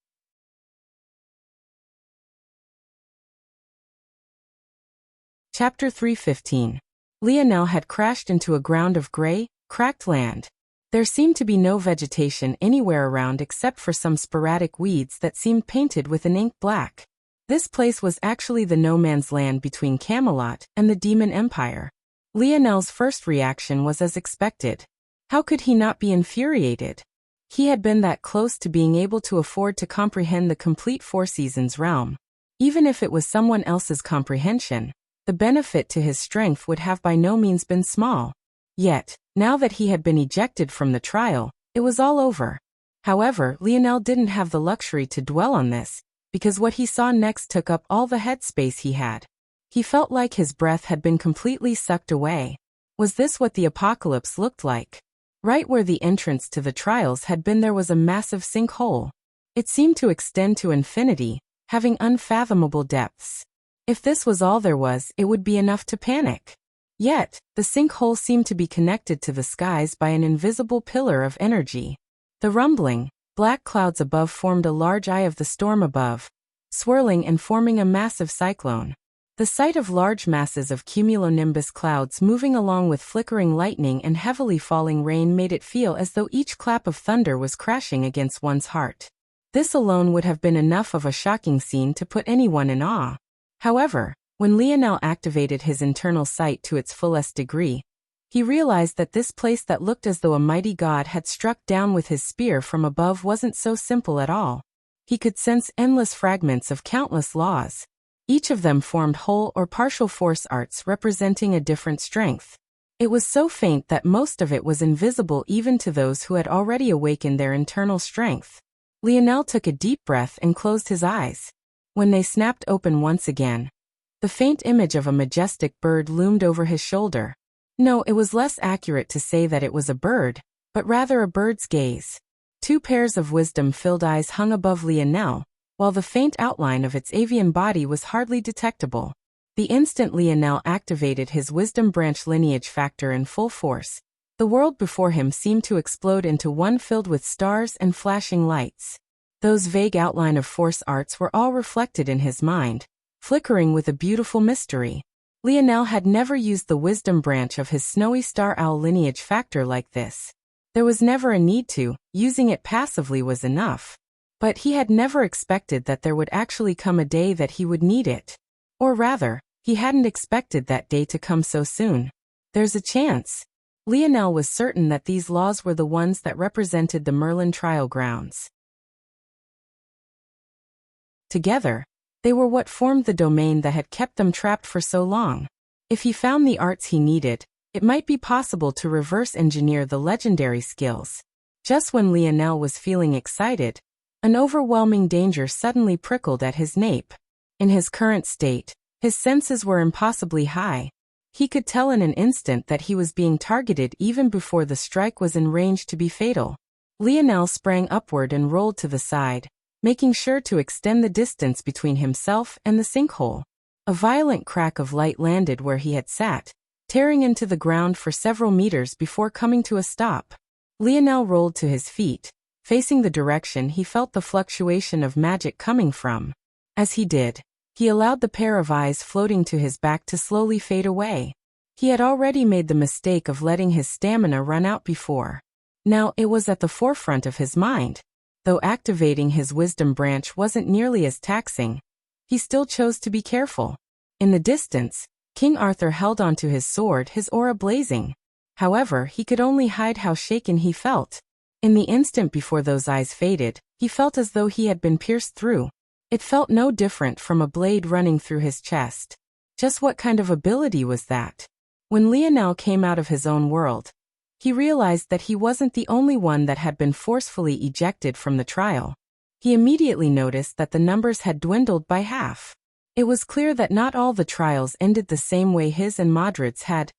S1: Chapter 3:15. Lionel had crashed into a ground of gray, cracked land. There seemed to be no vegetation anywhere around except for some sporadic weeds that seemed painted with an ink black. This place was actually the no man's land between Camelot and the Demon Empire. Lionel's first reaction was as expected. How could he not be infuriated? He had been that close to being able to afford to comprehend the complete Four Seasons realm. Even if it was someone else's comprehension, the benefit to his strength would have by no means been small. Yet, now that he had been ejected from the trial, it was all over. However, Lionel didn't have the luxury to dwell on this, because what he saw next took up all the headspace he had. He felt like his breath had been completely sucked away. Was this what the apocalypse looked like? Right where the entrance to the trials had been there was a massive sinkhole. It seemed to extend to infinity, having unfathomable depths. If this was all there was, it would be enough to panic. Yet, the sinkhole seemed to be connected to the skies by an invisible pillar of energy. The rumbling, black clouds above formed a large eye of the storm above, swirling and forming a massive cyclone. The sight of large masses of cumulonimbus clouds moving along with flickering lightning and heavily falling rain made it feel as though each clap of thunder was crashing against one's heart. This alone would have been enough of a shocking scene to put anyone in awe. However, when Lionel activated his internal sight to its fullest degree, he realized that this place that looked as though a mighty god had struck down with his spear from above wasn't so simple at all. He could sense endless fragments of countless laws. Each of them formed whole or partial force arts representing a different strength. It was so faint that most of it was invisible even to those who had already awakened their internal strength. Lionel took a deep breath and closed his eyes. When they snapped open once again, the faint image of a majestic bird loomed over his shoulder. No, it was less accurate to say that it was a bird, but rather a bird's gaze. Two pairs of wisdom-filled eyes hung above Lionel, while the faint outline of its avian body was hardly detectable. The instant Lionel activated his wisdom branch lineage factor in full force, the world before him seemed to explode into one filled with stars and flashing lights. Those vague outline of force arts were all reflected in his mind, flickering with a beautiful mystery. Lionel had never used the wisdom branch of his snowy star owl lineage factor like this. There was never a need to, using it passively was enough. But he had never expected that there would actually come a day that he would need it. Or rather, he hadn't expected that day to come so soon. There's a chance. Lionel was certain that these laws were the ones that represented the Merlin trial grounds. Together, they were what formed the domain that had kept them trapped for so long. If he found the arts he needed, it might be possible to reverse engineer the legendary skills. Just when Lionel was feeling excited, an overwhelming danger suddenly prickled at his nape. In his current state, his senses were impossibly high. He could tell in an instant that he was being targeted even before the strike was in range to be fatal. Lionel sprang upward and rolled to the side, making sure to extend the distance between himself and the sinkhole. A violent crack of light landed where he had sat, tearing into the ground for several meters before coming to a stop. Lionel rolled to his feet, facing the direction he felt the fluctuation of magic coming from. As he did, he allowed the pair of eyes floating to his back to slowly fade away. He had already made the mistake of letting his stamina run out before. Now it was at the forefront of his mind. Though activating his wisdom branch wasn't nearly as taxing, he still chose to be careful. In the distance, King Arthur held onto his sword, his aura blazing. However, he could only hide how shaken he felt. In the instant before those eyes faded, he felt as though he had been pierced through. It felt no different from a blade running through his chest. Just what kind of ability was that? When Lionel came out of his own world, he realized that he wasn't the only one that had been forcefully ejected from the trial. He immediately noticed that the numbers had dwindled by half. It was clear that not all the trials ended the same way his and Madrid's had.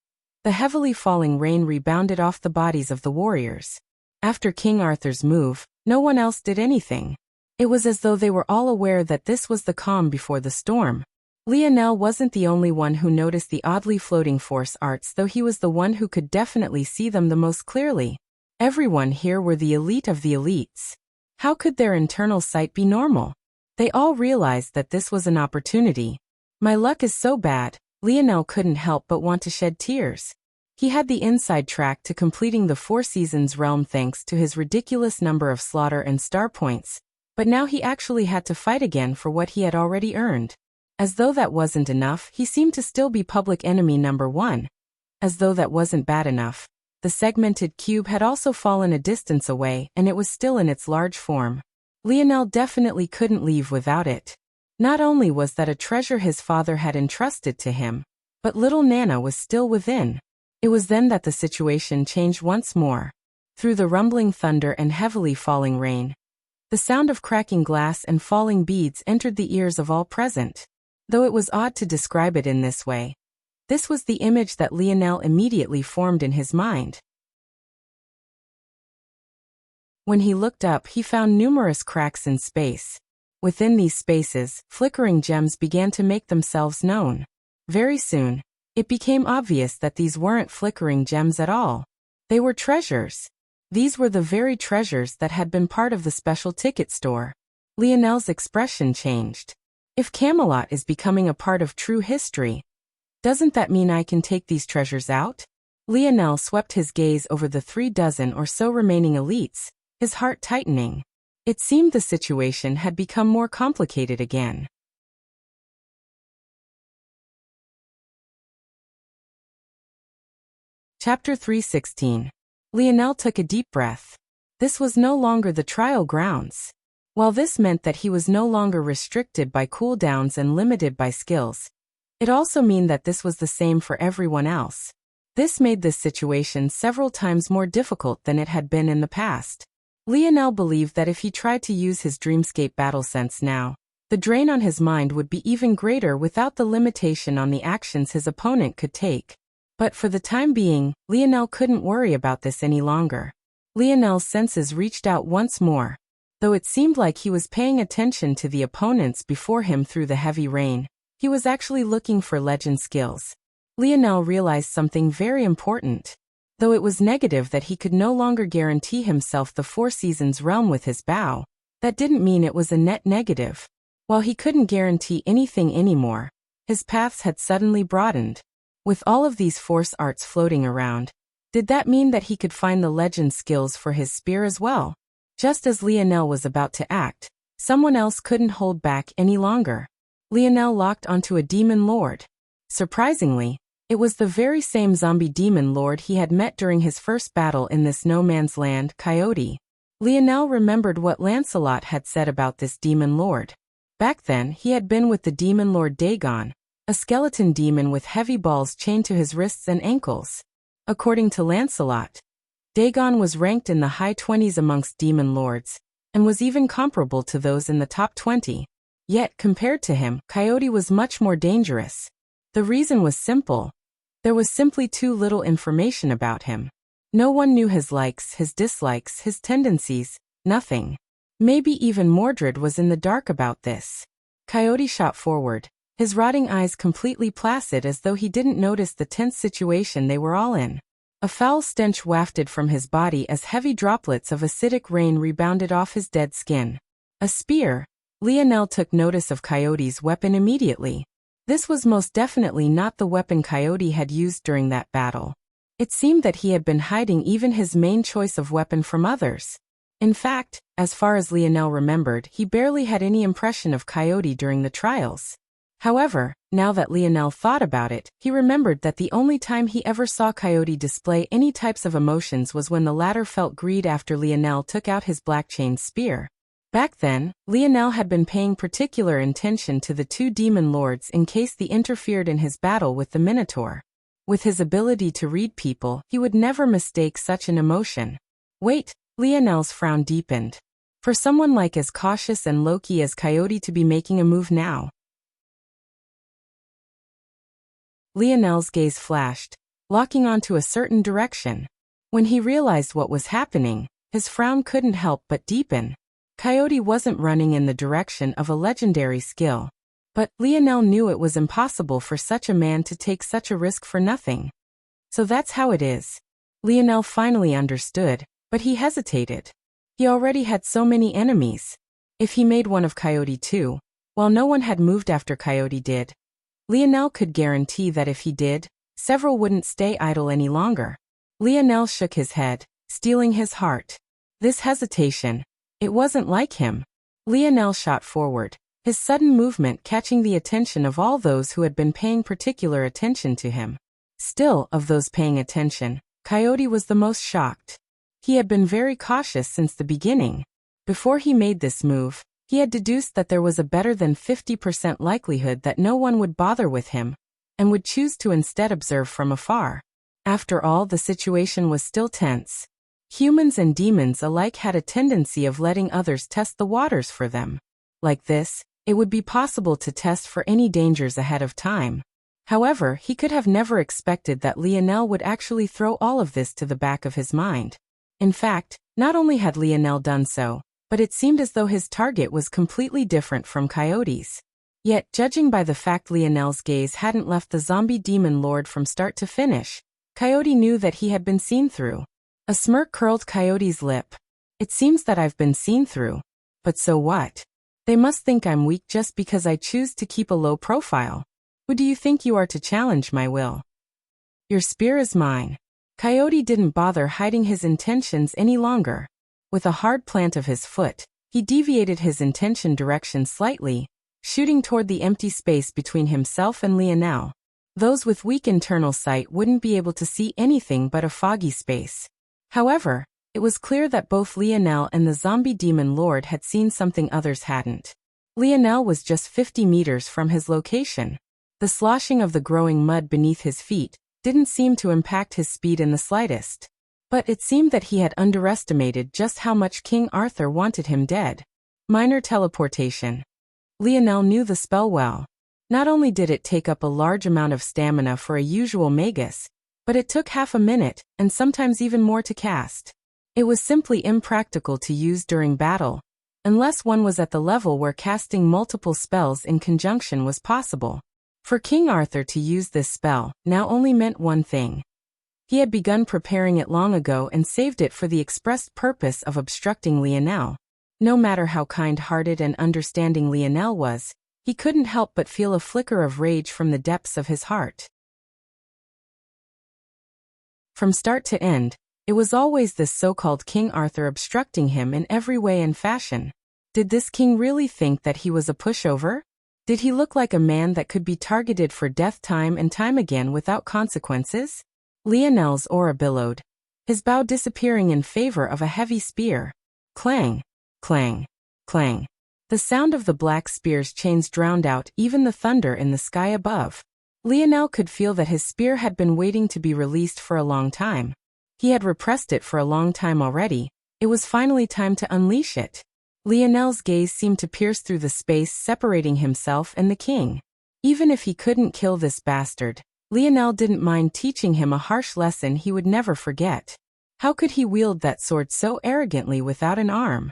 S1: The heavily falling rain rebounded off the bodies of the warriors. After King Arthur's move, no one else did anything. It was as though they were all aware that this was the calm before the storm. Lionel wasn't the only one who noticed the oddly floating force arts, though he was the one who could definitely see them the most clearly. Everyone here were the elite of the elites. How could their internal sight be normal? They all realized that this was an opportunity. My luck is so bad, Lionel couldn't help but want to shed tears. He had the inside track to completing the Four Seasons realm thanks to his ridiculous number of slaughter and star points, but now he actually had to fight again for what he had already earned. As though that wasn't enough, he seemed to still be public enemy number one. As though that wasn't bad enough, The segmented cube had also fallen a distance away, and it was still in its large form. Lionel definitely couldn't leave without it. Not only was that a treasure his father had entrusted to him, but little Nana was still within. It was then that the situation changed once more. Through the rumbling thunder and heavily falling rain, the sound of cracking glass and falling beads entered the ears of all present. Though it was odd to describe it in this way, this was the image that Lionel immediately formed in his mind. When he looked up, he found numerous cracks in space. Within these spaces, flickering gems began to make themselves known. Very soon, it became obvious that these weren't flickering gems at all. They were treasures. These were the very treasures that had been part of the special ticket store. Lionel's expression changed. If Camelot is becoming a part of true history, doesn't that mean I can take these treasures out? Lionel swept his gaze over the 36 or so remaining elites, his heart tightening. It seemed the situation had become more complicated again. Chapter 316. Lionel took a deep breath. This was no longer the trial grounds. While this meant that he was no longer restricted by cooldowns and limited by skills, it also meant that this was the same for everyone else. This made this situation several times more difficult than it had been in the past. Lionel believed that if he tried to use his Dreamscape battle sense now, the drain on his mind would be even greater without the limitation on the actions his opponent could take. But for the time being, Lionel couldn't worry about this any longer. Lionel's senses reached out once more. Though it seemed like he was paying attention to the opponents before him through the heavy rain, he was actually looking for legend skills. Lionel realized something very important. Though it was negative that he could no longer guarantee himself the Four Seasons realm with his bow, that didn't mean it was a net negative. While he couldn't guarantee anything anymore, his paths had suddenly broadened. With all of these force arts floating around, did that mean that he could find the legend skills for his spear as well? Just as Lionel was about to act, someone else couldn't hold back any longer. Lionel locked onto a demon lord. Surprisingly, it was the very same zombie demon lord he had met during his first battle in this no man's land, Coyote. Lionel remembered what Lancelot had said about this demon lord. Back then, he had been with the demon lord Dagon, a skeleton demon with heavy balls chained to his wrists and ankles. According to Lancelot, Dagon was ranked in the high 20s amongst demon lords, and was even comparable to those in the top 20. Yet, compared to him, Coyote was much more dangerous. The reason was simple. There was simply too little information about him. No one knew his likes, his dislikes, his tendencies, nothing. Maybe even Mordred was in the dark about this. Coyote shot forward, his rotting eyes completely placid as though he didn't notice the tense situation they were all in. A foul stench wafted from his body as heavy droplets of acidic rain rebounded off his dead skin. A spear. Lionel took notice of Coyote's weapon immediately. This was most definitely not the weapon Coyote had used during that battle. It seemed that he had been hiding even his main choice of weapon from others. In fact, as far as Lionel remembered, he barely had any impression of Coyote during the trials. However, now that Lionel thought about it, he remembered that the only time he ever saw Coyote display any types of emotions was when the latter felt greed after Lionel took out his black-chained spear. Back then, Lionel had been paying particular attention to the two demon lords in case they interfered in his battle with the Minotaur. With his ability to read people, he would never mistake such an emotion. Wait, Lionel's frown deepened. For someone like as cautious and low-key as Coyote to be making a move now. Lionel's gaze flashed, locking onto a certain direction. When he realized what was happening, his frown couldn't help but deepen. Coyote wasn't running in the direction of a legendary skill. But Lionel knew it was impossible for such a man to take such a risk for nothing. So that's how it is. Lionel finally understood, but he hesitated. He already had so many enemies. If he made one of Coyote too, while no one had moved after Coyote did, Lionel could guarantee that if he did, several wouldn't stay idle any longer. Lionel shook his head, steeling his heart. This hesitation, it wasn't like him. Lionel shot forward, his sudden movement catching the attention of all those who had been paying particular attention to him. Still, of those paying attention, Coyote was the most shocked. He had been very cautious since the beginning. Before he made this move, he had deduced that there was a better than 50% likelihood that no one would bother with him, and would choose to instead observe from afar. After all, the situation was still tense. Humans and demons alike had a tendency of letting others test the waters for them. Like this, it would be possible to test for any dangers ahead of time. However, he could have never expected that Lionel would actually throw all of this to the back of his mind. In fact, not only had Lionel done so, but it seemed as though his target was completely different from Coyote's. Yet, judging by the fact Lionel's gaze hadn't left the zombie demon lord from start to finish, Coyote knew that he had been seen through. A smirk curled Coyote's lip. It seems that I've been seen through. But so what? They must think I'm weak just because I choose to keep a low profile. Who do you think you are to challenge my will? Your spear is mine. Coyote didn't bother hiding his intentions any longer. With a hard plant of his foot, he deviated his intention direction slightly, shooting toward the empty space between himself and Lionel. Those with weak internal sight wouldn't be able to see anything but a foggy space. However, it was clear that both Lionel and the zombie demon lord had seen something others hadn't. Lionel was just 50 meters from his location. The sloshing of the growing mud beneath his feet didn't seem to impact his speed in the slightest. But it seemed that he had underestimated just how much King Arthur wanted him dead. Minor teleportation. Lionel knew the spell well. Not only did it take up a large amount of stamina for a usual magus, but it took half a minute, and sometimes even more to cast. It was simply impractical to use during battle, unless one was at the level where casting multiple spells in conjunction was possible. For King Arthur to use this spell now only meant one thing. He had begun preparing it long ago and saved it for the express purpose of obstructing Lionel. No matter how kind-hearted and understanding Lionel was, he couldn't help but feel a flicker of rage from the depths of his heart. From start to end, it was always this so-called King Arthur obstructing him in every way and fashion. Did this king really think that he was a pushover? Did he look like a man that could be targeted for death time and time again without consequences? Lionel's aura billowed, his bow disappearing in favor of a heavy spear. Clang, clang, clang. The sound of the black spear's chains drowned out even the thunder in the sky above. Lionel could feel that his spear had been waiting to be released for a long time. He had repressed it for a long time already. It was finally time to unleash it. Lionel's gaze seemed to pierce through the space separating himself and the king. Even if he couldn't kill this bastard, Lionel didn't mind teaching him a harsh lesson he would never forget. How could he wield that sword so arrogantly without an arm?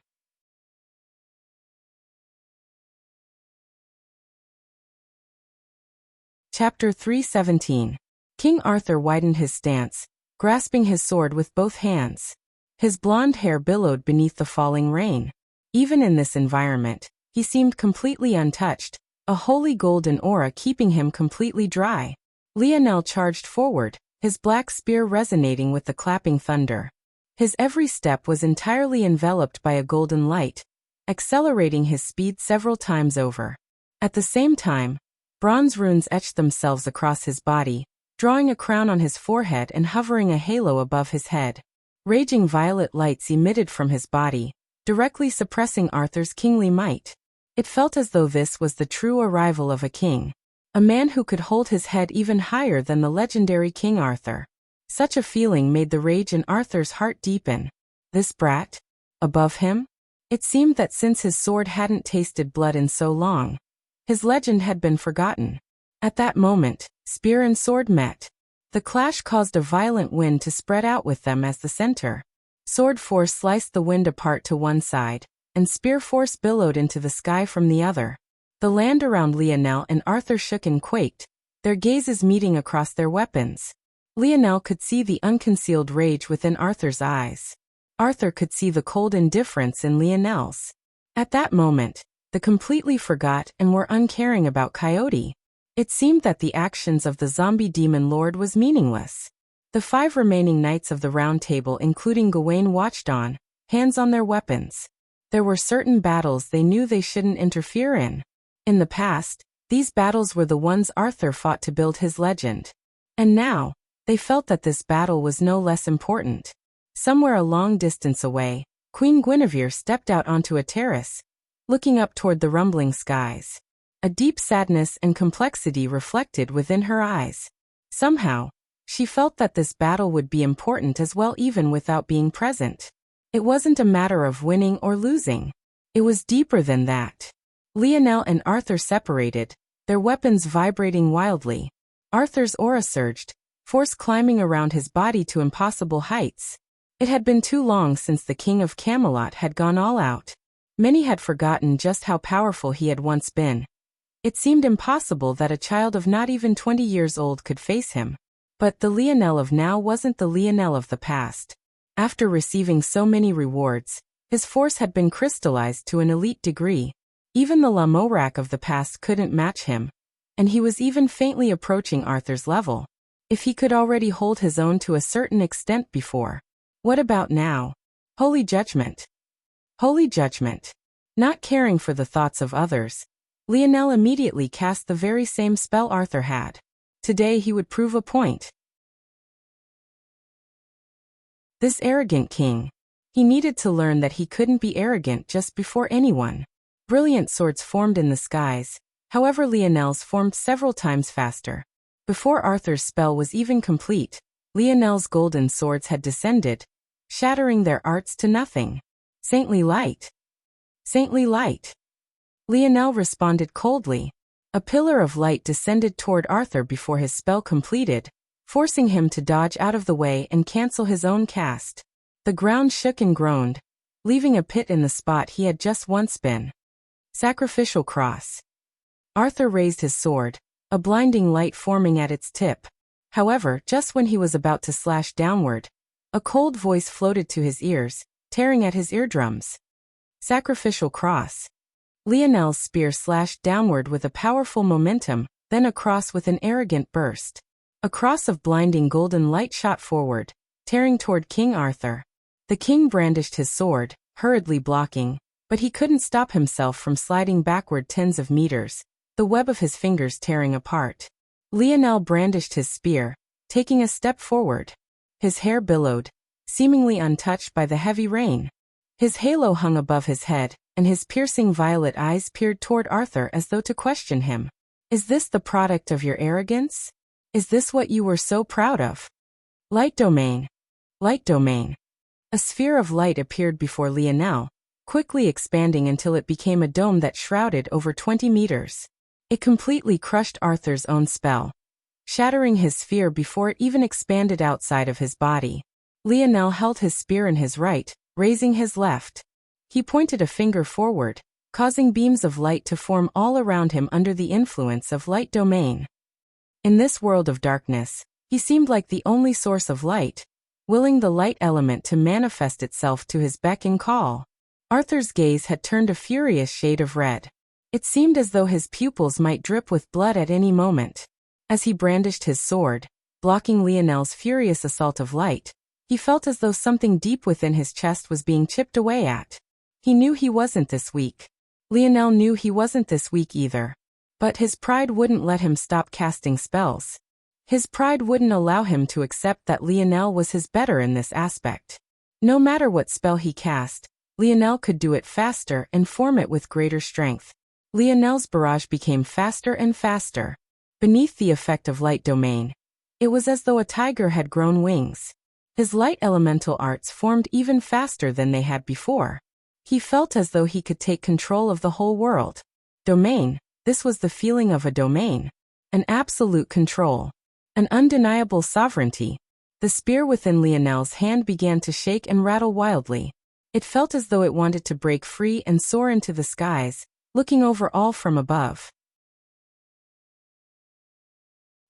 S1: Chapter 317. King Arthur widened his stance, grasping his sword with both hands. His blonde hair billowed beneath the falling rain. Even in this environment, he seemed completely untouched, a holy golden aura keeping him completely dry. Lionel charged forward, his black spear resonating with the clapping thunder. His every step was entirely enveloped by a golden light, accelerating his speed several times over. At the same time, bronze runes etched themselves across his body, drawing a crown on his forehead and hovering a halo above his head. Raging violet lights emitted from his body, directly suppressing Arthur's kingly might. It felt as though this was the true arrival of a king. A man who could hold his head even higher than the legendary King Arthur. Such a feeling made the rage in Arthur's heart deepen. This brat? Above him? It seemed that since his sword hadn't tasted blood in so long, his legend had been forgotten. At that moment, spear and sword met. The clash caused a violent wind to spread out with them as the center. Sword force sliced the wind apart to one side, and spear force billowed into the sky from the other. The land around Lionel and Arthur shook and quaked, their gazes meeting across their weapons. Lionel could see the unconcealed rage within Arthur's eyes. Arthur could see the cold indifference in Lionel's. At that moment, they completely forgot and were uncaring about Coyote. It seemed that the actions of the zombie demon lord was meaningless. The 5 remaining knights of the Round Table, including Gawain, watched on, hands on their weapons. There were certain battles they knew they shouldn't interfere in. In the past, these battles were the ones Arthur fought to build his legend. And now, They felt that this battle was no less important. Somewhere a long distance away, Queen Guinevere stepped out onto a terrace, looking up toward the rumbling skies. A deep sadness and complexity reflected within her eyes. Somehow, she felt that this battle would be important as well even without being present. It wasn't a matter of winning or losing. It was deeper than that. Lionel and Arthur separated, their weapons vibrating wildly. Arthur's aura surged, force climbing around his body to impossible heights. It had been too long since the King of Camelot had gone all out. Many had forgotten just how powerful he had once been. It seemed impossible that a child of not even 20 years old could face him. But the Lionel of now wasn't the Lionel of the past. After receiving so many rewards, his force had been crystallized to an elite degree. Even the Lamorak of the past couldn't match him. And he was even faintly approaching Arthur's level. If he could already hold his own to a certain extent before. What about now? Holy judgment. Holy judgment. Not caring for the thoughts of others, Lionel immediately cast the very same spell Arthur had. Today he would prove a point. This arrogant king. He needed to learn that he couldn't be arrogant just before anyone. Brilliant swords formed in the skies, however Lionel's formed several times faster. Before Arthur's spell was even complete, Lionel's golden swords had descended, shattering their arts to nothing. Saintly light. Saintly light. Lionel responded coldly. A pillar of light descended toward Arthur before his spell completed, forcing him to dodge out of the way and cancel his own cast. The ground shook and groaned, leaving a pit in the spot he had just once been. Sacrificial cross. Arthur raised his sword, a blinding light forming at its tip. However, just when he was about to slash downward, a cold voice floated to his ears, tearing at his eardrums. Sacrificial cross. Lionel's spear slashed downward with a powerful momentum, then across with an arrogant burst. A cross of blinding golden light shot forward, tearing toward King Arthur. The king brandished his sword, hurriedly blocking, but he couldn't stop himself from sliding backward tens of meters, the web of his fingers tearing apart. Lionel brandished his spear, taking a step forward. His hair billowed, seemingly untouched by the heavy rain. His halo hung above his head, and his piercing violet eyes peered toward Arthur as though to question him. Is this the product of your arrogance? Is this what you were so proud of? Light domain. Light domain. A sphere of light appeared before Lionel, quickly expanding until it became a dome that shrouded over 20 meters. It completely crushed Arthur's own spell, shattering his sphere before it even expanded outside of his body. Lionel held his spear in his right, raising his left. He pointed a finger forward, causing beams of light to form all around him under the influence of light domain. In this world of darkness, he seemed like the only source of light, willing the light element to manifest itself to his beck and call. Arthur's gaze had turned a furious shade of red. It seemed as though his pupils might drip with blood at any moment. As he brandished his sword, blocking Lionel's furious assault of light, he felt as though something deep within his chest was being chipped away at. He knew he wasn't this weak. Lionel knew he wasn't this weak either. But his pride wouldn't let him stop casting spells. His pride wouldn't allow him to accept that Lionel was his better in this aspect. No matter what spell he cast, Lionel could do it faster and form it with greater strength. Lionel's barrage became faster and faster. Beneath the effect of light domain, it was as though a tiger had grown wings. His light elemental arts formed even faster than they had before. He felt as though he could take control of the whole world. Domain, this was the feeling of a domain. An absolute control. An undeniable sovereignty. The spear within Lionel's hand began to shake and rattle wildly. It felt as though it wanted to break free and soar into the skies, looking over all from above.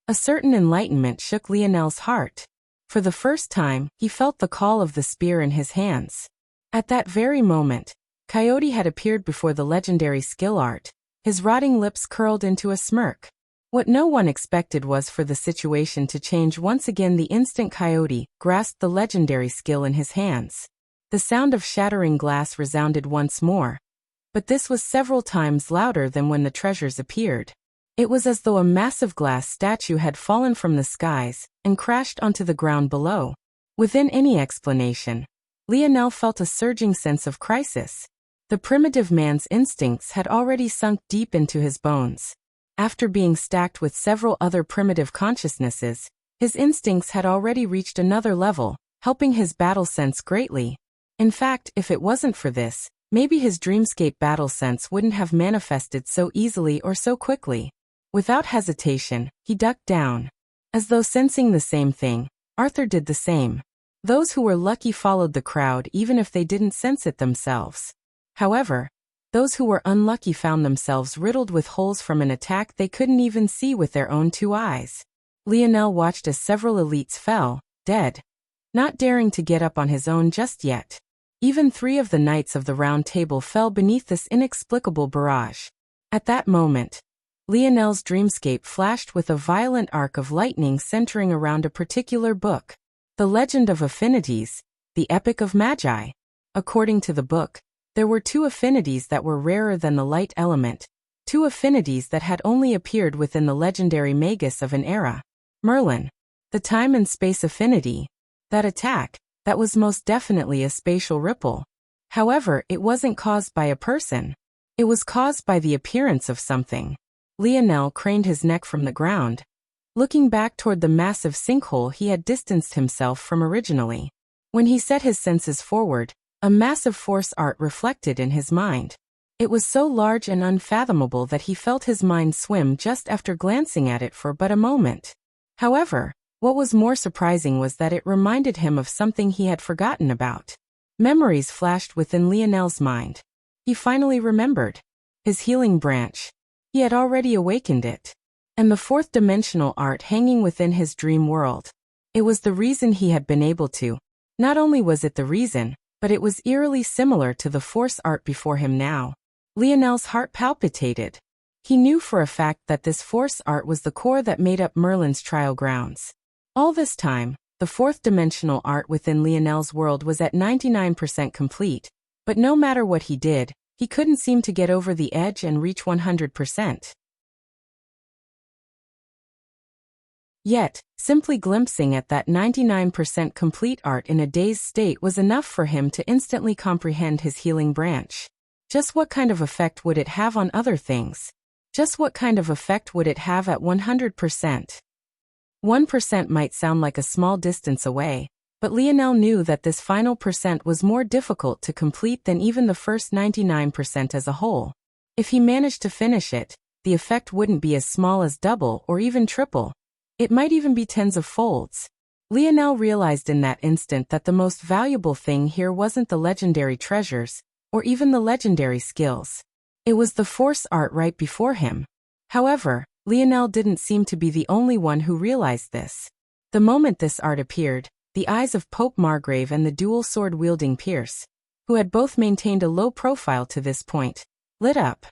S1: A certain enlightenment shook Lionel's heart. For the first time, he felt the call of the spear in his hands. At that very moment, Coyote had appeared before the legendary skill art, his rotting lips curled into a smirk. What no one expected was for the situation to change once again the instant Coyote grasped the legendary skill in his hands. The sound of shattering glass resounded once more, but this was several times louder than when the treasures appeared. It was as though a massive glass statue had fallen from the skies and crashed onto the ground below. Within any explanation, Lionel felt a surging sense of crisis. The primitive man's instincts had already sunk deep into his bones. After being stacked with several other primitive consciousnesses, his instincts had already reached another level, helping his battle sense greatly. In fact, if it wasn't for this, maybe his dreamscape battle sense wouldn't have manifested so easily or so quickly. Without hesitation, he ducked down. As though sensing the same thing, Arthur did the same. Those who were lucky followed the crowd even if they didn't sense it themselves. However, those who were unlucky found themselves riddled with holes from an attack they couldn't even see with their own two eyes. Lionel watched as several elites fell, dead, not daring to get up on his own just yet. Even 3 of the knights of the Round Table fell beneath this inexplicable barrage. At that moment, Lionel's dreamscape flashed with a violent arc of lightning centering around a particular book. The Legend of Affinities, the Epic of Magi. According to the book, there were 2 affinities that were rarer than the light element, 2 affinities that had only appeared within the legendary magus of an era. Merlin, the time and space affinity. That attack, that was most definitely a spatial ripple. However, it wasn't caused by a person. It was caused by the appearance of something. Lionel craned his neck from the ground, looking back toward the massive sinkhole he had distanced himself from originally. When he set his senses forward, a massive force art reflected in his mind. It was so large and unfathomable that he felt his mind swim just after glancing at it for but a moment. However, what was more surprising was that it reminded him of something he had forgotten about. Memories flashed within Lionel's mind. He finally remembered his healing branch. He had already awakened it. And the 4th-dimensional art hanging within his dream world. It was the reason he had been able to. Not only was it the reason, but it was eerily similar to the force art before him now. Lionel's heart palpitated. He knew for a fact that this force art was the core that made up Merlin's trial grounds. All this time, the 4th-dimensional art within Lionel's world was at 99% complete, but no matter what he did, he couldn't seem to get over the edge and reach 100%. Yet, simply glimpsing at that 99% complete art in a dazed state was enough for him to instantly comprehend his healing branch. Just what kind of effect would it have on other things? Just what kind of effect would it have at 100%? 1% might sound like a small distance away, but Lionel knew that this final percent was more difficult to complete than even the first 99% as a whole. If he managed to finish it, the effect wouldn't be as small as double or even triple. It might even be tens of folds. Lionel realized in that instant that the most valuable thing here wasn't the legendary treasures, or even the legendary skills. It was the force art right before him. However, Lionel didn't seem to be the only one who realized this. The moment this art appeared, the eyes of Pope Margrave and the dual sword-wielding Pierce, who had both maintained a low profile to this point, lit up.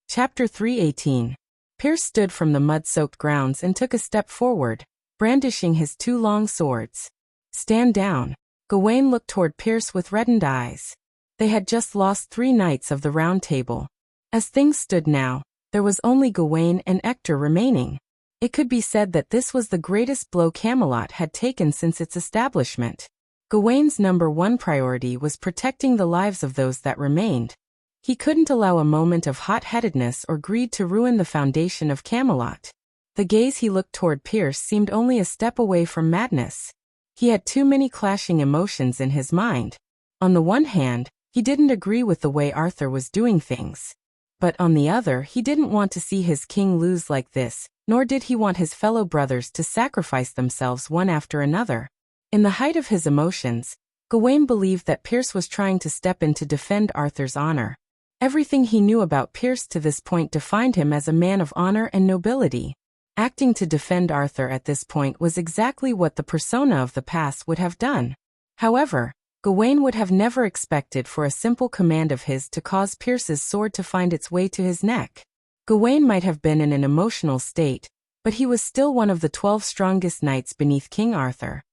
S1: Chapter 318. Pierce stood from the mud-soaked grounds and took a step forward, brandishing his 2 long swords. Stand down. Gawain looked toward Pierce with reddened eyes. They had just lost 3 knights of the Round Table. As things stood now, there was only Gawain and Ector remaining. It could be said that this was the greatest blow Camelot had taken since its establishment. Gawain's number 1 priority was protecting the lives of those that remained. He couldn't allow a moment of hot-headedness or greed to ruin the foundation of Camelot. The gaze he looked toward Pierce seemed only a step away from madness. He had too many clashing emotions in his mind. On the one hand, he didn't agree with the way Arthur was doing things. But on the other, he didn't want to see his king lose like this, nor did he want his fellow brothers to sacrifice themselves one after another. In the height of his emotions, Gawain believed that Pierce was trying to step in to defend Arthur's honor. Everything he knew about Pierce to this point defined him as a man of honor and nobility. Acting to defend Arthur at this point was exactly what the persona of the past would have done. However, Gawain would have never expected for a simple command of his to cause Pierce's sword to find its way to his neck. Gawain might have been in an emotional state, but he was still one of the 12 strongest knights beneath King Arthur.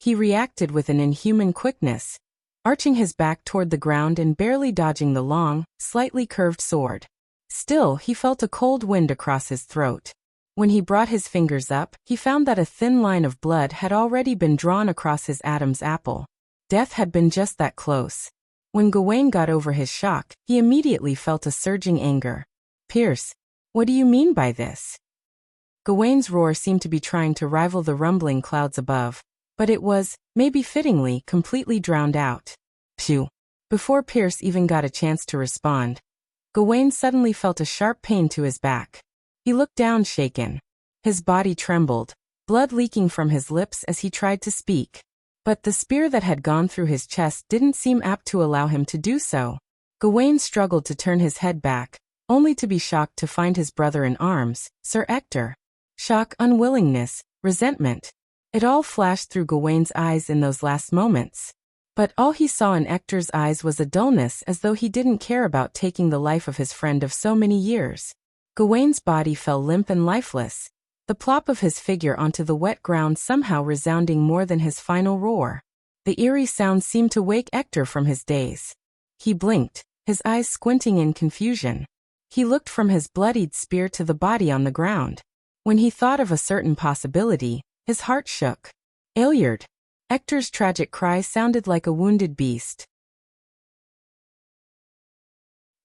S1: He reacted with an inhuman quickness. arching his back toward the ground and barely dodging the long, slightly curved sword. Still, he felt a cold wind across his throat. When he brought his fingers up, he found that a thin line of blood had already been drawn across his Adam's apple. Death had been just that close. When Gawain got over his shock, he immediately felt a surging anger. "Pierce, what do you mean by this?" Gawain's roar seemed to be trying to rival the rumbling clouds above, but it was, maybe fittingly, completely drowned out. Phew! Before Pierce even got a chance to respond, Gawain suddenly felt a sharp pain to his back. He looked down shaken. His body trembled, blood leaking from his lips as he tried to speak. But the spear that had gone through his chest didn't seem apt to allow him to do so. Gawain struggled to turn his head back, only to be shocked to find his brother in arms, Sir Ector. Shock, unwillingness, resentment. It all flashed through Gawain's eyes in those last moments. But all he saw in Ector's eyes was a dullness, as though he didn't care about taking the life of his friend of so many years. Gawain's body fell limp and lifeless, the plop of his figure onto the wet ground somehow resounding more than his final roar. The eerie sound seemed to wake Ector from his daze. He blinked, his eyes squinting in confusion. He looked from his bloodied spear to the body on the ground. When he thought of a certain possibility, his heart shook. "Aelyard!" Ector's tragic cry sounded like a wounded beast.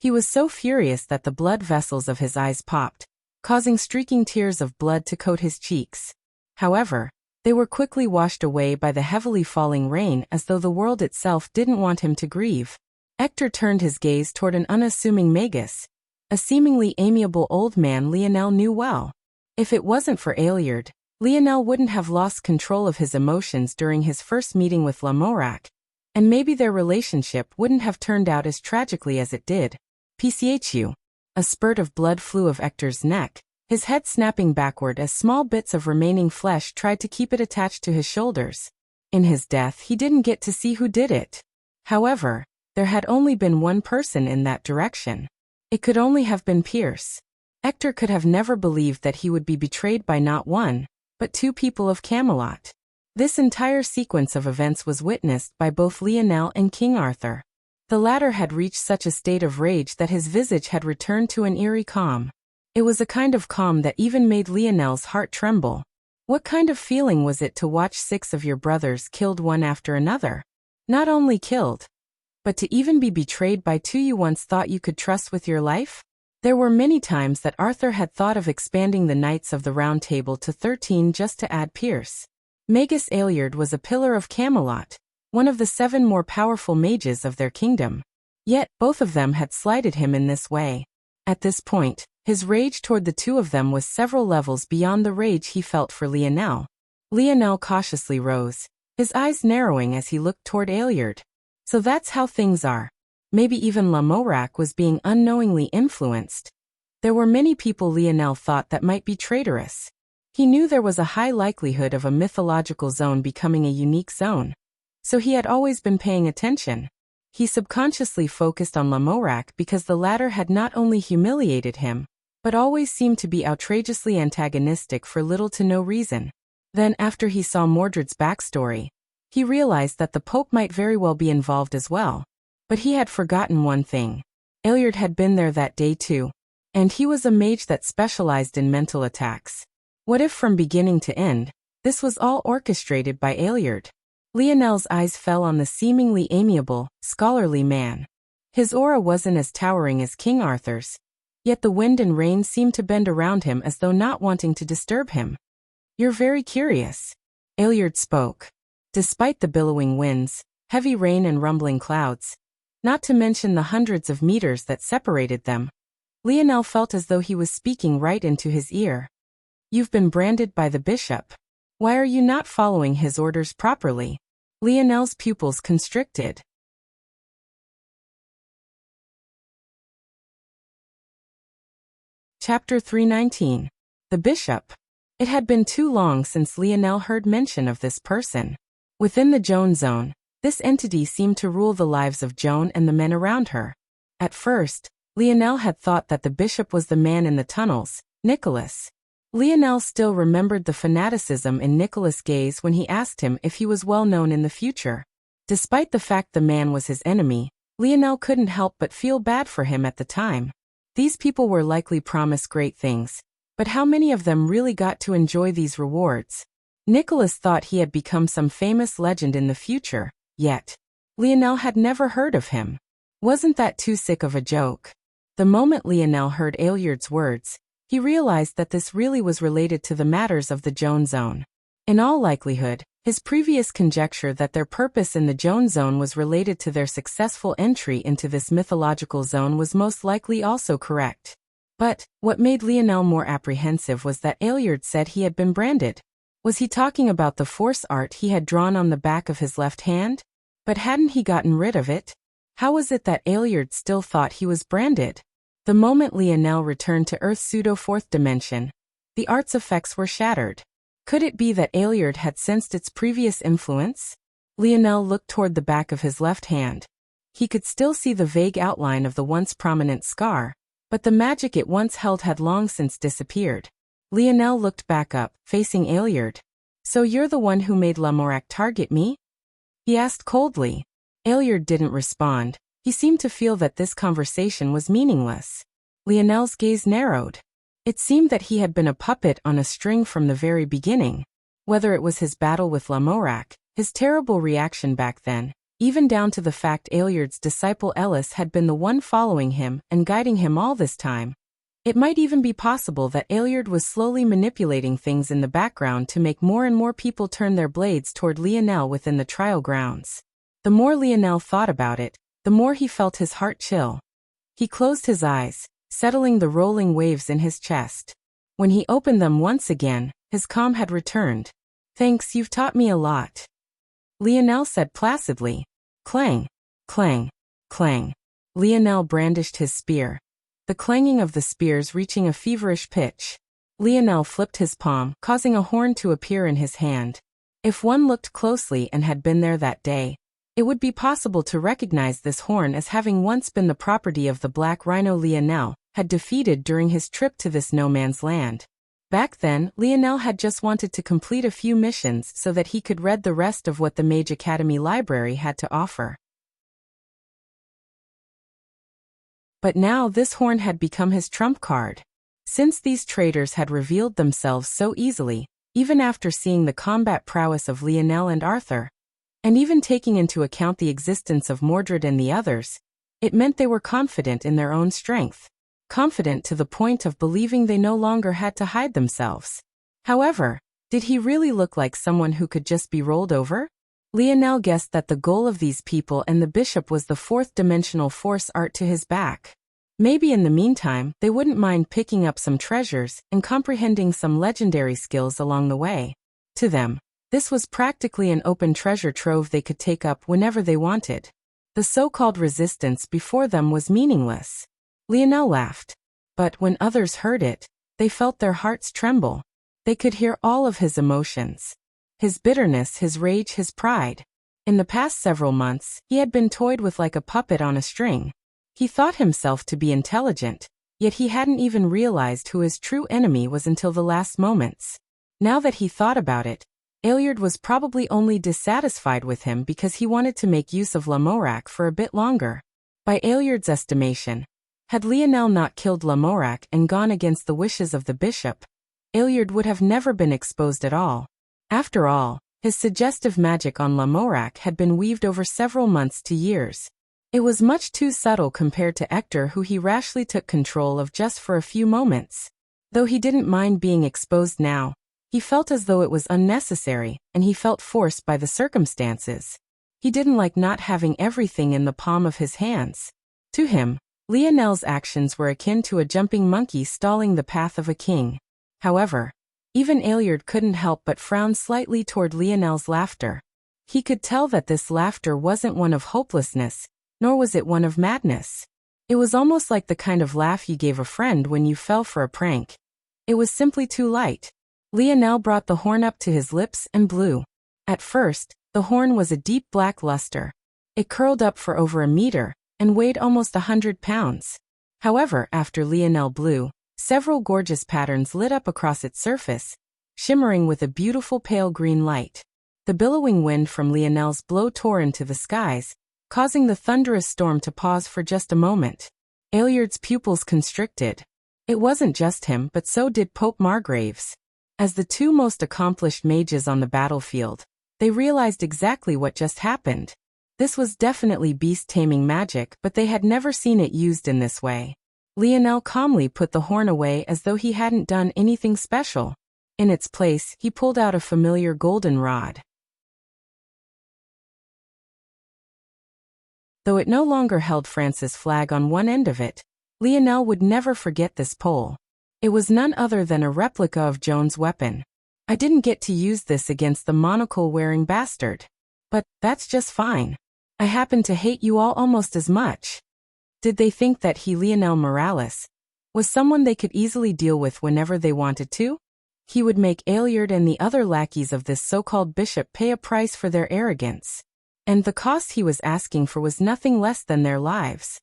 S1: He was so furious that the blood vessels of his eyes popped, causing streaking tears of blood to coat his cheeks. However, they were quickly washed away by the heavily falling rain, as though the world itself didn't want him to grieve. Ector turned his gaze toward an unassuming Magus, a seemingly amiable old man Lionel knew well. If it wasn't for Aelyard, Lionel wouldn't have lost control of his emotions during his first meeting with Lamorak, and maybe their relationship wouldn't have turned out as tragically as it did. "Pchu!" A spurt of blood flew of Ector's neck, his head snapping backward as small bits of remaining flesh tried to keep it attached to his shoulders. In his death, he didn't get to see who did it. However, there had only been one person in that direction. It could only have been Pierce. Ector could have never believed that he would be betrayed by not one, but two people of Camelot. This entire sequence of events was witnessed by both Lionel and King Arthur. The latter had reached such a state of rage that his visage had returned to an eerie calm. It was a kind of calm that even made Lionel's heart tremble. What kind of feeling was it to watch 6 of your brothers killed one after another? Not only killed, but to even be betrayed by 2 you once thought you could trust with your life? There were many times that Arthur had thought of expanding the Knights of the Round Table to 13 just to add Pierce. Magus Aelyard was a pillar of Camelot, one of the 7 more powerful mages of their kingdom. Yet, both of them had slighted him in this way. At this point, his rage toward the 2 of them was several levels beyond the rage he felt for Lionel. Lionel cautiously rose, his eyes narrowing as he looked toward Aelyard. So that's how things are. Maybe even Lamorak was being unknowingly influenced. There were many people Lionel thought that might be traitorous. He knew there was a high likelihood of a mythological zone becoming a unique zone. So he had always been paying attention. He subconsciously focused on Lamorak because the latter had not only humiliated him, but always seemed to be outrageously antagonistic for little to no reason. Then, after he saw Mordred's backstory, he realized that the Pope might very well be involved as well. But he had forgotten one thing. Aelyard had been there that day too. And he was a mage that specialized in mental attacks. What if from beginning to end, this was all orchestrated by Aelyard? Lionel's eyes fell on the seemingly amiable, scholarly man. His aura wasn't as towering as King Arthur's, yet the wind and rain seemed to bend around him as though not wanting to disturb him. "You're very curious," Aelyard spoke. Despite the billowing winds, heavy rain and rumbling clouds, not to mention the hundreds of meters that separated them, Lionel felt as though he was speaking right into his ear. "You've been branded by the bishop. Why are you not following his orders properly?" Lionel's pupils constricted. Chapter 319. The Bishop. It had been too long since Lionel heard mention of this person. Within the Joan Zone, this entity seemed to rule the lives of Joan and the men around her. At first, Lionel had thought that the bishop was the man in the tunnels, Nicholas. Lionel still remembered the fanaticism in Nicholas' gaze when he asked him if he was well known in the future. Despite the fact the man was his enemy, Lionel couldn't help but feel bad for him at the time. These people were likely promised great things, but how many of them really got to enjoy these rewards? Nicholas thought he had become some famous legend in the future, yet Lionel had never heard of him. Wasn't that too sick of a joke? The moment Lionel heard Aelyard's words, he realized that this really was related to the matters of the Joan Zone. In all likelihood, his previous conjecture that their purpose in the Joan Zone was related to their successful entry into this mythological zone was most likely also correct. But what made Lionel more apprehensive was that Aelyard said he had been branded. Was he talking about the force art he had drawn on the back of his left hand? But hadn't he gotten rid of it? How was it that Aelyard still thought he was branded? The moment Lionel returned to Earth's pseudo-fourth dimension, the art's effects were shattered. Could it be that Aelyard had sensed its previous influence? Lionel looked toward the back of his left hand. He could still see the vague outline of the once prominent scar, but the magic it once held had long since disappeared. Lionel looked back up, facing Aelyard. "So you're the one who made Lamorak target me?" he asked coldly. Aelyard didn't respond. He seemed to feel that this conversation was meaningless. Lionel's gaze narrowed. It seemed that he had been a puppet on a string from the very beginning. Whether it was his battle with Lamorak, his terrible reaction back then, even down to the fact Aelyard's disciple Ellis had been the one following him and guiding him all this time. It might even be possible that Aelyard was slowly manipulating things in the background to make more and more people turn their blades toward Lionel within the trial grounds. The more Lionel thought about it, the more he felt his heart chill. He closed his eyes, settling the rolling waves in his chest. When he opened them once again, his calm had returned. "Thanks, you've taught me a lot," Lionel said placidly. Clang, clang, clang. Lionel brandished his spear, the clanging of the spears reaching a feverish pitch. Lionel flipped his palm, causing a horn to appear in his hand. If one looked closely and had been there that day, it would be possible to recognize this horn as having once been the property of the Black Rhino Lionel had defeated during his trip to this no-man's land. Back then, Lionel had just wanted to complete a few missions so that he could read the rest of what the Mage Academy library had to offer. But now this horn had become his trump card. Since these traitors had revealed themselves so easily, even after seeing the combat prowess of Lionel and Arthur, and even taking into account the existence of Mordred and the others, it meant they were confident in their own strength. Confident to the point of believing they no longer had to hide themselves. However, did he really look like someone who could just be rolled over? Lionel guessed that the goal of these people and the bishop was the fourth-dimensional force art to his back. Maybe in the meantime, they wouldn't mind picking up some treasures and comprehending some legendary skills along the way. To them, this was practically an open treasure trove they could take up whenever they wanted. The so-called resistance before them was meaningless. Lionel laughed. But when others heard it, they felt their hearts tremble. They could hear all of his emotions. His bitterness, his rage, his pride. In the past several months, he had been toyed with like a puppet on a string. He thought himself to be intelligent, yet he hadn't even realized who his true enemy was until the last moments. Now that he thought about it, Aelyard was probably only dissatisfied with him because he wanted to make use of Lamorak for a bit longer. By Aelyard's estimation, had Lionel not killed Lamorak and gone against the wishes of the bishop, Aelyard would have never been exposed at all. After all, his suggestive magic on Lamorak had been weaved over several months to years. It was much too subtle compared to Hector, who he rashly took control of just for a few moments. Though he didn't mind being exposed now, he felt as though it was unnecessary, and he felt forced by the circumstances. He didn't like not having everything in the palm of his hands. To him, Lionel's actions were akin to a jumping monkey stalling the path of a king. However, even Aelyard couldn't help but frown slightly toward Lionel's laughter. He could tell that this laughter wasn't one of hopelessness, nor was it one of madness. It was almost like the kind of laugh you gave a friend when you fell for a prank. It was simply too light. Lionel brought the horn up to his lips and blew. At first, the horn was a deep black luster. It curled up for over a meter, and weighed almost 100 pounds. However, after Lionel blew, several gorgeous patterns lit up across its surface, shimmering with a beautiful pale green light. The billowing wind from Lionel's blow tore into the skies, causing the thunderous storm to pause for just a moment. Aeliard's pupils constricted. It wasn't just him, but so did Pope Margraves. As the two most accomplished mages on the battlefield, they realized exactly what just happened. This was definitely beast-taming magic, but they had never seen it used in this way. Lionel calmly put the horn away as though he hadn't done anything special. In its place, he pulled out a familiar golden rod. Though it no longer held France's flag on one end of it, Lionel would never forget this pole. It was none other than a replica of Joan's weapon. I didn't get to use this against the monocle-wearing bastard. But that's just fine. I happen to hate you all almost as much. Did they think that he, Lionel Morales, was someone they could easily deal with whenever they wanted to? He would make Aeliard and the other lackeys of this so-called bishop pay a price for their arrogance. And the cost he was asking for was nothing less than their lives.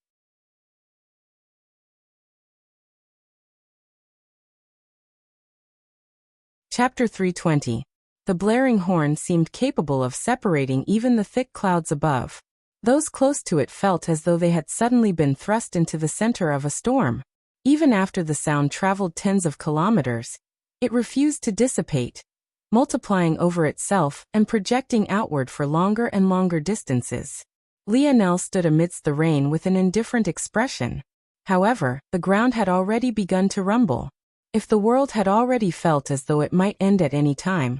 S1: Chapter 320. The blaring horn seemed capable of separating even the thick clouds above. Those close to it felt as though they had suddenly been thrust into the center of a storm. Even after the sound traveled tens of kilometers, it refused to dissipate, multiplying over itself and projecting outward for longer and longer distances. Lionel stood amidst the rain with an indifferent expression. However, the ground had already begun to rumble. If the world had already felt as though it might end at any time,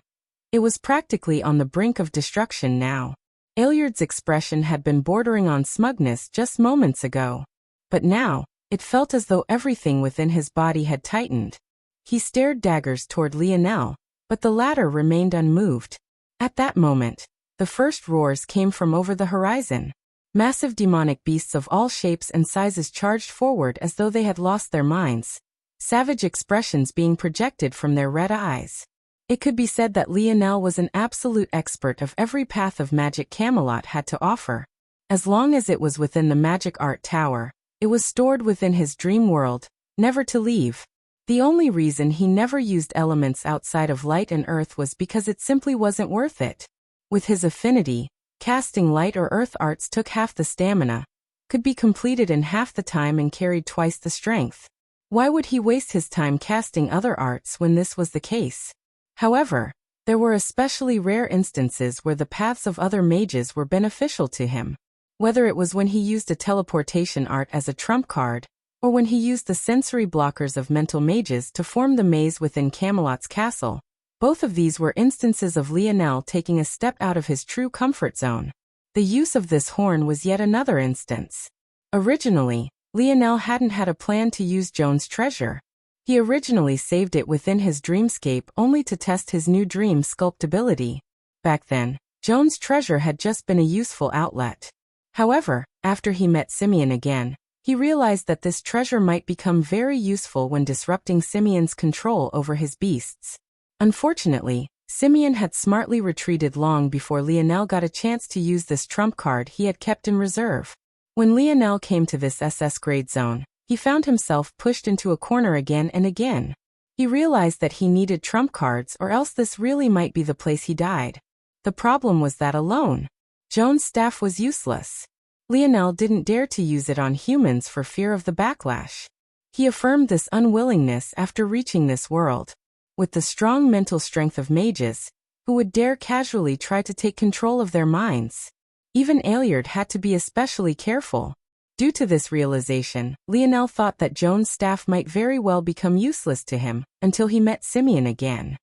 S1: it was practically on the brink of destruction now. Aeliard's expression had been bordering on smugness just moments ago. But now, it felt as though everything within his body had tightened. He stared daggers toward Lionel, but the latter remained unmoved. At that moment, the first roars came from over the horizon. Massive demonic beasts of all shapes and sizes charged forward as though they had lost their minds, savage expressions being projected from their red eyes. It could be said that Lionel was an absolute expert of every path of magic Camelot had to offer. As long as it was within the magic art tower, it was stored within his dream world, never to leave. The only reason he never used elements outside of light and earth was because it simply wasn't worth it. With his affinity, casting light or earth arts took half the stamina, could be completed in half the time and carried twice the strength. Why would he waste his time casting other arts when this was the case? However, there were especially rare instances where the paths of other mages were beneficial to him. Whether it was when he used a teleportation art as a trump card, or when he used the sensory blockers of mental mages to form the maze within Camelot's castle, both of these were instances of Lionel taking a step out of his true comfort zone. The use of this horn was yet another instance. Originally, Lionel hadn't had a plan to use Joan's treasure. He originally saved it within his dreamscape only to test his new dream sculptability. Back then, Joan's treasure had just been a useful outlet. However, after he met Simeon again, he realized that this treasure might become very useful when disrupting Simeon's control over his beasts. Unfortunately, Simeon had smartly retreated long before Lionel got a chance to use this trump card he had kept in reserve. When Lionel came to this SS grade zone, he found himself pushed into a corner again and again. He realized that he needed trump cards or else this really might be the place he died. The problem was that alone, Joan's staff was useless. Lionel didn't dare to use it on humans for fear of the backlash. He affirmed this unwillingness after reaching this world. With the strong mental strength of mages, who would dare casually try to take control of their minds. Even Aeliard had to be especially careful. Due to this realization, Lionel thought that Joan's staff might very well become useless to him, until he met Simeon again.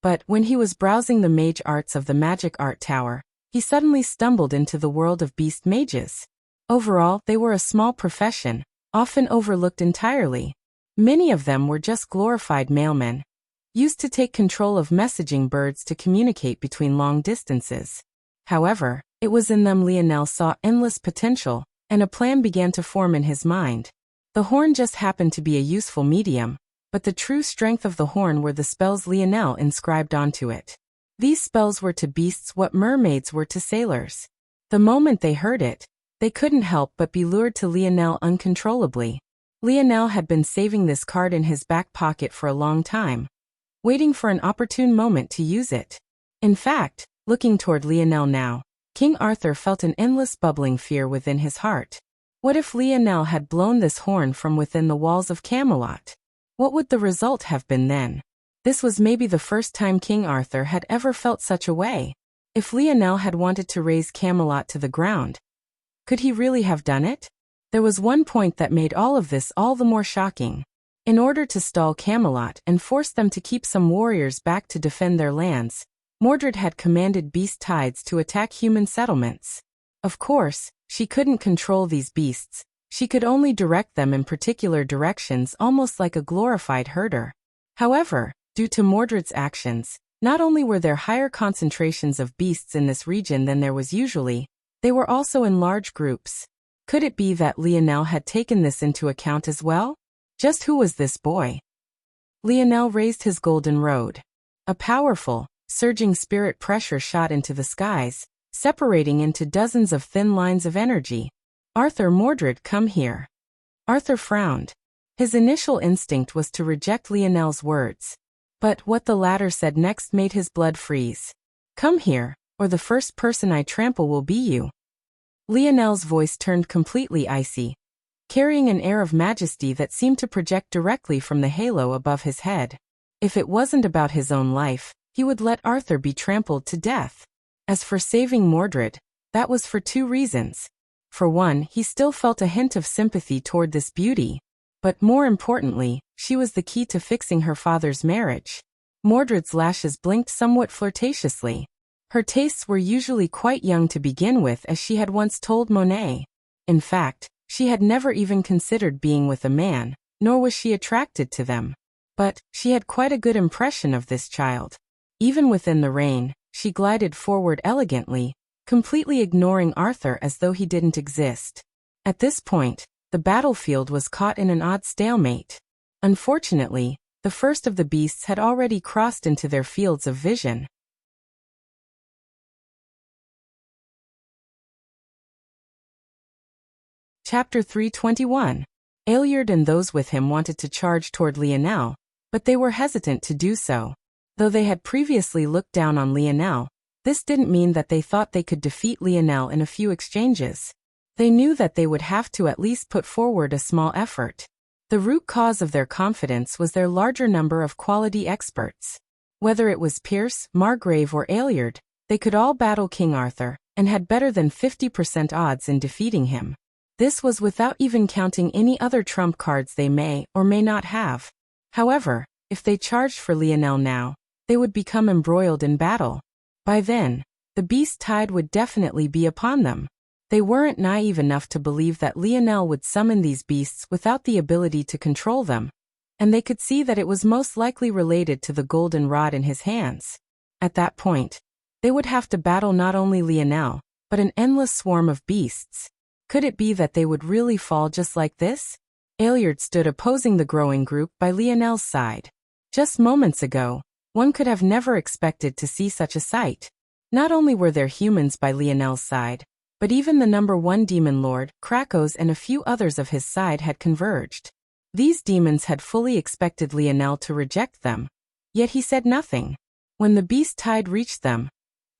S1: But when he was browsing the mage arts of the magic art tower, he suddenly stumbled into the world of beast mages. Overall, they were a small profession, often overlooked entirely. Many of them were just glorified mailmen, used to take control of messaging birds to communicate between long distances. However, it was in them Lionel saw endless potential, and a plan began to form in his mind. The horn just happened to be a useful medium, but the true strength of the horn were the spells Lionel inscribed onto it. These spells were to beasts what mermaids were to sailors. The moment they heard it, they couldn't help but be lured to Lionel uncontrollably. Lionel had been saving this card in his back pocket for a long time. waiting for an opportune moment to use it. In fact, looking toward Lionel now, King Arthur felt an endless bubbling fear within his heart. What if Lionel had blown this horn from within the walls of Camelot? What would the result have been then? This was maybe the first time King Arthur had ever felt such a way. If Lionel had wanted to raze Camelot to the ground, could he really have done it? There was one point that made all of this all the more shocking. In order to stall Camelot and force them to keep some warriors back to defend their lands, Mordred had commanded beast tides to attack human settlements. Of course, she couldn't control these beasts. She could only direct them in particular directions, almost like a glorified herder. However, due to Mordred's actions, not only were there higher concentrations of beasts in this region than there was usually, they were also in large groups. Could it be that Lionel had taken this into account as well? Just who was this boy? Lionel raised his golden road. A powerful, surging spirit pressure shot into the skies, separating into dozens of thin lines of energy. Arthur, Mordred, come here. Arthur frowned. His initial instinct was to reject Lionel's words. But what the latter said next made his blood freeze. Come here, or the first person I trample will be you. Lionel's voice turned completely icy, carrying an air of majesty that seemed to project directly from the halo above his head. If it wasn't about his own life, he would let Arthur be trampled to death. As for saving Mordred, that was for two reasons. For one, he still felt a hint of sympathy toward this beauty. But more importantly, she was the key to fixing her father's marriage. Mordred's lashes blinked somewhat flirtatiously. Her tastes were usually quite young to begin with, as she had once told Monet. In fact, she had never even considered being with a man, nor was she attracted to them. But she had quite a good impression of this child. Even within the rain, she glided forward elegantly, completely ignoring Arthur as though he didn't exist. At this point, the battlefield was caught in an odd stalemate. Unfortunately, the first of the beasts had already crossed into their fields of vision. Chapter 321. Aeliard and those with him wanted to charge toward Lionel, but they were hesitant to do so. Though they had previously looked down on Lionel, this didn't mean that they thought they could defeat Lionel in a few exchanges. They knew that they would have to at least put forward a small effort. The root cause of their confidence was their larger number of quality experts. Whether it was Pierce, Margrave or Aeliard, they could all battle King Arthur, and had better than 50% odds in defeating him. This was without even counting any other trump cards they may or may not have. However, if they charged for Lionel now, they would become embroiled in battle. By then, the beast tide would definitely be upon them. They weren't naive enough to believe that Lionel would summon these beasts without the ability to control them, and they could see that it was most likely related to the golden rod in his hands. At that point, they would have to battle not only Lionel, but an endless swarm of beasts. Could it be that they would really fall just like this? Aeliard stood opposing the growing group by Lionel's side. Just moments ago, one could have never expected to see such a sight. Not only were there humans by Lionel's side, but even the number one demon lord, Krakos, and a few others of his side had converged. These demons had fully expected Lionel to reject them. Yet he said nothing. When the beast tide reached them,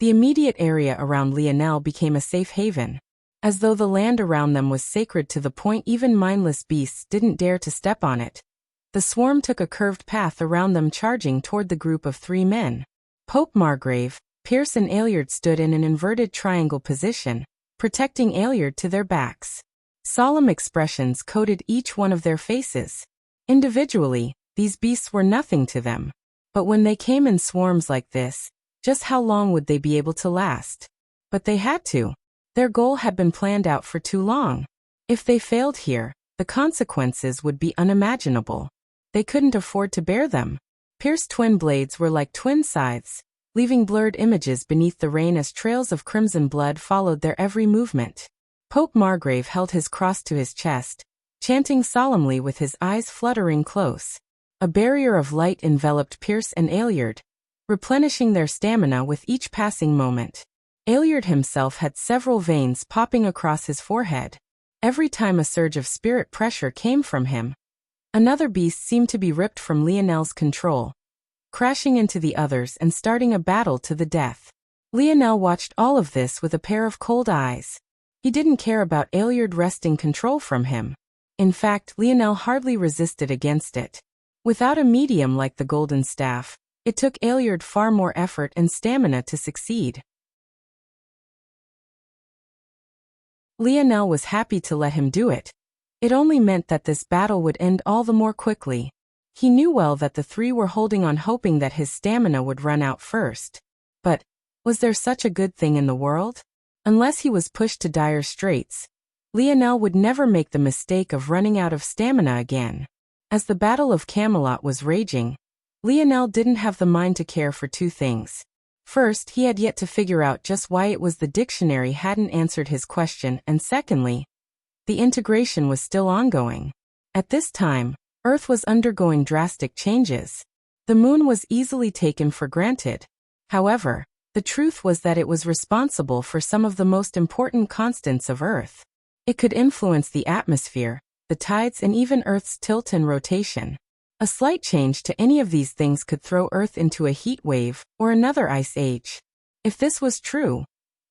S1: the immediate area around Lionel became a safe haven. As though the land around them was sacred to the point even mindless beasts didn't dare to step on it. The swarm took a curved path around them, charging toward the group of three men. Pope Margrave, Pierce and Aeliard stood in an inverted triangle position, protecting Aeliard to their backs. Solemn expressions coated each one of their faces. Individually, these beasts were nothing to them. But when they came in swarms like this, just how long would they be able to last? But they had to. Their goal had been planned out for too long. If they failed here, the consequences would be unimaginable. They couldn't afford to bear them. Pierce's twin blades were like twin scythes, leaving blurred images beneath the rain as trails of crimson blood followed their every movement. Pope Margrave held his cross to his chest, chanting solemnly with his eyes fluttering close. A barrier of light enveloped Pierce and Aeliard, replenishing their stamina with each passing moment. Aeliard himself had several veins popping across his forehead. Every time a surge of spirit pressure came from him, another beast seemed to be ripped from Lionel's control. crashing into the others and starting a battle to the death. Lionel watched all of this with a pair of cold eyes. He didn't care about Aeliard wresting control from him. In fact, Lionel hardly resisted against it. Without a medium like the Golden Staff, it took Aeliard far more effort and stamina to succeed. Lionel was happy to let him do it. It only meant that this battle would end all the more quickly. He knew well that the three were holding on hoping that his stamina would run out first. But was there such a good thing in the world? Unless he was pushed to dire straits, Lionel would never make the mistake of running out of stamina again. As the Battle of Camelot was raging, Lionel didn't have the mind to care for two things. First, he had yet to figure out just why it was the dictionary hadn't answered his question, and secondly, the integration was still ongoing. At this time, Earth was undergoing drastic changes. The moon was easily taken for granted. However, the truth was that it was responsible for some of the most important constants of Earth. It could influence the atmosphere, the tides, and even Earth's tilt and rotation. A slight change to any of these things could throw Earth into a heat wave or another ice age. If this was true,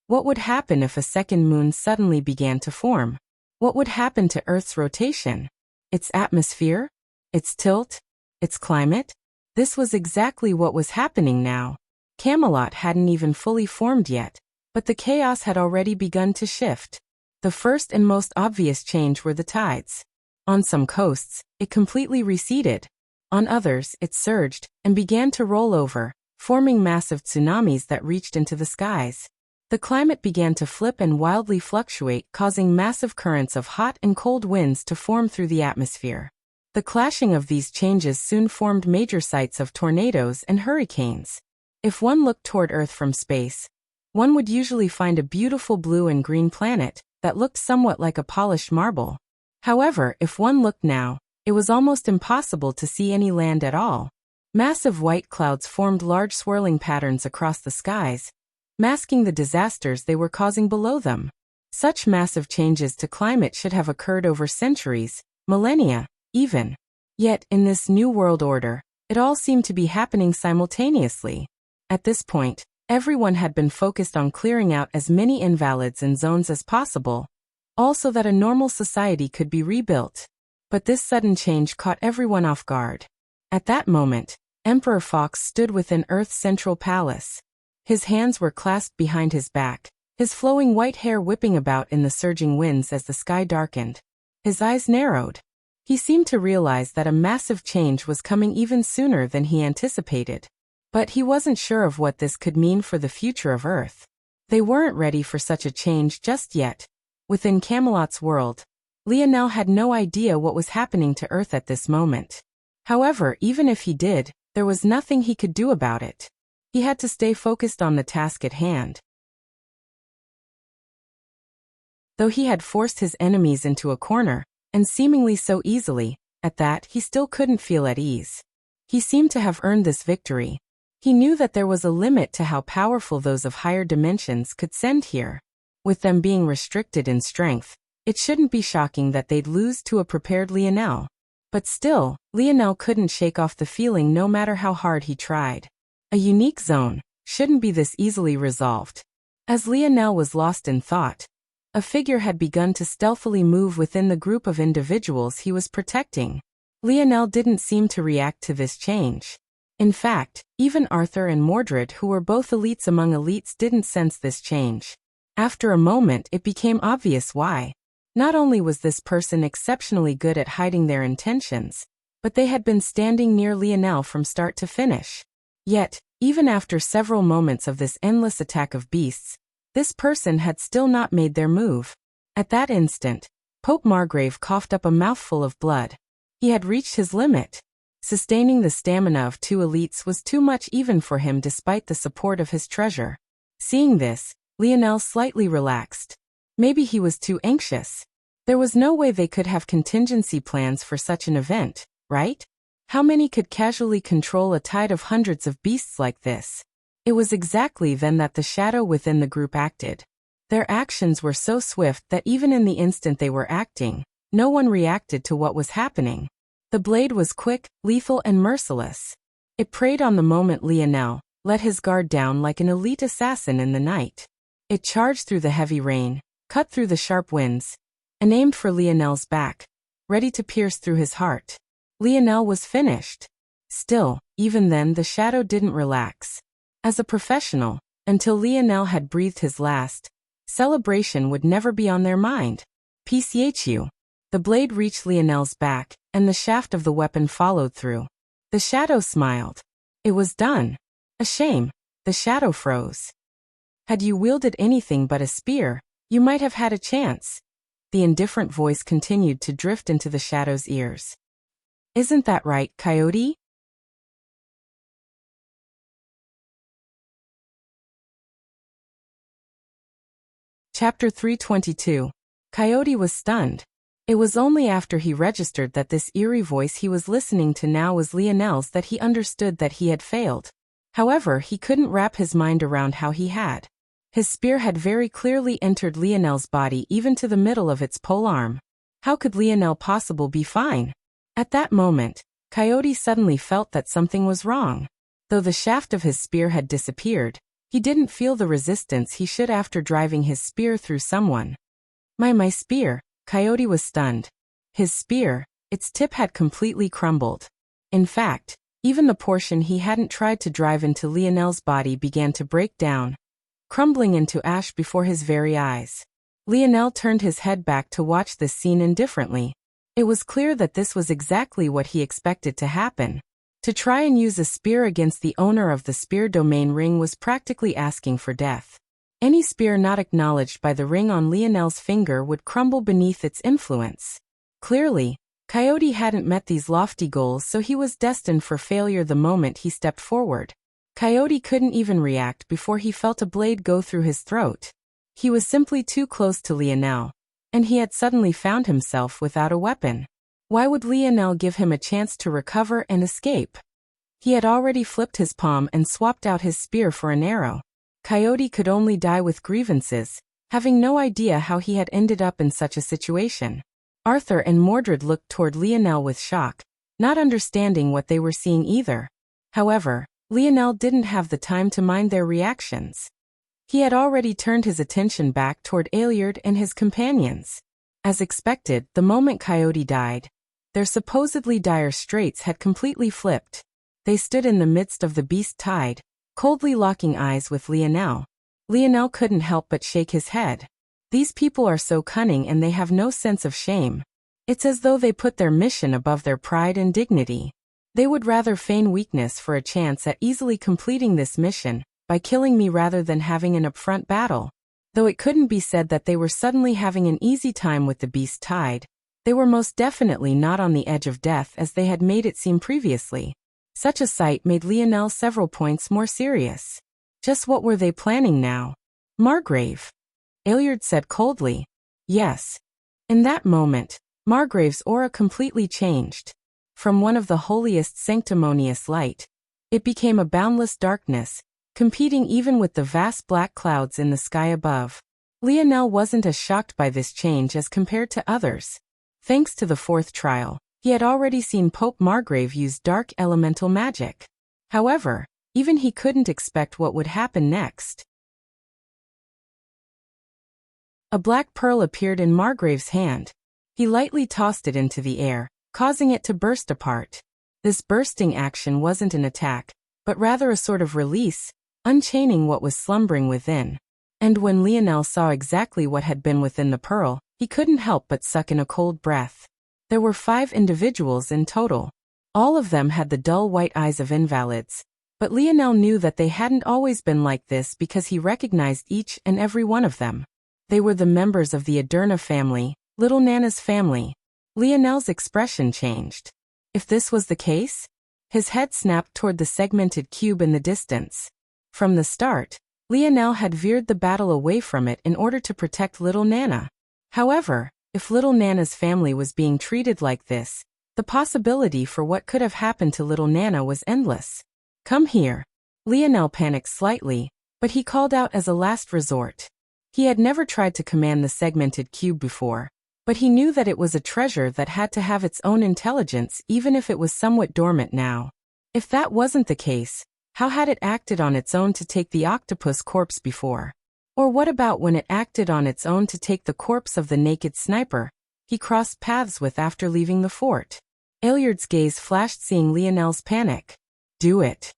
S1: what would happen if a second moon suddenly began to form? What would happen to Earth's rotation? Its atmosphere? Its tilt? Its climate? This was exactly what was happening now. Camelot hadn't even fully formed yet, but the chaos had already begun to shift. The first and most obvious change were the tides. On some coasts, it completely receded. On others, it surged and began to roll over, forming massive tsunamis that reached into the skies. The climate began to flip and wildly fluctuate, causing massive currents of hot and cold winds to form through the atmosphere. The clashing of these changes soon formed major sites of tornadoes and hurricanes. If one looked toward Earth from space, one would usually find a beautiful blue and green planet that looked somewhat like a polished marble. However, if one looked now, it was almost impossible to see any land at all. Massive white clouds formed large swirling patterns across the skies, masking the disasters they were causing below them. Such massive changes to climate should have occurred over centuries, millennia, even. Yet, in this new world order, it all seemed to be happening simultaneously. At this point, everyone had been focused on clearing out as many invalids and zones as possible, also that a normal society could be rebuilt. But this sudden change caught everyone off guard. At that moment, Emperor Fox stood within Earth's central palace. His hands were clasped behind his back, his flowing white hair whipping about in the surging winds as the sky darkened. His eyes narrowed. He seemed to realize that a massive change was coming even sooner than he anticipated. But he wasn't sure of what this could mean for the future of Earth. They weren't ready for such a change just yet. Within Camelot's world, Lionel had no idea what was happening to Earth at this moment. However, even if he did, there was nothing he could do about it. He had to stay focused on the task at hand. Though he had forced his enemies into a corner, and seemingly so easily, at that he still couldn't feel at ease. He seemed to have earned this victory. He knew that there was a limit to how powerful those of higher dimensions could send here. With them being restricted in strength, it shouldn't be shocking that they'd lose to a prepared Lionel. But still, Lionel couldn't shake off the feeling no matter how hard he tried. A unique zone shouldn't be this easily resolved. As Lionel was lost in thought, a figure had begun to stealthily move within the group of individuals he was protecting. Lionel didn't seem to react to this change. In fact, even Arthur and Mordred, who were both elites among elites, didn't sense this change. After a moment, it became obvious why. Not only was this person exceptionally good at hiding their intentions, but they had been standing near Lionel from start to finish. Yet, even after several moments of this endless attack of beasts, this person had still not made their move. At that instant, Pope Margrave coughed up a mouthful of blood. He had reached his limit. Sustaining the stamina of two elites was too much even for him despite the support of his treasure. Seeing this, Lionel slightly relaxed. Maybe he was too anxious. There was no way they could have contingency plans for such an event, right? How many could casually control a tide of hundreds of beasts like this? It was exactly then that the shadow within the group acted. Their actions were so swift that even in the instant they were acting, no one reacted to what was happening. The blade was quick, lethal, and merciless. It preyed on the moment Lionel let his guard down like an elite assassin in the night. It charged through the heavy rain, cut through the sharp winds, and aimed for Lionel's back, ready to pierce through his heart. Lionel was finished. Still, even then the shadow didn't relax. As a professional, until Lionel had breathed his last, celebration would never be on their mind. PCHU. The blade reached Lionel's back, and the shaft of the weapon followed through. The shadow smiled. It was done. A shame. The shadow froze. Had you wielded anything but a spear, you might have had a chance. The indifferent voice continued to drift into the shadow's ears. Isn't that right, Coyote? Chapter 322. Coyote was stunned. It was only after he registered that this eerie voice he was listening to now was Lionel's that he understood that he had failed. However, he couldn't wrap his mind around how he had. His spear had very clearly entered Lionel's body even to the middle of its polearm. How could Lionel possibly be fine? At that moment, Coyote suddenly felt that something was wrong. Though the shaft of his spear had disappeared, he didn't feel the resistance he should after driving his spear through someone. My spear. Coyote was stunned. His spear, its tip had completely crumbled. In fact, even the portion he hadn't tried to drive into Lionel's body began to break down, crumbling into ash before his very eyes. Lionel turned his head back to watch this scene indifferently. It was clear that this was exactly what he expected to happen. To try and use a spear against the owner of the spear domain ring was practically asking for death. Any spear not acknowledged by the ring on Lionel's finger would crumble beneath its influence. Clearly, Coyote hadn't met these lofty goals, so he was destined for failure the moment he stepped forward. Coyote couldn't even react before he felt a blade go through his throat. He was simply too close to Lionel, and he had suddenly found himself without a weapon. Why would Lionel give him a chance to recover and escape? He had already flipped his palm and swapped out his spear for an arrow. Coyote could only die with grievances, having no idea how he had ended up in such a situation. Arthur and Mordred looked toward Lionel with shock, not understanding what they were seeing either. However, Lionel didn't have the time to mind their reactions. He had already turned his attention back toward Aeliard and his companions. As expected, the moment Coyote died, their supposedly dire straits had completely flipped. They stood in the midst of the beast tide, coldly locking eyes with Lionel. Lionel couldn't help but shake his head. These people are so cunning and they have no sense of shame. It's as though they put their mission above their pride and dignity. They would rather feign weakness for a chance at easily completing this mission, by killing me rather than having an upfront battle. Though it couldn't be said that they were suddenly having an easy time with the beast tide, they were most definitely not on the edge of death as they had made it seem previously. Such a sight made Lionel several points more serious. Just what were they planning now? Margrave. Aeliard said coldly. Yes. In that moment, Margrave's aura completely changed. From one of the holiest sanctimonious light, it became a boundless darkness, competing even with the vast black clouds in the sky above. Lionel wasn't as shocked by this change as compared to others. Thanks to the fourth trial, he had already seen Pope Margrave use dark elemental magic. However, even he couldn't expect what would happen next. A black pearl appeared in Margrave's hand. He lightly tossed it into the air, causing it to burst apart. This bursting action wasn't an attack, but rather a sort of release, unchaining what was slumbering within. And when Lionel saw exactly what had been within the pearl, he couldn't help but suck in a cold breath. There were 5 individuals in total. All of them had the dull white eyes of invalids, but Lionel knew that they hadn't always been like this because he recognized each and every one of them. They were the members of the Aderna family, Little Nana's family. Lionel's expression changed. If this was the case? His head snapped toward the segmented cube in the distance. From the start, Lionel had veered the battle away from it in order to protect Little Nana. However, if Little Nana's family was being treated like this, the possibility for what could have happened to Little Nana was endless. Come here. Lionel panicked slightly, but he called out as a last resort. He had never tried to command the segmented cube before, but he knew that it was a treasure that had to have its own intelligence even if it was somewhat dormant now. If that wasn't the case, how had it acted on its own to take the octopus corpse before? Or what about when it acted on its own to take the corpse of the naked sniper he crossed paths with after leaving the fort? Ayllard's gaze flashed, seeing Lionel's panic. "Do it,"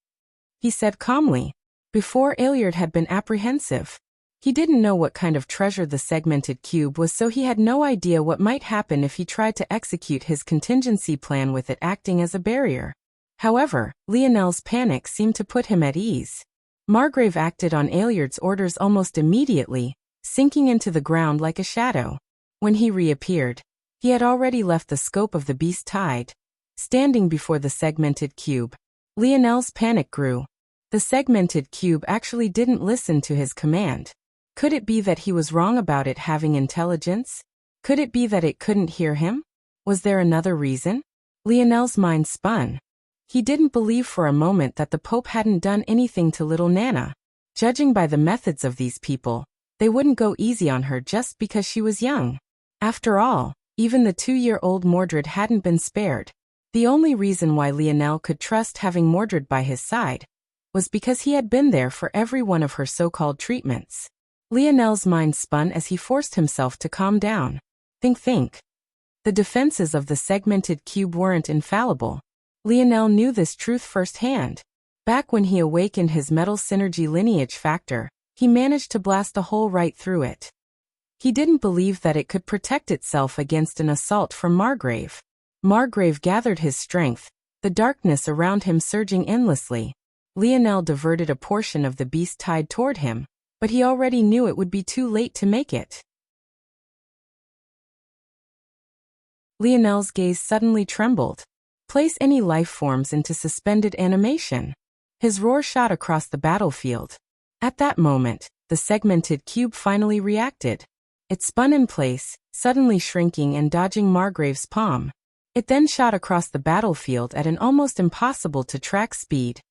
S1: he said calmly. Before, Aylard had been apprehensive. He didn't know what kind of treasure the segmented cube was, so he had no idea what might happen if he tried to execute his contingency plan with it acting as a barrier. However, Lionel's panic seemed to put him at ease. Margrave acted on Ayllard's orders almost immediately, sinking into the ground like a shadow. When he reappeared, he had already left the scope of the beast tide, standing before the segmented cube. Lionel's panic grew. The segmented cube actually didn't listen to his command. Could it be that he was wrong about it having intelligence? Could it be that it couldn't hear him? Was there another reason? Lionel's mind spun. He didn't believe for a moment that the Pope hadn't done anything to little Nana. Judging by the methods of these people, they wouldn't go easy on her just because she was young. After all, even the 2-year-old Mordred hadn't been spared. The only reason why Lionel could trust having Mordred by his side was because he had been there for every one of her so-called treatments. Lionel's mind spun as he forced himself to calm down. Think. The defenses of the segmented cube weren't infallible. Lionel knew this truth firsthand. Back when he awakened his metal synergy lineage factor, he managed to blast a hole right through it. He didn't believe that it could protect itself against an assault from Margrave. Margrave gathered his strength, the darkness around him surging endlessly. Lionel diverted a portion of the beast tide toward him, but he already knew it would be too late to make it. Lionel's gaze suddenly trembled. Place any life forms into suspended animation. His roar shot across the battlefield. At that moment, the segmented cube finally reacted. It spun in place, suddenly shrinking and dodging Margrave's palm. It then shot across the battlefield at an almost impossible-to-track speed,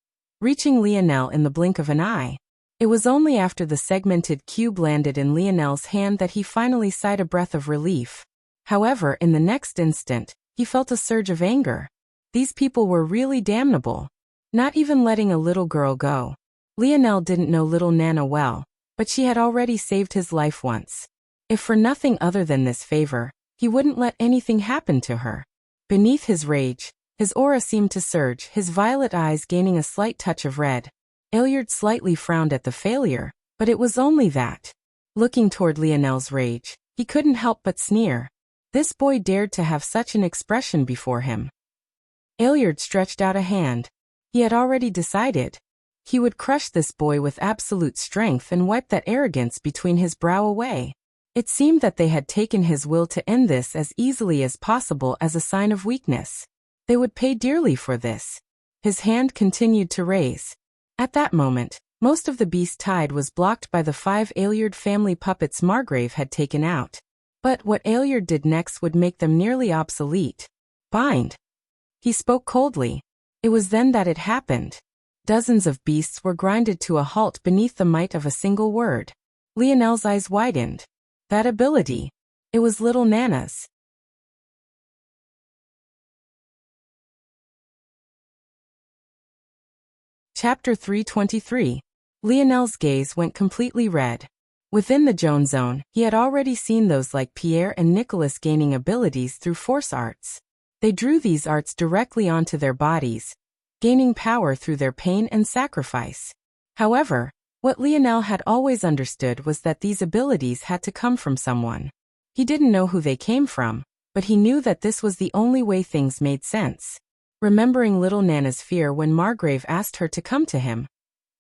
S1: reaching Lionel in the blink of an eye. It was only after the segmented cube landed in Lionel's hand that he finally sighed a breath of relief. However, in the next instant, he felt a surge of anger. These people were really damnable. Not even letting a little girl go. Lionel didn't know little Nana well, but she had already saved his life once. If for nothing other than this favor, he wouldn't let anything happen to her. Beneath his rage, his aura seemed to surge, his violet eyes gaining a slight touch of red. Aylard slightly frowned at the failure, but it was only that. Looking toward Lionel's rage, he couldn't help but sneer. This boy dared to have such an expression before him. Aylard stretched out a hand. He had already decided. He would crush this boy with absolute strength and wipe that arrogance between his brow away. It seemed that they had taken his will to end this as easily as possible as a sign of weakness. They would pay dearly for this. His hand continued to raise. At that moment, most of the beast tide was blocked by the 5 Aylard family puppets Margrave had taken out. But what Aylard did next would make them nearly obsolete. Bind. He spoke coldly. It was then that it happened. Dozens of beasts were grinded to a halt beneath the might of a single word. Lionel's eyes widened. That ability. It was little Nana's. Chapter 323. Lionel's gaze went completely red. Within the Joan Zone, he had already seen those like Pierre and Nicholas gaining abilities through force arts. They drew these arts directly onto their bodies, gaining power through their pain and sacrifice. However, what Lionel had always understood was that these abilities had to come from someone. He didn't know who they came from, but he knew that this was the only way things made sense. Remembering little Nana's fear when Margrave asked her to come to him,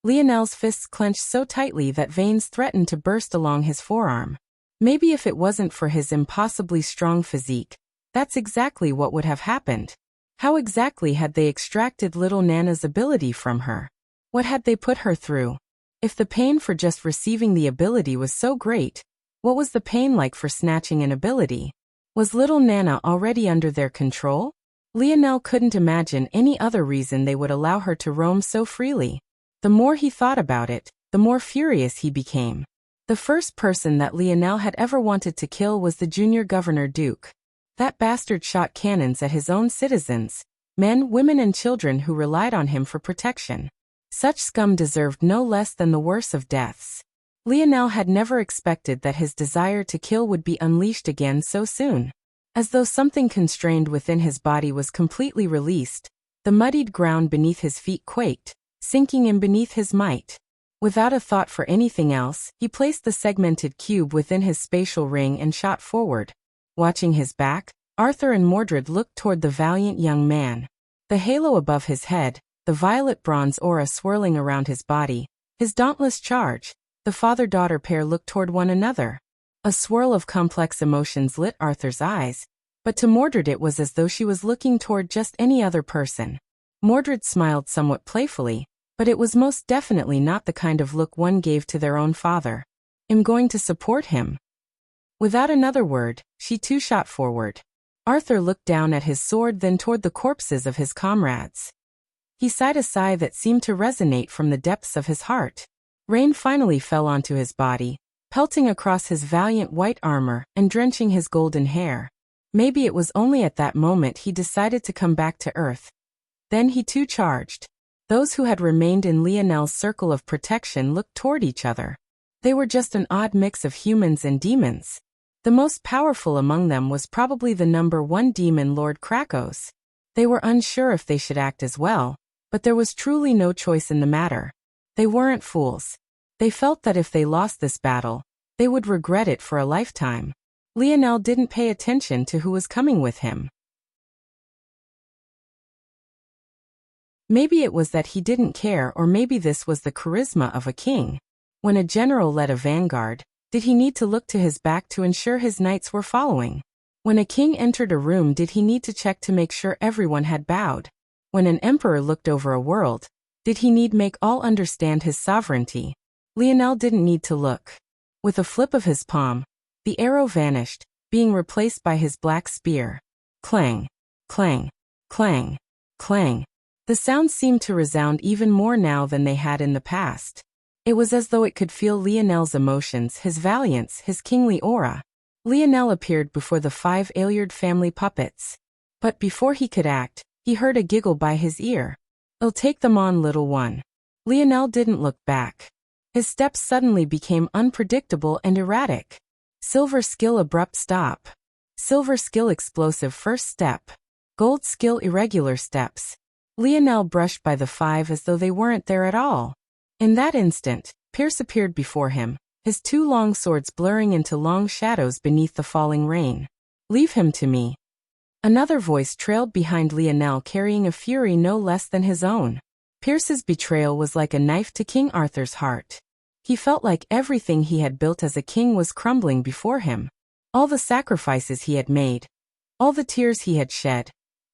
S1: Lionel's fists clenched so tightly that veins threatened to burst along his forearm. Maybe if it wasn't for his impossibly strong physique, that's exactly what would have happened. How exactly had they extracted little Nana's ability from her? What had they put her through? If the pain for just receiving the ability was so great, what was the pain like for snatching an ability? Was little Nana already under their control? Lionel couldn't imagine any other reason they would allow her to roam so freely. The more he thought about it, the more furious he became. The first person that Lionel had ever wanted to kill was the junior governor Duke. That bastard shot cannons at his own citizens, Men, women and children who relied on him for protection. Such scum deserved no less than the worst of deaths. Lionel had never expected that his desire to kill would be unleashed again so soon. As though something constrained within his body was completely released, the muddied ground beneath his feet quaked, sinking in beneath his might. Without a thought for anything else, he placed the segmented cube within his spatial ring and shot forward. Watching his back, Arthur and Mordred looked toward the valiant young man. The halo above his head, the violet bronze aura swirling around his body, his dauntless charge. The father-daughter pair looked toward one another. A swirl of complex emotions lit Arthur's eyes, but to Mordred it was as though she was looking toward just any other person. Mordred smiled somewhat playfully, but it was most definitely not the kind of look one gave to their own father. "I'm going to support him." Without another word, she too shot forward. Arthur looked down at his sword, then toward the corpses of his comrades. He sighed a sigh that seemed to resonate from the depths of his heart. Rain finally fell onto his body, pelting across his valiant white armor and drenching his golden hair. Maybe it was only at that moment he decided to come back to Earth. Then he too charged. Those who had remained in Lionel's circle of protection looked toward each other. They were just an odd mix of humans and demons. The most powerful among them was probably the #1 demon, Lord Krakos. They were unsure if they should act as well, but there was truly no choice in the matter. They weren't fools. They felt that if they lost this battle, they would regret it for a lifetime. Lionel didn't pay attention to who was coming with him. Maybe it was that he didn't care, or maybe this was the charisma of a king. When a general led a vanguard, did he need to look to his back to ensure his knights were following? When a king entered a room, did he need to check to make sure everyone had bowed? When an emperor looked over a world, did he need make all understand his sovereignty? Lionel didn't need to look. With a flip of his palm, the arrow vanished, being replaced by his black spear. Clang, clang, clang, clang. The sounds seemed to resound even more now than they had in the past. It was as though it could feel Lionel's emotions, his valiance, his kingly aura. Lionel appeared before the 5 Aelyard family puppets. But before he could act, he heard a giggle by his ear. "I'll take them on, little one." Lionel didn't look back. His steps suddenly became unpredictable and erratic. Silver skill abrupt stop. Silver skill explosive first step. Gold skill irregular steps. Lionel brushed by the 5 as though they weren't there at all. In that instant, Pierce appeared before him, his 2 long swords blurring into long shadows beneath the falling rain. "Leave him to me." Another voice trailed behind Lionel, carrying a fury no less than his own. Pierce's betrayal was like a knife to King Arthur's heart. He felt like everything he had built as a king was crumbling before him. All the sacrifices he had made, all the tears he had shed,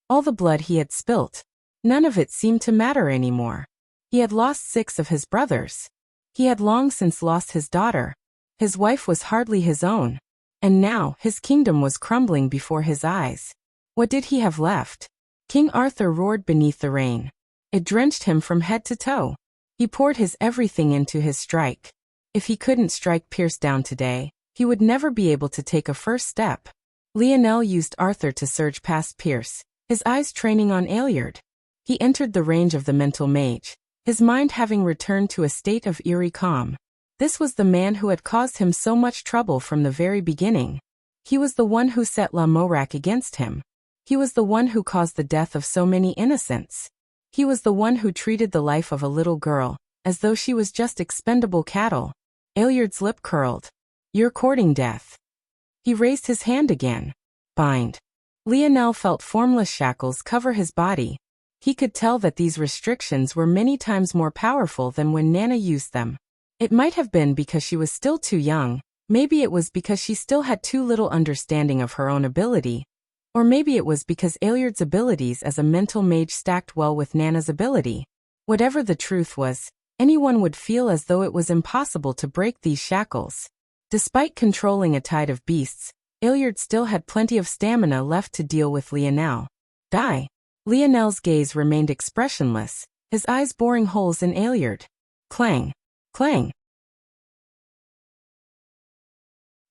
S1: all the blood he had spilt. None of it seemed to matter anymore. He had lost 6 of his brothers. He had long since lost his daughter. His wife was hardly his own. And now, his kingdom was crumbling before his eyes. What did he have left? King Arthur roared beneath the rain. It drenched him from head to toe. He poured his everything into his strike. If he couldn't strike Pierce down today, he would never be able to take a first step. Lionel used Arthur to surge past Pierce, his eyes training on Aelyard. He entered the range of the mental mage, his mind having returned to a state of eerie calm. This was the man who had caused him so much trouble from the very beginning. He was the one who set La Morac against him. He was the one who caused the death of so many innocents. He was the one who treated the life of a little girl as though she was just expendable cattle. Aelyard's lip curled. "You're courting death." He raised his hand again. "Bind." Lionel felt formless shackles cover his body. He could tell that these restrictions were many times more powerful than when Nana used them. It might have been because she was still too young, maybe it was because she still had too little understanding of her own ability, or maybe it was because Aelyard's abilities as a mental mage stacked well with Nana's ability. Whatever the truth was, anyone would feel as though it was impossible to break these shackles. Despite controlling a tide of beasts, Aelyard still had plenty of stamina left to deal with Lionel. "Die." Lionel's gaze remained expressionless, his eyes boring holes in Aelyard. Clang, clang,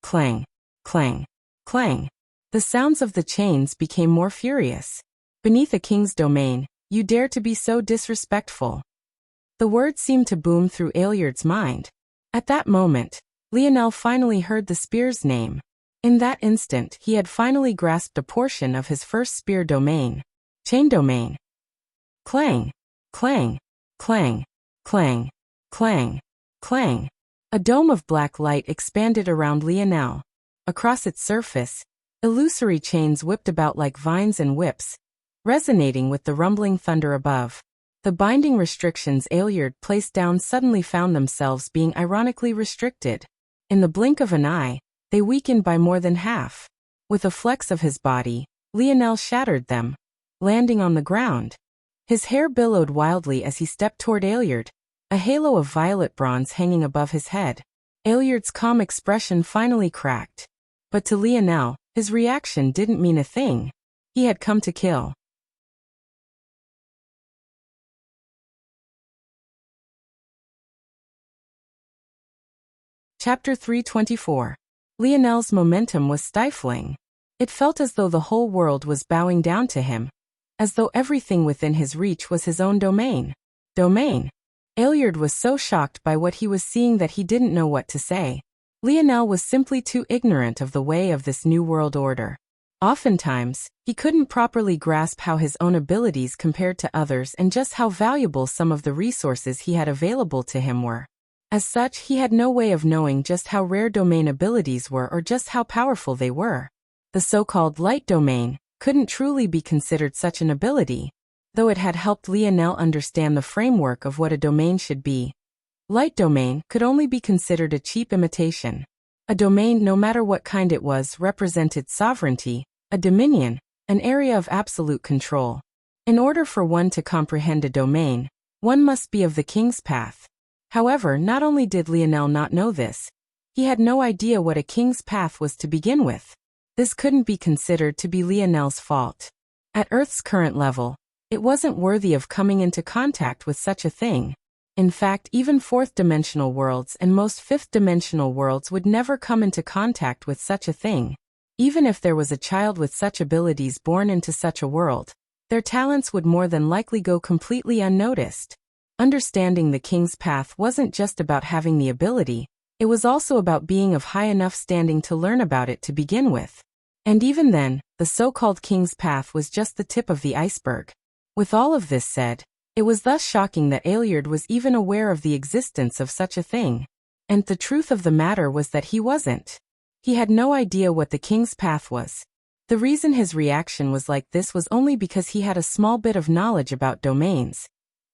S1: clang, clang, clang. The sounds of the chains became more furious. Beneath a king's domain, you dare to be so disrespectful. The words seemed to boom through Aeliard's mind. At that moment, Lionel finally heard the spear's name. In that instant, he had finally grasped a portion of his first spear domain. Chain domain. Clang, clang, clang, clang, clang, clang. A dome of black light expanded around Lionel. Across its surface, illusory chains whipped about like vines and whips, resonating with the rumbling thunder above. The binding restrictions Aeliard placed down suddenly found themselves being ironically restricted. In the blink of an eye, they weakened by more than half. With a flex of his body, Lionel shattered them, landing on the ground. His hair billowed wildly as he stepped toward Aeliard, a halo of violet bronze hanging above his head. Aeliard's calm expression finally cracked. But to Lionel, his reaction didn't mean a thing. He had come to kill. Chapter 324. Lionel's momentum was stifling. It felt as though the whole world was bowing down to him, as though everything within his reach was his own domain. Domain. Aeliard was so shocked by what he was seeing that he didn't know what to say. Lionel was simply too ignorant of the way of this new world order. Oftentimes, he couldn't properly grasp how his own abilities compared to others and just how valuable some of the resources he had available to him were. As such, he had no way of knowing just how rare domain abilities were or just how powerful they were. The so-called light domain couldn't truly be considered such an ability, though it had helped Lionel understand the framework of what a domain should be. Light domain could only be considered a cheap imitation. A domain, no matter what kind it was, represented sovereignty, a dominion, an area of absolute control. In order for one to comprehend a domain, one must be of the king's path. However, not only did Lionel not know this, he had no idea what a king's path was to begin with. This couldn't be considered to be Lionel's fault. At Earth's current level, it wasn't worthy of coming into contact with such a thing. In fact, even fourth-dimensional worlds and most fifth-dimensional worlds would never come into contact with such a thing. Even if there was a child with such abilities born into such a world, their talents would more than likely go completely unnoticed. Understanding the king's path wasn't just about having the ability, it was also about being of high enough standing to learn about it to begin with. And even then, the so-called king's path was just the tip of the iceberg. With all of this said, it was thus shocking that Aeliard was even aware of the existence of such a thing. And the truth of the matter was that he wasn't. He had no idea what the king's path was. The reason his reaction was like this was only because he had a small bit of knowledge about domains.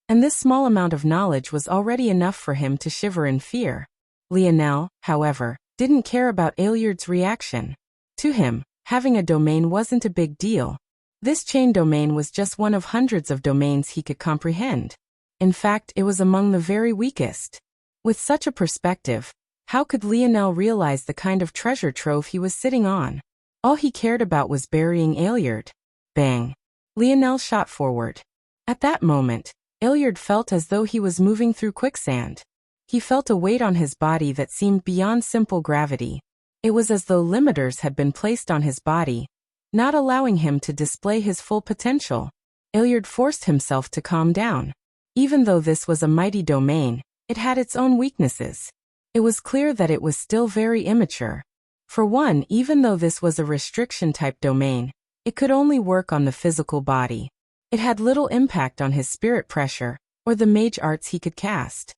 S1: And this small amount of knowledge was already enough for him to shiver in fear. Lionel, however, didn't care about Aeliard's reaction. To him, having a domain wasn't a big deal. This chain domain was just one of hundreds of domains he could comprehend. In fact, it was among the very weakest. With such a perspective, how could Lionel realize the kind of treasure trove he was sitting on? All he cared about was burying Aeliard. Bang! Lionel shot forward. At that moment, Aeliard felt as though he was moving through quicksand. He felt a weight on his body that seemed beyond simple gravity. It was as though limiters had been placed on his body, not allowing him to display his full potential. Aeliard forced himself to calm down. Even though this was a mighty domain, it had its own weaknesses. It was clear that it was still very immature. For one, even though this was a restriction-type domain, it could only work on the physical body. It had little impact on his spirit pressure, or the mage arts he could cast.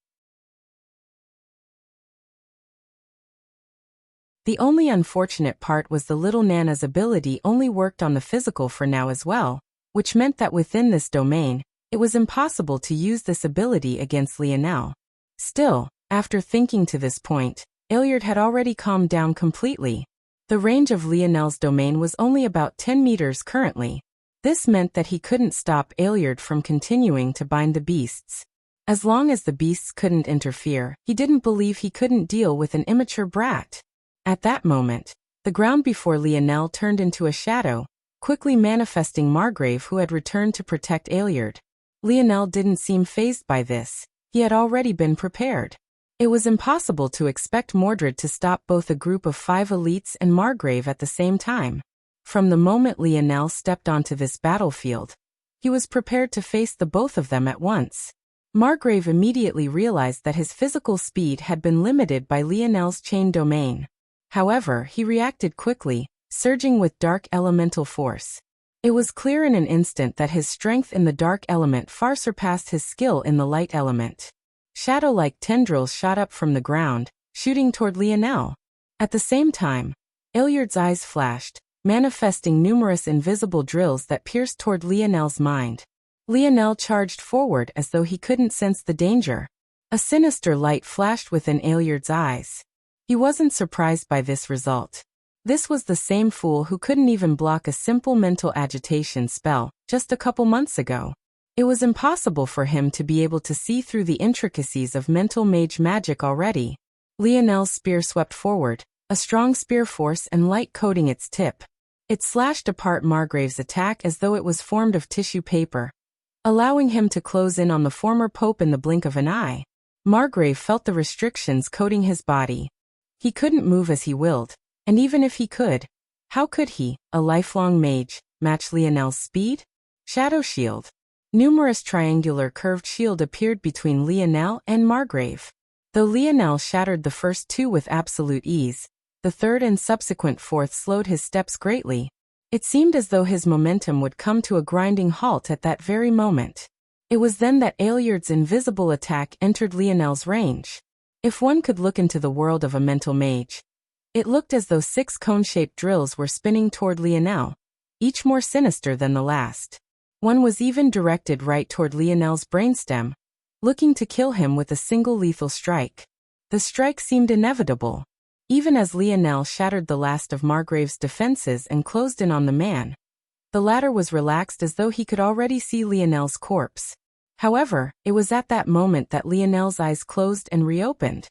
S1: The only unfortunate part was the little Nana's ability only worked on the physical for now as well, which meant that within this domain, it was impossible to use this ability against Lionel. Still, after thinking to this point, Aeliard had already calmed down completely. The range of Lionel's domain was only about 10 meters currently. This meant that he couldn't stop Aeliard from continuing to bind the beasts. As long as the beasts couldn't interfere, he didn't believe he couldn't deal with an immature brat. At that moment, the ground before Lionel turned into a shadow, quickly manifesting Margrave, who had returned to protect Aeliard. Lionel didn't seem fazed by this. He had already been prepared. It was impossible to expect Mordred to stop both a group of 5 elites and Margrave at the same time. From the moment Lionel stepped onto this battlefield, He was prepared to face the both of them at once. Margrave immediately realized that his physical speed had been limited by Lionel's chain domain. However, he reacted quickly, surging with dark elemental force. It was clear in an instant that his strength in the dark element far surpassed his skill in the light element. Shadow-like tendrils shot up from the ground, shooting toward Lionel. At the same time, Ilyard's eyes flashed, manifesting numerous invisible drills that pierced toward Lionel's mind. Lionel charged forward as though he couldn't sense the danger. A sinister light flashed within Ilyard's eyes. He wasn't surprised by this result. This was the same fool who couldn't even block a simple mental agitation spell just a couple months ago. It was impossible for him to be able to see through the intricacies of mental mage magic already. Lionel's spear swept forward, a strong spear force and light coating its tip. It slashed apart Margrave's attack as though it was formed of tissue paper, allowing him to close in on the former pope in the blink of an eye. Margrave felt the restrictions coating his body. He couldn't move as he willed, and even if he could, how could he, a lifelong mage, match Lionel's speed? Shadow shield. Numerous triangular curved shield appeared between Lionel and Margrave. Though Lionel shattered the first two with absolute ease, the third and subsequent fourth slowed his steps greatly. It seemed as though his momentum would come to a grinding halt at that very moment. It was then that Ilyard's invisible attack entered Lionel's range. If one could look into the world of a mental mage, it looked as though 6 cone-shaped drills were spinning toward Lionel, each more sinister than the last. One was even directed right toward Lionel's brainstem, looking to kill him with a single lethal strike. The strike seemed inevitable. Even as Lionel shattered the last of Margrave's defenses and closed in on the man, the latter was relaxed as though he could already see Lionel's corpse. However, it was at that moment that Lionel's eyes closed and reopened.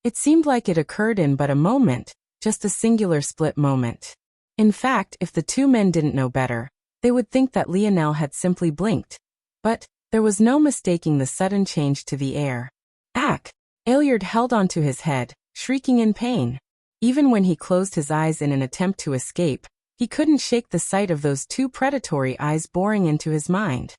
S1: It seemed like it occurred in but a moment, just a singular split moment. In fact, if the two men didn't know better, they would think that Lionel had simply blinked. But there was no mistaking the sudden change to the air. Ack! Ilyard held onto his head, shrieking in pain. Even when he closed his eyes in an attempt to escape, he couldn't shake the sight of those two predatory eyes boring into his mind.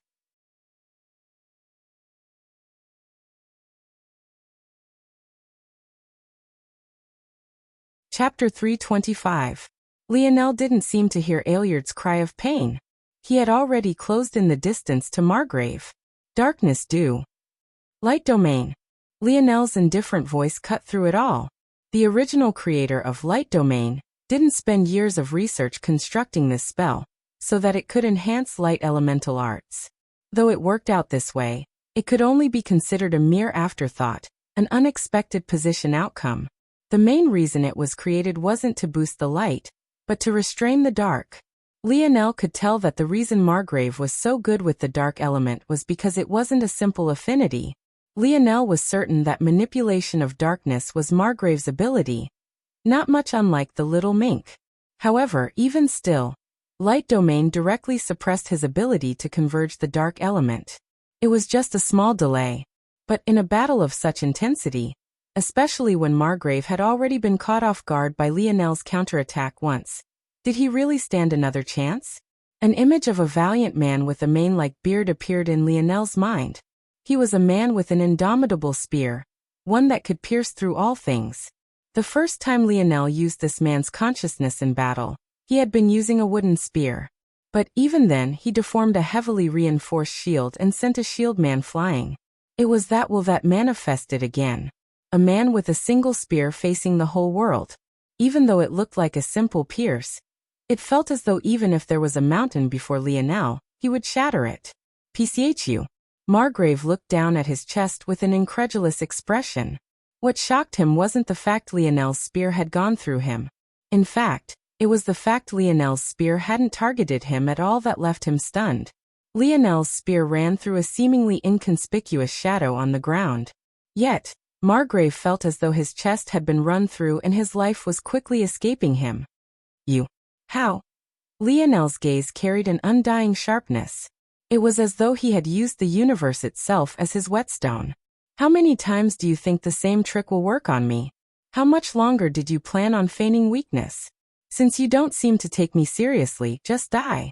S1: Chapter 325. Lionel didn't seem to hear Ilyard's cry of pain. He had already closed in the distance to Margrave. Darkness due. Light domain. Lionel's indifferent voice cut through it all. The original creator of Light Domain didn't spend years of research constructing this spell, so that it could enhance light elemental arts. Though it worked out this way, it could only be considered a mere afterthought, an unexpected position outcome. The main reason it was created wasn't to boost the light, but to restrain the dark. Lionel could tell that the reason Margrave was so good with the dark element was because it wasn't a simple affinity. Lionel was certain that manipulation of darkness was Margrave's ability, not much unlike the little mink. However, even still, Light Domain directly suppressed his ability to converge the dark element. It was just a small delay. But in a battle of such intensity, especially when Margrave had already been caught off guard by Lionel's counterattack once, did he really stand another chance? An image of a valiant man with a mane-like beard appeared in Lionel's mind. He was a man with an indomitable spear, one that could pierce through all things. The first time Lionel used this man's consciousness in battle, he had been using a wooden spear. But even then he deformed a heavily reinforced shield and sent a shield man flying. It was that will that manifested again. A man with a single spear facing the whole world. Even though it looked like a simple pierce, it felt as though even if there was a mountain before Lionel, he would shatter it. PCHU. Margrave looked down at his chest with an incredulous expression. What shocked him wasn't the fact Lionel's spear had gone through him. In fact, it was the fact Lionel's spear hadn't targeted him at all that left him stunned. Lionel's spear ran through a seemingly inconspicuous shadow on the ground. Yet, Margrave felt as though his chest had been run through and his life was quickly escaping him. You. How? Lionel's gaze carried an undying sharpness. It was as though he had used the universe itself as his whetstone. How many times do you think the same trick will work on me? How much longer did you plan on feigning weakness? Since you don't seem to take me seriously, just die.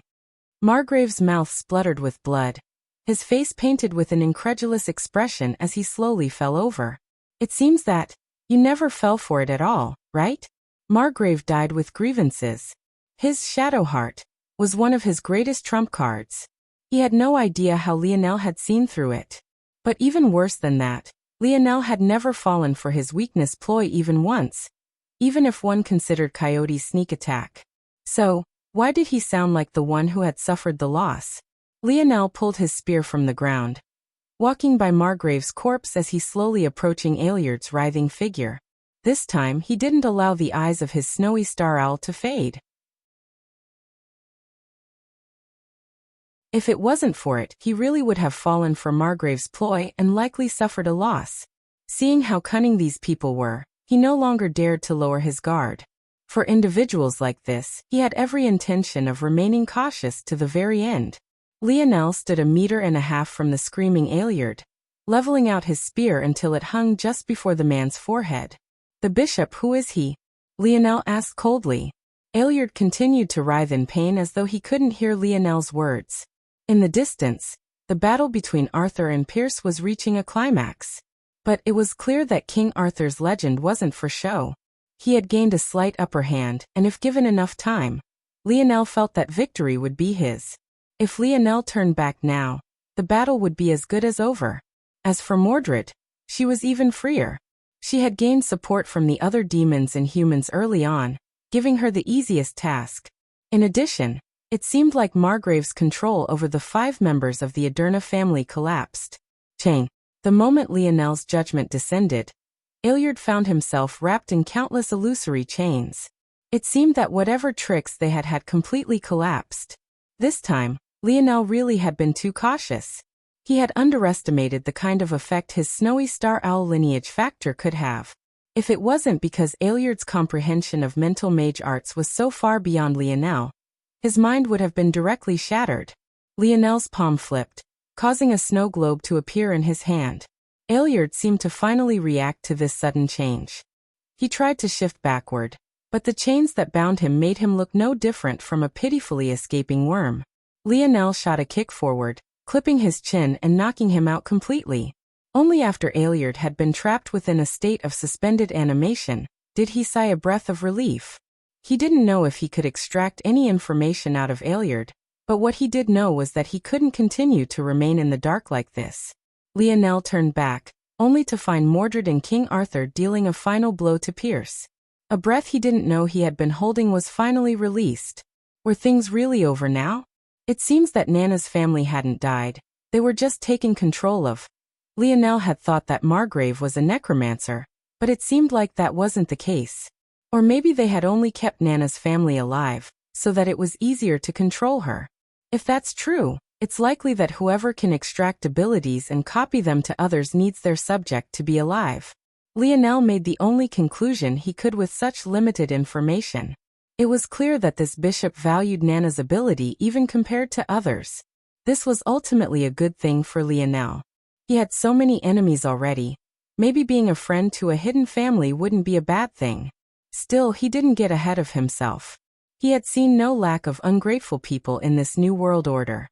S1: Margrave's mouth spluttered with blood. His face painted with an incredulous expression as he slowly fell over. It seems that you never fell for it at all, right? Margrave died with grievances. His shadow heart was one of his greatest trump cards. He had no idea how Lionel had seen through it. But even worse than that, Lionel had never fallen for his weakness ploy even once, even if one considered Coyote's sneak attack. So, why did he sound like the one who had suffered the loss? Lionel pulled his spear from the ground, walking by Margrave's corpse as he slowly approaching Aeliard's writhing figure. This time he didn't allow the eyes of his snowy star owl to fade. If it wasn't for it, he really would have fallen for Margrave's ploy and likely suffered a loss. Seeing how cunning these people were, he no longer dared to lower his guard. For individuals like this, he had every intention of remaining cautious to the very end. Lionel stood 1.5 meters from the screaming Aeliard, leveling out his spear until it hung just before the man's forehead. The bishop, who is he? Lionel asked coldly. Aeliard continued to writhe in pain as though he couldn't hear Lionel's words. In the distance, the battle between Arthur and Pierce was reaching a climax. But it was clear that King Arthur's legend wasn't for show. He had gained a slight upper hand, and if given enough time, Lionel felt that victory would be his. If Lionel turned back now, the battle would be as good as over. As for Mordred, she was even freer. She had gained support from the other demons and humans early on, giving her the easiest task. In addition, it seemed like Margrave's control over the 5 members of the Aderna family collapsed. Chain. The moment Lionel's judgment descended, Aeliard found himself wrapped in countless illusory chains. It seemed that whatever tricks they had completely collapsed. This time, Lionel really had been too cautious. He had underestimated the kind of effect his snowy star owl lineage factor could have. If it wasn't because Aeliard's comprehension of mental mage arts was so far beyond Lionel, his mind would have been directly shattered. Lionel's palm flipped, causing a snow globe to appear in his hand. Aeliard seemed to finally react to this sudden change. He tried to shift backward, but the chains that bound him made him look no different from a pitifully escaping worm. Lionel shot a kick forward, clipping his chin and knocking him out completely. Only after Aeliard had been trapped within a state of suspended animation did he sigh a breath of relief. He didn't know if he could extract any information out of Aeliard, but what he did know was that he couldn't continue to remain in the dark like this. Lionel turned back, only to find Mordred and King Arthur dealing a final blow to Pierce. A breath he didn't know he had been holding was finally released. Were things really over now? It seems that Nana's family hadn't died, they were just taken control of. Lionel had thought that Margrave was a necromancer, but it seemed like that wasn't the case. Or maybe they had only kept Nana's family alive, so that it was easier to control her. If that's true, it's likely that whoever can extract abilities and copy them to others needs their subject to be alive. Lionel made the only conclusion he could with such limited information. It was clear that this bishop valued Nana's ability even compared to others. This was ultimately a good thing for Lionel. He had so many enemies already. Maybe being a friend to a hidden family wouldn't be a bad thing. Still, he didn't get ahead of himself. He had seen no lack of ungrateful people in this new world order.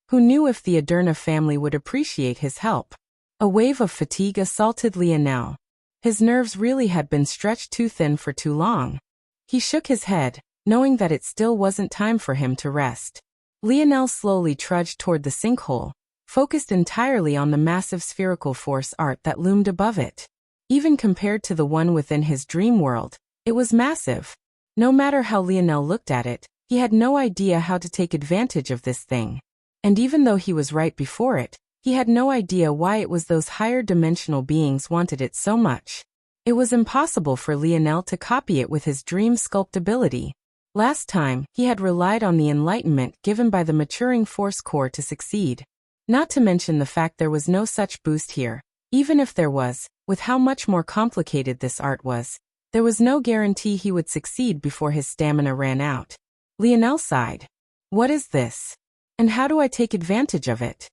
S1: Who knew if the Aderna family would appreciate his help? A wave of fatigue assaulted Lionel. His nerves really had been stretched too thin for too long. He shook his head, knowing that it still wasn't time for him to rest. Lionel slowly trudged toward the sinkhole, focused entirely on the massive spherical force art that loomed above it. Even compared to the one within his dream world, it was massive. No matter how Lionel looked at it, he had no idea how to take advantage of this thing. And even though he was right before it, he had no idea why it was those higher dimensional beings wanted it so much. It was impossible for Lionel to copy it with his dream sculpt ability. Last time, he had relied on the enlightenment given by the maturing force core to succeed. Not to mention the fact there was no such boost here. Even if there was, with how much more complicated this art was, there was no guarantee he would succeed before his stamina ran out. Lionel sighed. What is this? And how do I take advantage of it?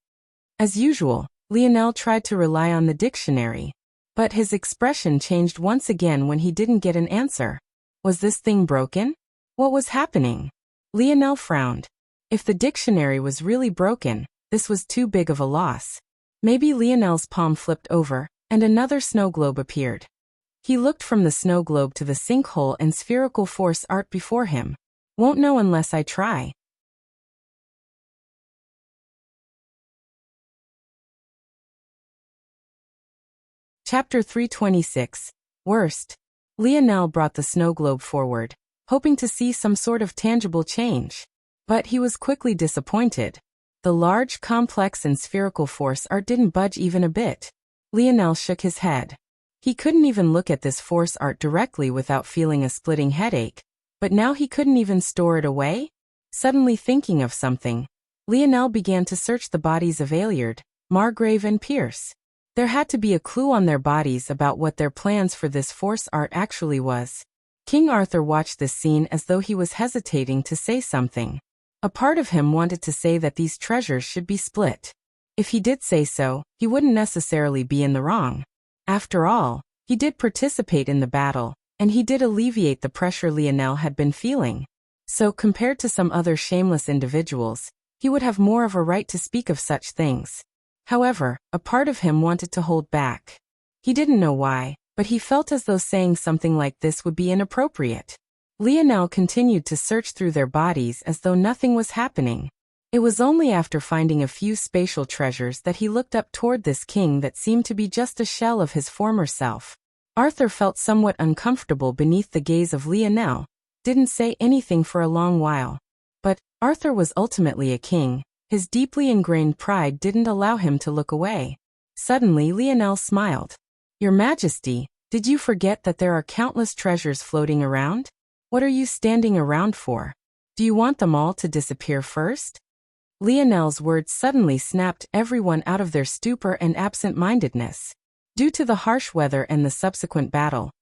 S1: As usual, Lionel tried to rely on the dictionary. But his expression changed once again when he didn't get an answer. Was this thing broken? What was happening? Lionel frowned. If the dictionary was really broken, this was too big of a loss. Maybe Lionel's palm flipped over, and another snow globe appeared. He looked from the snow globe to the sinkhole and spherical force art before him. Won't know unless I try. Chapter 326. Worst. Lionel brought the snow globe forward, hoping to see some sort of tangible change. But he was quickly disappointed. The large, complex and spherical force art didn't budge even a bit. Lionel shook his head. He couldn't even look at this force art directly without feeling a splitting headache. But now he couldn't even store it away? Suddenly thinking of something, Lionel began to search the bodies of Ailiard, Margrave and Pierce. There had to be a clue on their bodies about what their plans for this force art actually was. King Arthur watched this scene as though he was hesitating to say something. A part of him wanted to say that these treasures should be split. If he did say so, he wouldn't necessarily be in the wrong. After all, he did participate in the battle, and he did alleviate the pressure Lionel had been feeling. So compared to some other shameless individuals, he would have more of a right to speak of such things. However, a part of him wanted to hold back. He didn't know why, but he felt as though saying something like this would be inappropriate. Lionel continued to search through their bodies as though nothing was happening. It was only after finding a few spatial treasures that he looked up toward this king that seemed to be just a shell of his former self. Arthur felt somewhat uncomfortable beneath the gaze of Lionel, didn't say anything for a long while. But Arthur was ultimately a king. His deeply ingrained pride didn't allow him to look away. Suddenly Lionel smiled. Your Majesty, did you forget that there are countless treasures floating around? What are you standing around for? Do you want them all to disappear first? Lionel's words suddenly snapped everyone out of their stupor and absent-mindedness. Due to the harsh weather and the subsequent battle,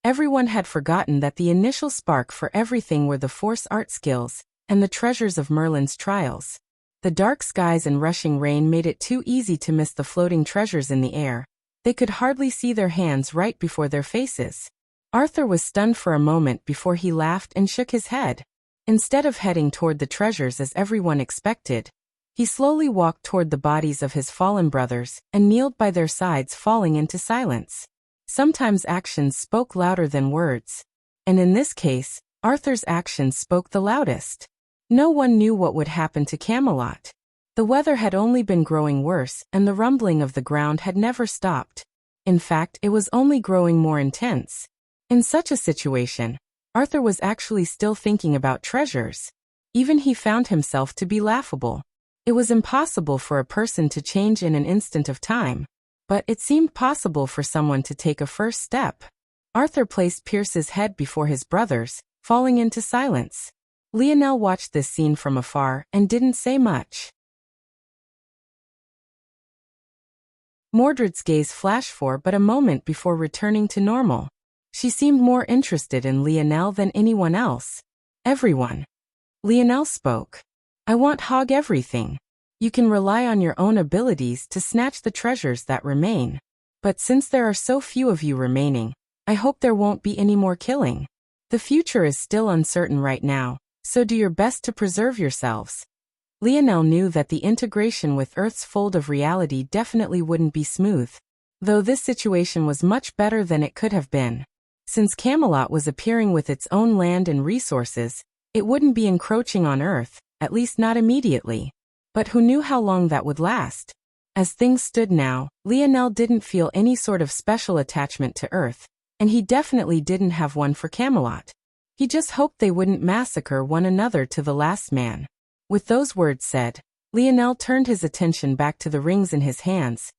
S1: everyone had forgotten that the initial spark for everything were the force art skills and the treasures of Merlin's trials. The dark skies and rushing rain made it too easy to miss the floating treasures in the air. They could hardly see their hands right before their faces. Arthur was stunned for a moment before he laughed and shook his head. Instead of heading toward the treasures as everyone expected, he slowly walked toward the bodies of his fallen brothers and kneeled by their sides, falling into silence. Sometimes actions spoke louder than words, and in this case, Arthur's actions spoke the loudest. No one knew what would happen to Camelot. The weather had only been growing worse, and the rumbling of the ground had never stopped. In fact, it was only growing more intense. In such a situation, Arthur was actually still thinking about treasures. Even he found himself to be laughable. It was impossible for a person to change in an instant of time, but it seemed possible for someone to take a first step. Arthur placed Pierce's head before his brother's, falling into silence. Lionel watched this scene from afar and didn't say much. Mordred's gaze flashed for but a moment before returning to normal. She seemed more interested in Lionel than anyone else. Everyone. Lionel spoke. I want hog everything. You can rely on your own abilities to snatch the treasures that remain. But since there are so few of you remaining, I hope there won't be any more killing. The future is still uncertain right now, so do your best to preserve yourselves. Lionel knew that the integration with Earth's fold of reality definitely wouldn't be smooth, though this situation was much better than it could have been. Since Camelot was appearing with its own land and resources, it wouldn't be encroaching on Earth, at least not immediately. But who knew how long that would last? As things stood now, Lionel didn't feel any sort of special attachment to Earth, and he definitely didn't have one for Camelot. He just hoped they wouldn't massacre one another to the last man. With those words said, Lionel turned his attention back to the rings in his hands,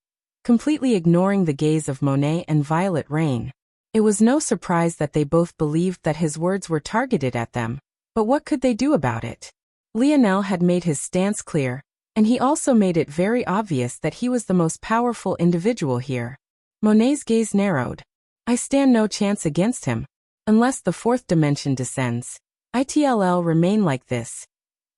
S1: completely ignoring the gaze of Monet and Violet Rain. It was no surprise that they both believed that his words were targeted at them, but what could they do about it? Lionel had made his stance clear, and he also made it very obvious that he was the most powerful individual here. Monet's gaze narrowed. I stand no chance against him. Unless the fourth dimension descends, it'll remain like this.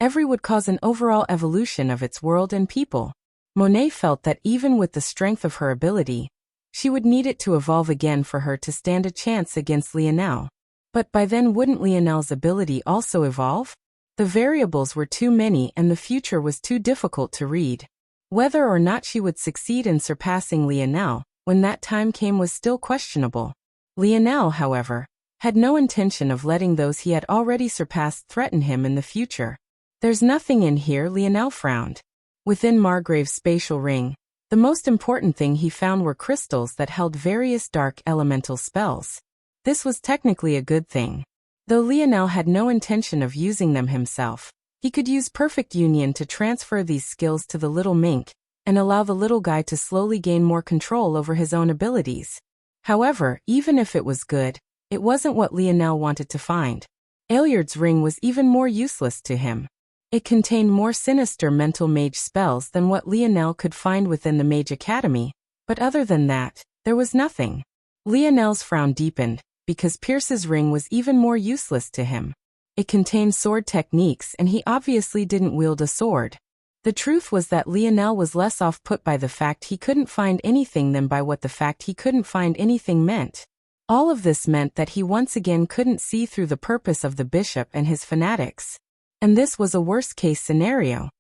S1: Every would cause an overall evolution of its world and people. Monet felt that even with the strength of her ability, She would need it to evolve again for her to stand a chance against Lionel. But by then wouldn't Lionel's ability also evolve? The variables were too many and the future was too difficult to read. Whether or not she would succeed in surpassing Lionel, when that time came, was still questionable. Lionel, however, had no intention of letting those he had already surpassed threaten him in the future. "There's nothing in here," Lionel frowned. Within Margrave's spatial ring, the most important thing he found were crystals that held various dark elemental spells. This was technically a good thing. Though Lionel had no intention of using them himself, he could use perfect union to transfer these skills to the little mink, and allow the little guy to slowly gain more control over his own abilities. However, even if it was good, it wasn't what Lionel wanted to find. Aeliard's ring was even more useless to him. It contained more sinister mental mage spells than what Lionel could find within the Mage Academy, but other than that, there was nothing. Lionel's frown deepened, because Pierce's ring was even more useless to him. It contained sword techniques and he obviously didn't wield a sword. The truth was that Lionel was less off-put by the fact he couldn't find anything than by what the fact he couldn't find anything meant. All of this meant that he once again couldn't see through the purpose of the bishop and his fanatics. And this was a worst-case scenario.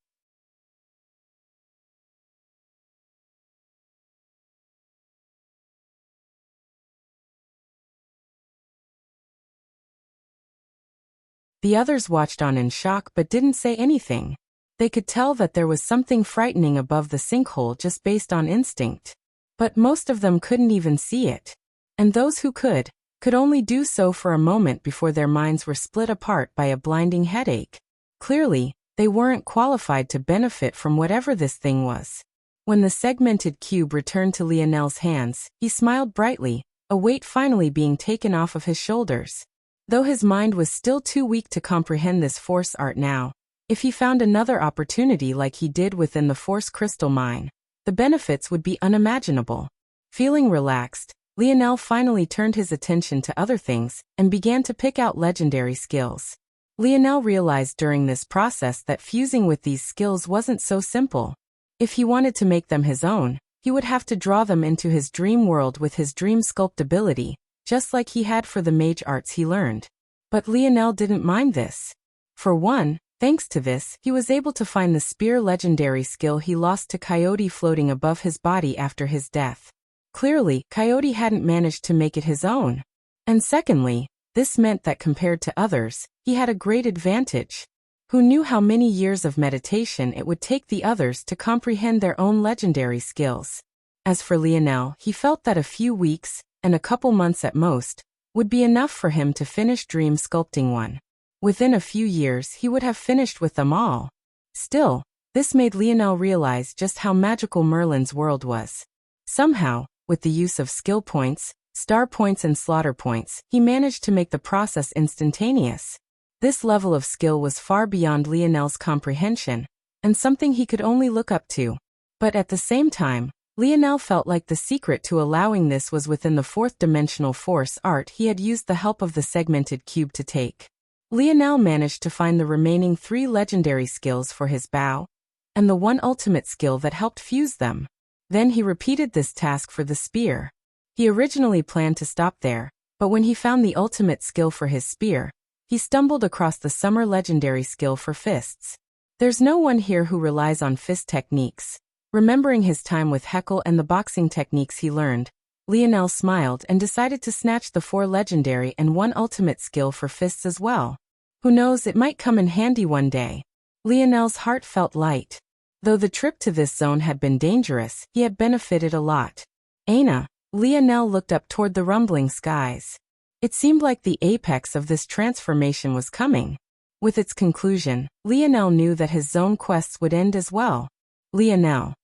S1: The others watched on in shock but didn't say anything. They could tell that there was something frightening above the sinkhole just based on instinct. But most of them couldn't even see it. And those who could only do so for a moment before their minds were split apart by a blinding headache. Clearly, they weren't qualified to benefit from whatever this thing was. When the segmented cube returned to Lionel's hands, he smiled brightly, a weight finally being taken off of his shoulders. Though his mind was still too weak to comprehend this force art now, if he found another opportunity like he did within the Force Crystal Mine, the benefits would be unimaginable. Feeling relaxed, Lionel finally turned his attention to other things and began to pick out legendary skills. Lionel realized during this process that fusing with these skills wasn't so simple. If he wanted to make them his own, he would have to draw them into his dream world with his dream sculpt ability, just like he had for the mage arts he learned. But Lionel didn't mind this. For one, thanks to this, he was able to find the spear legendary skill he lost to Coyote floating above his body after his death. Clearly, Coyote hadn't managed to make it his own. And secondly, this meant that compared to others, he had a great advantage. Who knew how many years of meditation it would take the others to comprehend their own legendary skills? As for Lionel, he felt that a few weeks, and a couple months at most, would be enough for him to finish dream sculpting one. Within a few years he would have finished with them all. Still, this made Lionel realize just how magical Merlin's world was. Somehow, with the use of skill points, star points and slaughter points, he managed to make the process instantaneous. This level of skill was far beyond Lionel's comprehension, and something he could only look up to. But at the same time, Lionel felt like the secret to allowing this was within the fourth-dimensional force art he had used the help of the segmented cube to take. Lionel managed to find the remaining 3 legendary skills for his bow, and the one ultimate skill that helped fuse them. Then he repeated this task for the spear. He originally planned to stop there, but when he found the ultimate skill for his spear, he stumbled across the summer legendary skill for fists. There's no one here who relies on fist techniques. Remembering his time with Heckle and the boxing techniques he learned, Lionel smiled and decided to snatch the 4 legendary and 1 ultimate skill for fists as well. Who knows, it might come in handy one day. Lionel's heart felt light. Though the trip to this zone had been dangerous, he had benefited a lot. Aina, Lionel looked up toward the rumbling skies. It seemed like the apex of this transformation was coming. With its conclusion, Lionel knew that his zone quests would end as well. Lionel.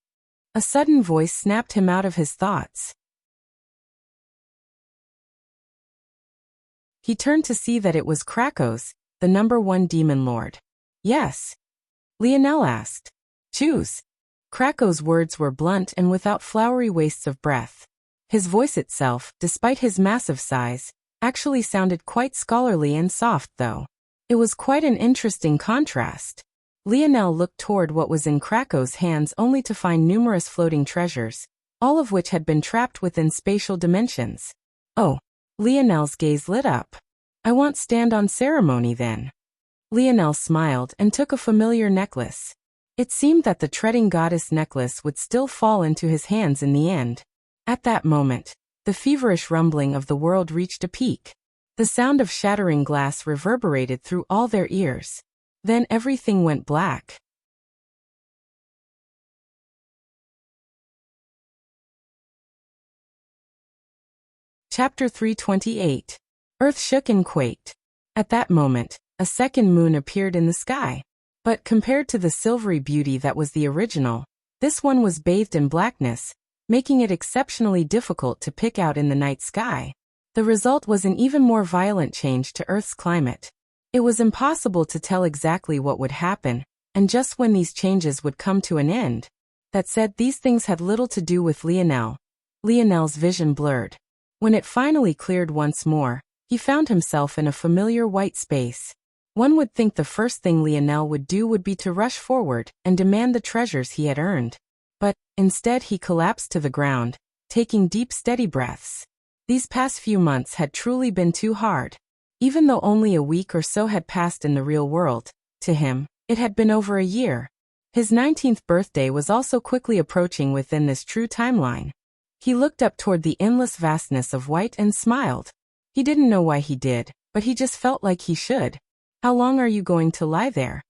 S1: A sudden voice snapped him out of his thoughts. He turned to see that it was Krakos, the #1 demon lord. Yes? Lionel asked. Choose. Krakos' words were blunt and without flowery wastes of breath. His voice itself, despite his massive size, actually sounded quite scholarly and soft though. It was quite an interesting contrast. Lionel looked toward what was in Krakos' hands only to find numerous floating treasures, all of which had been trapped within spatial dimensions. Oh, Lionel's gaze lit up. I want stand-on ceremony then. Lionel smiled and took a familiar necklace. It seemed that the treading goddess necklace would still fall into his hands in the end. At that moment, the feverish rumbling of the world reached a peak. The sound of shattering glass reverberated through all their ears. Then everything went black. Chapter 328. Earth shook and quaked. At that moment, a second moon appeared in the sky. But compared to the silvery beauty that was the original, this one was bathed in blackness, making it exceptionally difficult to pick out in the night sky. The result was an even more violent change to Earth's climate. It was impossible to tell exactly what would happen, and just when these changes would come to an end. That said, these things had little to do with Lionel. Lionel's vision blurred. When it finally cleared once more, he found himself in a familiar white space. One would think the first thing Lionel would do would be to rush forward and demand the treasures he had earned. But, instead he collapsed to the ground, taking deep steady breaths. These past few months had truly been too hard. Even though only a week or so had passed in the real world, to him, it had been over a year. His 19th birthday was also quickly approaching within this true timeline. He looked up toward the endless vastness of white and smiled. He didn't know why he did, but he just felt like he should. How long are you going to lie there?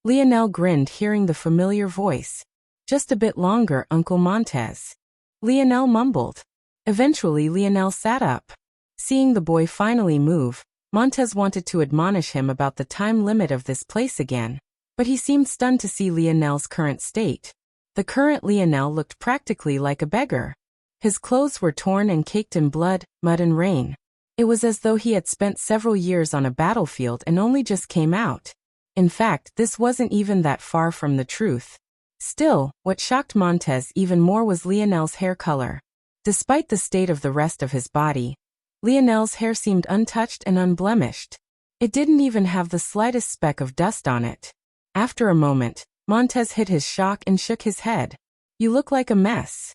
S1: Lionel grinned, hearing the familiar voice. Just a bit longer, Uncle Montez. Lionel mumbled. Eventually Lionel sat up. Seeing the boy finally move, Montez wanted to admonish him about the time limit of this place again, but he seemed stunned to see Lionel's current state. The current Lionel looked practically like a beggar. His clothes were torn and caked in blood, mud and rain. It was as though he had spent several years on a battlefield and only just came out. In fact, this wasn't even that far from the truth. Still, what shocked Montez even more was Lionel's hair color. Despite the state of the rest of his body, Lionel's hair seemed untouched and unblemished. It didn't even have the slightest speck of dust on it. After a moment, Montez hid his shock and shook his head. You look like a mess.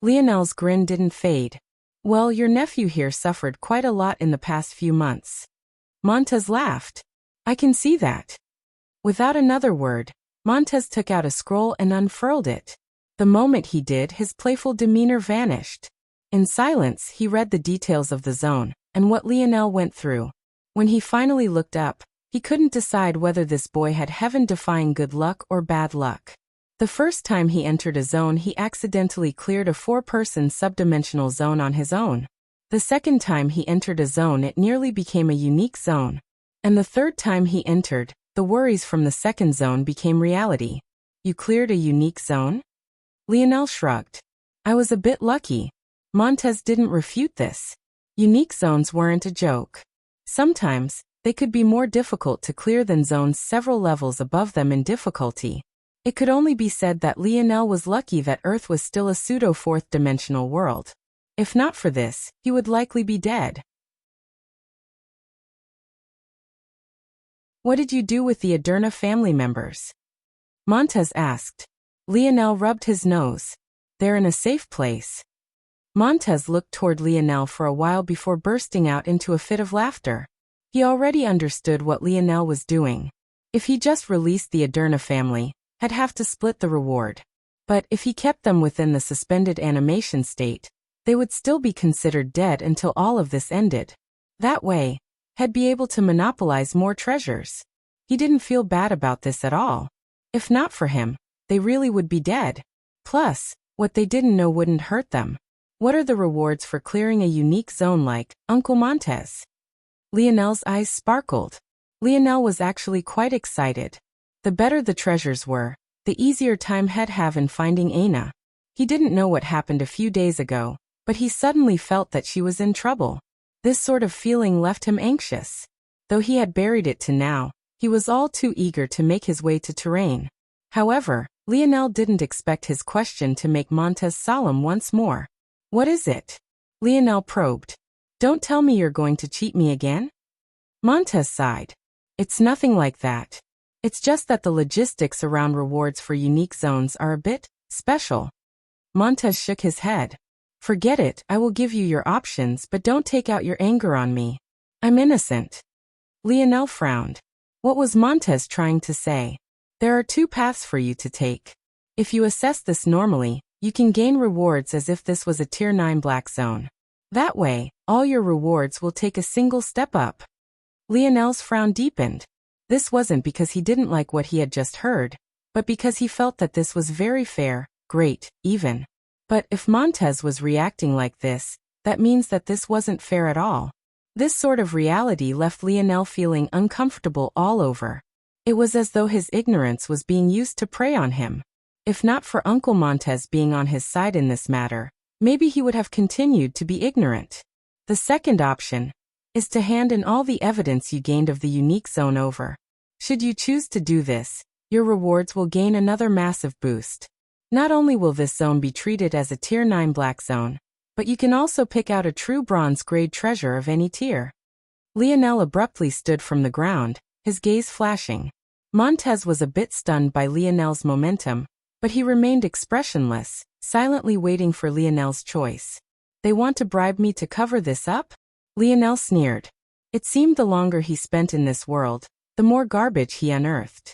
S1: Lionel's grin didn't fade. Well, your nephew here suffered quite a lot in the past few months. Montez laughed. I can see that. Without another word, Montez took out a scroll and unfurled it. The moment he did, his playful demeanor vanished. In silence, he read the details of the zone and what Lionel went through. When he finally looked up, he couldn't decide whether this boy had heaven-defying good luck or bad luck. The first time he entered a zone, he accidentally cleared a 4-person subdimensional zone on his own. The second time he entered a zone, it nearly became a unique zone. And the third time he entered, the worries from the second zone became reality. You cleared a unique zone? Lionel shrugged. I was a bit lucky. Montez didn't refute this. Unique zones weren't a joke. Sometimes, they could be more difficult to clear than zones several levels above them in difficulty. It could only be said that Lionel was lucky that Earth was still a pseudo-fourth-dimensional world. If not for this, he would likely be dead. What did you do with the Aderna family members? Montez asked. Lionel rubbed his nose. They're in a safe place. Montez looked toward Lionel for a while before bursting out into a fit of laughter. He already understood what Lionel was doing. If he just released the Aderna family, he'd have to split the reward. But if he kept them within the suspended animation state, they would still be considered dead until all of this ended. That way, he'd be able to monopolize more treasures. He didn't feel bad about this at all. If not for him, they really would be dead. Plus, what they didn't know wouldn't hurt them. What are the rewards for clearing a unique zone like Uncle Montez? Lionel's eyes sparkled. Lionel was actually quite excited. The better the treasures were, the easier time he'd have in finding Aina. He didn't know what happened a few days ago, but he suddenly felt that she was in trouble. This sort of feeling left him anxious. Though he had buried it to now, he was all too eager to make his way to Terrain. However, Lionel didn't expect his question to make Montez solemn once more. What is it? Lionel probed. Don't tell me you're going to cheat me again? Montez sighed. It's nothing like that. It's just that the logistics around rewards for unique zones are a bit special. Montez shook his head. Forget it, I will give you your options, but don't take out your anger on me. I'm innocent. Lionel frowned. What was Montez trying to say? There are two paths for you to take. If you assess this normally, you can gain rewards as if this was a Tier 9 black zone. That way, all your rewards will take a single step up. Lionel's frown deepened. This wasn't because he didn't like what he had just heard, but because he felt that this was very fair, great, even. But if Montez was reacting like this, that means that this wasn't fair at all. This sort of reality left Lionel feeling uncomfortable all over. It was as though his ignorance was being used to prey on him. If not for Uncle Montez being on his side in this matter, maybe he would have continued to be ignorant. The second option is to hand in all the evidence you gained of the unique zone over. Should you choose to do this, your rewards will gain another massive boost. Not only will this zone be treated as a Tier 9 black zone, but you can also pick out a true bronze grade treasure of any tier. Lionel abruptly stood from the ground, his gaze flashing. Montez was a bit stunned by Lionel's momentum, but he remained expressionless, silently waiting for Lionel's choice. They want to bribe me to cover this up? Lionel sneered. It seemed the longer he spent in this world, the more garbage he unearthed.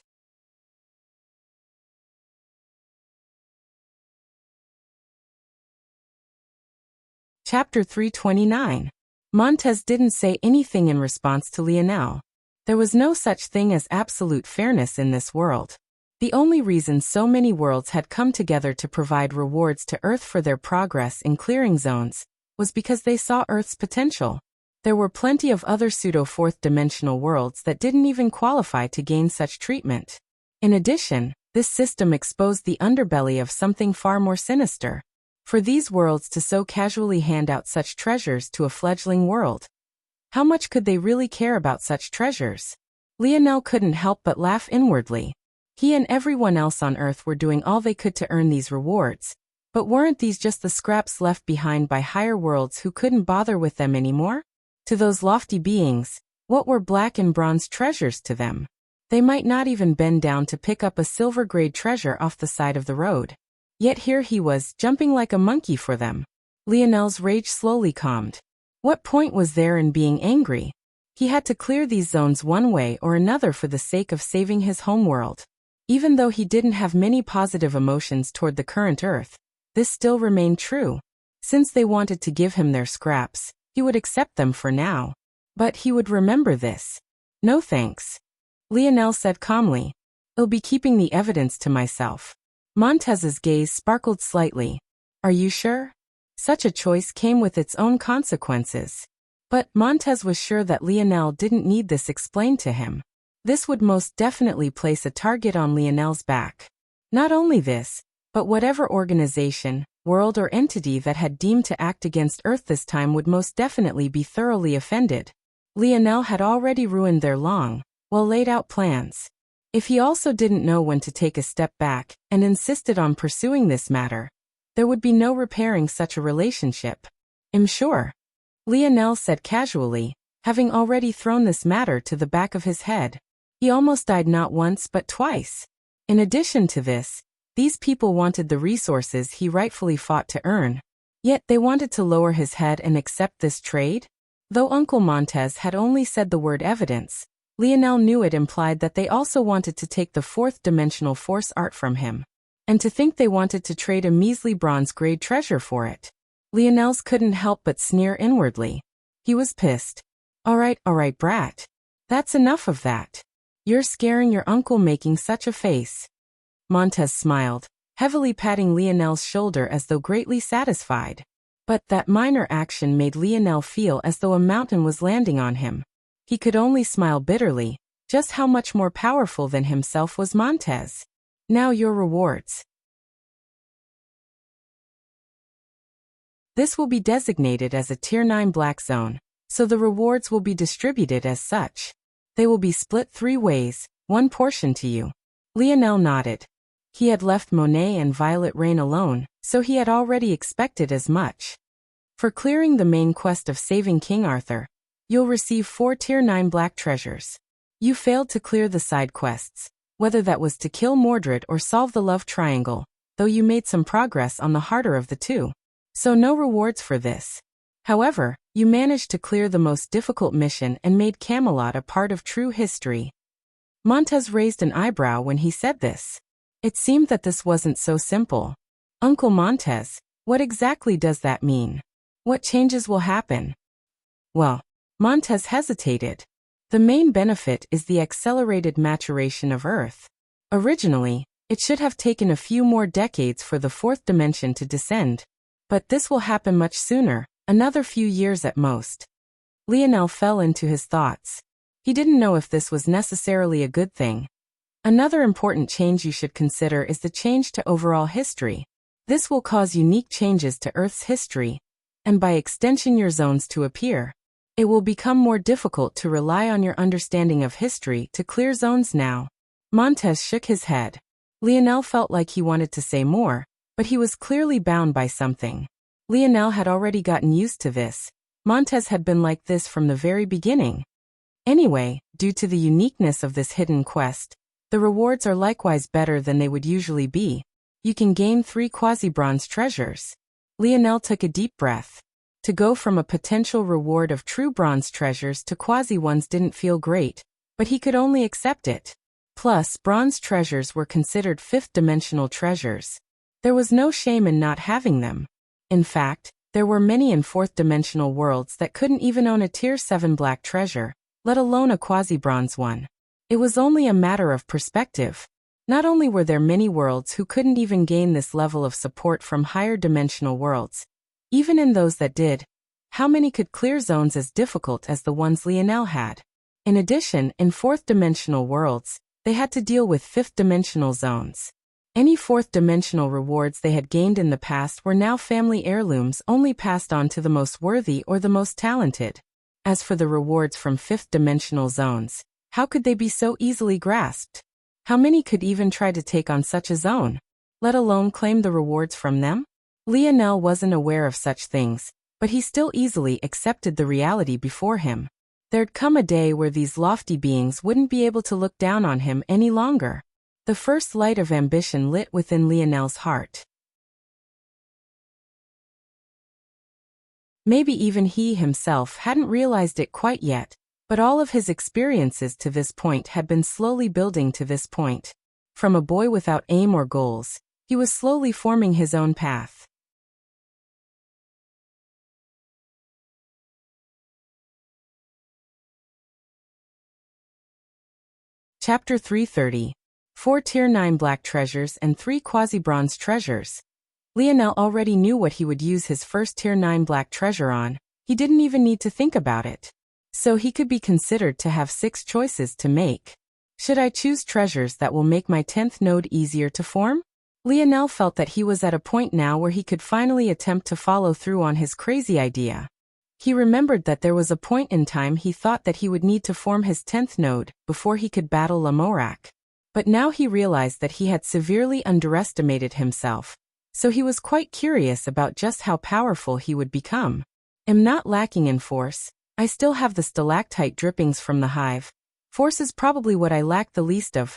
S1: Chapter 329. Montez didn't say anything in response to Lionel. There was no such thing as absolute fairness in this world. The only reason so many worlds had come together to provide rewards to Earth for their progress in clearing zones was because they saw Earth's potential. There were plenty of other pseudo-fourth-dimensional worlds that didn't even qualify to gain such treatment. In addition, this system exposed the underbelly of something far more sinister. For these worlds to so casually hand out such treasures to a fledgling world. How much could they really care about such treasures? Lionel couldn't help but laugh inwardly. He and everyone else on Earth were doing all they could to earn these rewards, but weren't these just the scraps left behind by higher worlds who couldn't bother with them anymore? To those lofty beings, what were black and bronze treasures to them? They might not even bend down to pick up a silver-grade treasure off the side of the road. Yet here he was, jumping like a monkey for them. Lionel's rage slowly calmed. What point was there in being angry? He had to clear these zones one way or another for the sake of saving his homeworld. Even though he didn't have many positive emotions toward the current Earth, this still remained true. Since they wanted to give him their scraps, he would accept them for now. But he would remember this. No thanks. Lionel said calmly. I'll be keeping the evidence to myself. Montez's gaze sparkled slightly. Are you sure? Such a choice came with its own consequences. But Montez was sure that Lionel didn't need this explained to him. This would most definitely place a target on Lionel's back. Not only this, but whatever organization, world or entity that had deemed to act against Earth this time would most definitely be thoroughly offended. Lionel had already ruined their long, well laid out plans. If he also didn't know when to take a step back and insisted on pursuing this matter, there would be no repairing such a relationship. I'm sure. Lionel said casually, having already thrown this matter to the back of his head. He almost died not once but twice. In addition to this, these people wanted the resources he rightfully fought to earn. Yet they wanted to lower his head and accept this trade? Though Uncle Montez had only said the word evidence, Lionel knew it implied that they also wanted to take the fourth-dimensional force art from him. And to think they wanted to trade a measly bronze-grade treasure for it. Lionel's couldn't help but sneer inwardly. He was pissed. All right, brat. That's enough of that. You're scaring your uncle making such a face. Montez smiled, heavily patting Lionel's shoulder as though greatly satisfied. But that minor action made Lionel feel as though a mountain was landing on him. He could only smile bitterly. Just how much more powerful than himself was Montez? Now your rewards. This will be designated as a Tier 9 black zone, so the rewards will be distributed as such. They will be split 3 ways, 1 portion to you. Lionel nodded. He had left Monet and Violet Rain alone, so he had already expected as much. For clearing the main quest of saving King Arthur, you'll receive 4 Tier 9 black treasures. You failed to clear the side quests, whether that was to kill Mordred or solve the love triangle. though you made some progress on the harder of the two. So no rewards for this. However, you managed to clear the most difficult mission and made Camelot a part of true history. Montez raised an eyebrow when he said this. It seemed that this wasn't so simple. Uncle Montez, what exactly does that mean? What changes will happen? Well, Montez hesitated. The main benefit is the accelerated maturation of Earth. Originally, it should have taken a few more decades for the fourth dimension to descend. But this will happen much sooner, another few years at most. Lionel fell into his thoughts. He didn't know if this was necessarily a good thing. Another important change you should consider is the change to overall history. This will cause unique changes to Earth's history, and by extension your zones to appear. It will become more difficult to rely on your understanding of history to clear zones now. Montez shook his head. Lionel felt like he wanted to say more, but he was clearly bound by something. Lionel had already gotten used to this. Montez had been like this from the very beginning. Anyway, due to the uniqueness of this hidden quest, the rewards are likewise better than they would usually be. You can gain 3 quasi-bronze treasures. Lionel took a deep breath. To go from a potential reward of true bronze treasures to quasi-ones didn't feel great, but he could only accept it. Plus, bronze treasures were considered fifth-dimensional treasures. There was no shame in not having them. In fact, there were many in fourth-dimensional worlds that couldn't even own a Tier 7 black treasure, let alone a quasi-bronze one. It was only a matter of perspective. Not only were there many worlds who couldn't even gain this level of support from higher-dimensional worlds, even in those that did, how many could clear zones as difficult as the ones Lionel had? In addition, in fourth-dimensional worlds, they had to deal with fifth-dimensional zones. Any fourth-dimensional rewards they had gained in the past were now family heirlooms only passed on to the most worthy or the most talented. As for the rewards from fifth-dimensional zones, how could they be so easily grasped? How many could even try to take on such a zone, let alone claim the rewards from them? Lionel wasn't aware of such things, but he still easily accepted the reality before him. There'd come a day where these lofty beings wouldn't be able to look down on him any longer. The first light of ambition lit within Lionel's heart. Maybe even he himself hadn't realized it quite yet, but all of his experiences to this point had been slowly building to this point. From a boy without aim or goals, he was slowly forming his own path. Chapter 330. 4 Tier 9 black treasures and 3 quasi-bronze treasures. Lionel already knew what he would use his first Tier 9 black treasure on. He didn't even need to think about it. So he could be considered to have 6 choices to make. Should I choose treasures that will make my 10th node easier to form? Lionel felt that he was at a point now where he could finally attempt to follow through on his crazy idea. He remembered that there was a point in time he thought that he would need to form his 10th node before he could battle Lamorak. But now he realized that he had severely underestimated himself, so he was quite curious about just how powerful he would become. I'm not lacking in force. I still have the stalactite drippings from the hive. Force is probably what I lack the least of.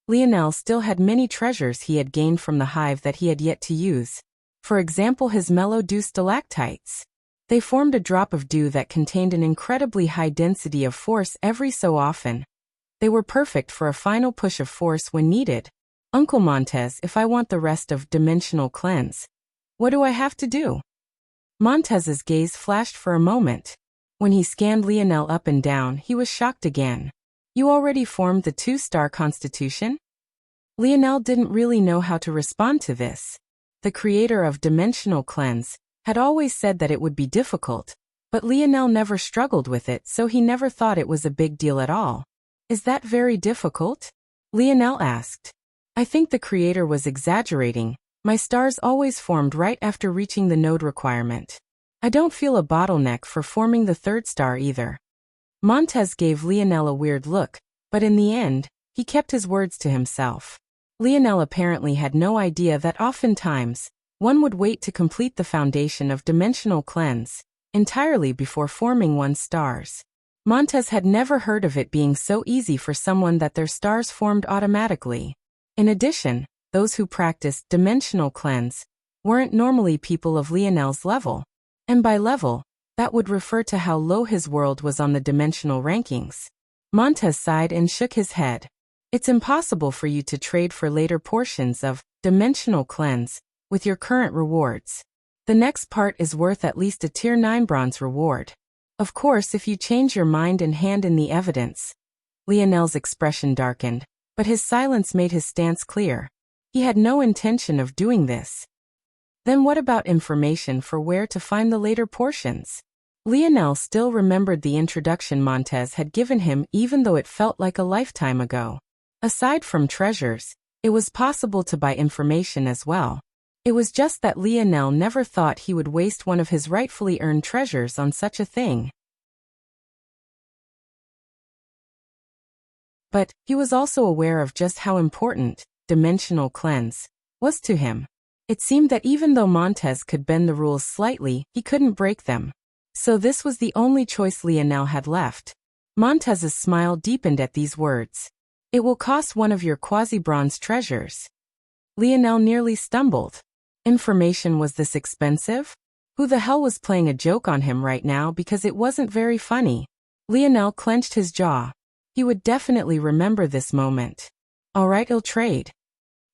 S1: Lionel still had many treasures he had gained from the hive that he had yet to use. For example, his mellow dew stalactites. They formed a drop of dew that contained an incredibly high density of force every so often. They were perfect for a final push of force when needed. Uncle Montez, if I want the rest of Dimensional Cleanse, what do I have to do? Montez's gaze flashed for a moment. When he scanned Lionel up and down, he was shocked again. You already formed the 2-star constitution? Lionel didn't really know how to respond to this. The creator of Dimensional Cleanse had always said that it would be difficult, but Lionel never struggled with it, so he never thought it was a big deal at all. Is that very difficult? Lionel asked. I think the creator was exaggerating. My stars always formed right after reaching the node requirement. I don't feel a bottleneck for forming the 3rd star either. Montez gave Lionel a weird look, but in the end, he kept his words to himself. Lionel apparently had no idea that oftentimes, one would wait to complete the foundation of Dimensional Cleanse entirely before forming one's stars. Montez had never heard of it being so easy for someone that their stars formed automatically. In addition, those who practiced dimensional cleanse, weren't normally people of Lionel's level. And by level, that would refer to how low his world was on the dimensional rankings. Montez sighed and shook his head. It's impossible for you to trade for later portions of dimensional cleanse with your current rewards. The next part is worth at least a Tier 9 bronze reward. Of course, if you change your mind and hand in the evidence. Lionel's expression darkened, but his silence made his stance clear. He had no intention of doing this. Then what about information for where to find the later portions? Lionel still remembered the introduction Montez had given him, even though it felt like a lifetime ago. Aside from treasures, it was possible to buy information as well. It was just that Lionel never thought he would waste one of his rightfully earned treasures on such a thing. But he was also aware of just how important dimensional cleanse was to him. It seemed that even though Montez could bend the rules slightly, he couldn't break them. So this was the only choice Lionel had left. Montez's smile deepened at these words. It will cost one of your quasi-bronze treasures. Lionel nearly stumbled. Information was this expensive? Who the hell was playing a joke on him right now because it wasn't very funny? Lionel clenched his jaw. He would definitely remember this moment. All right, I'll trade.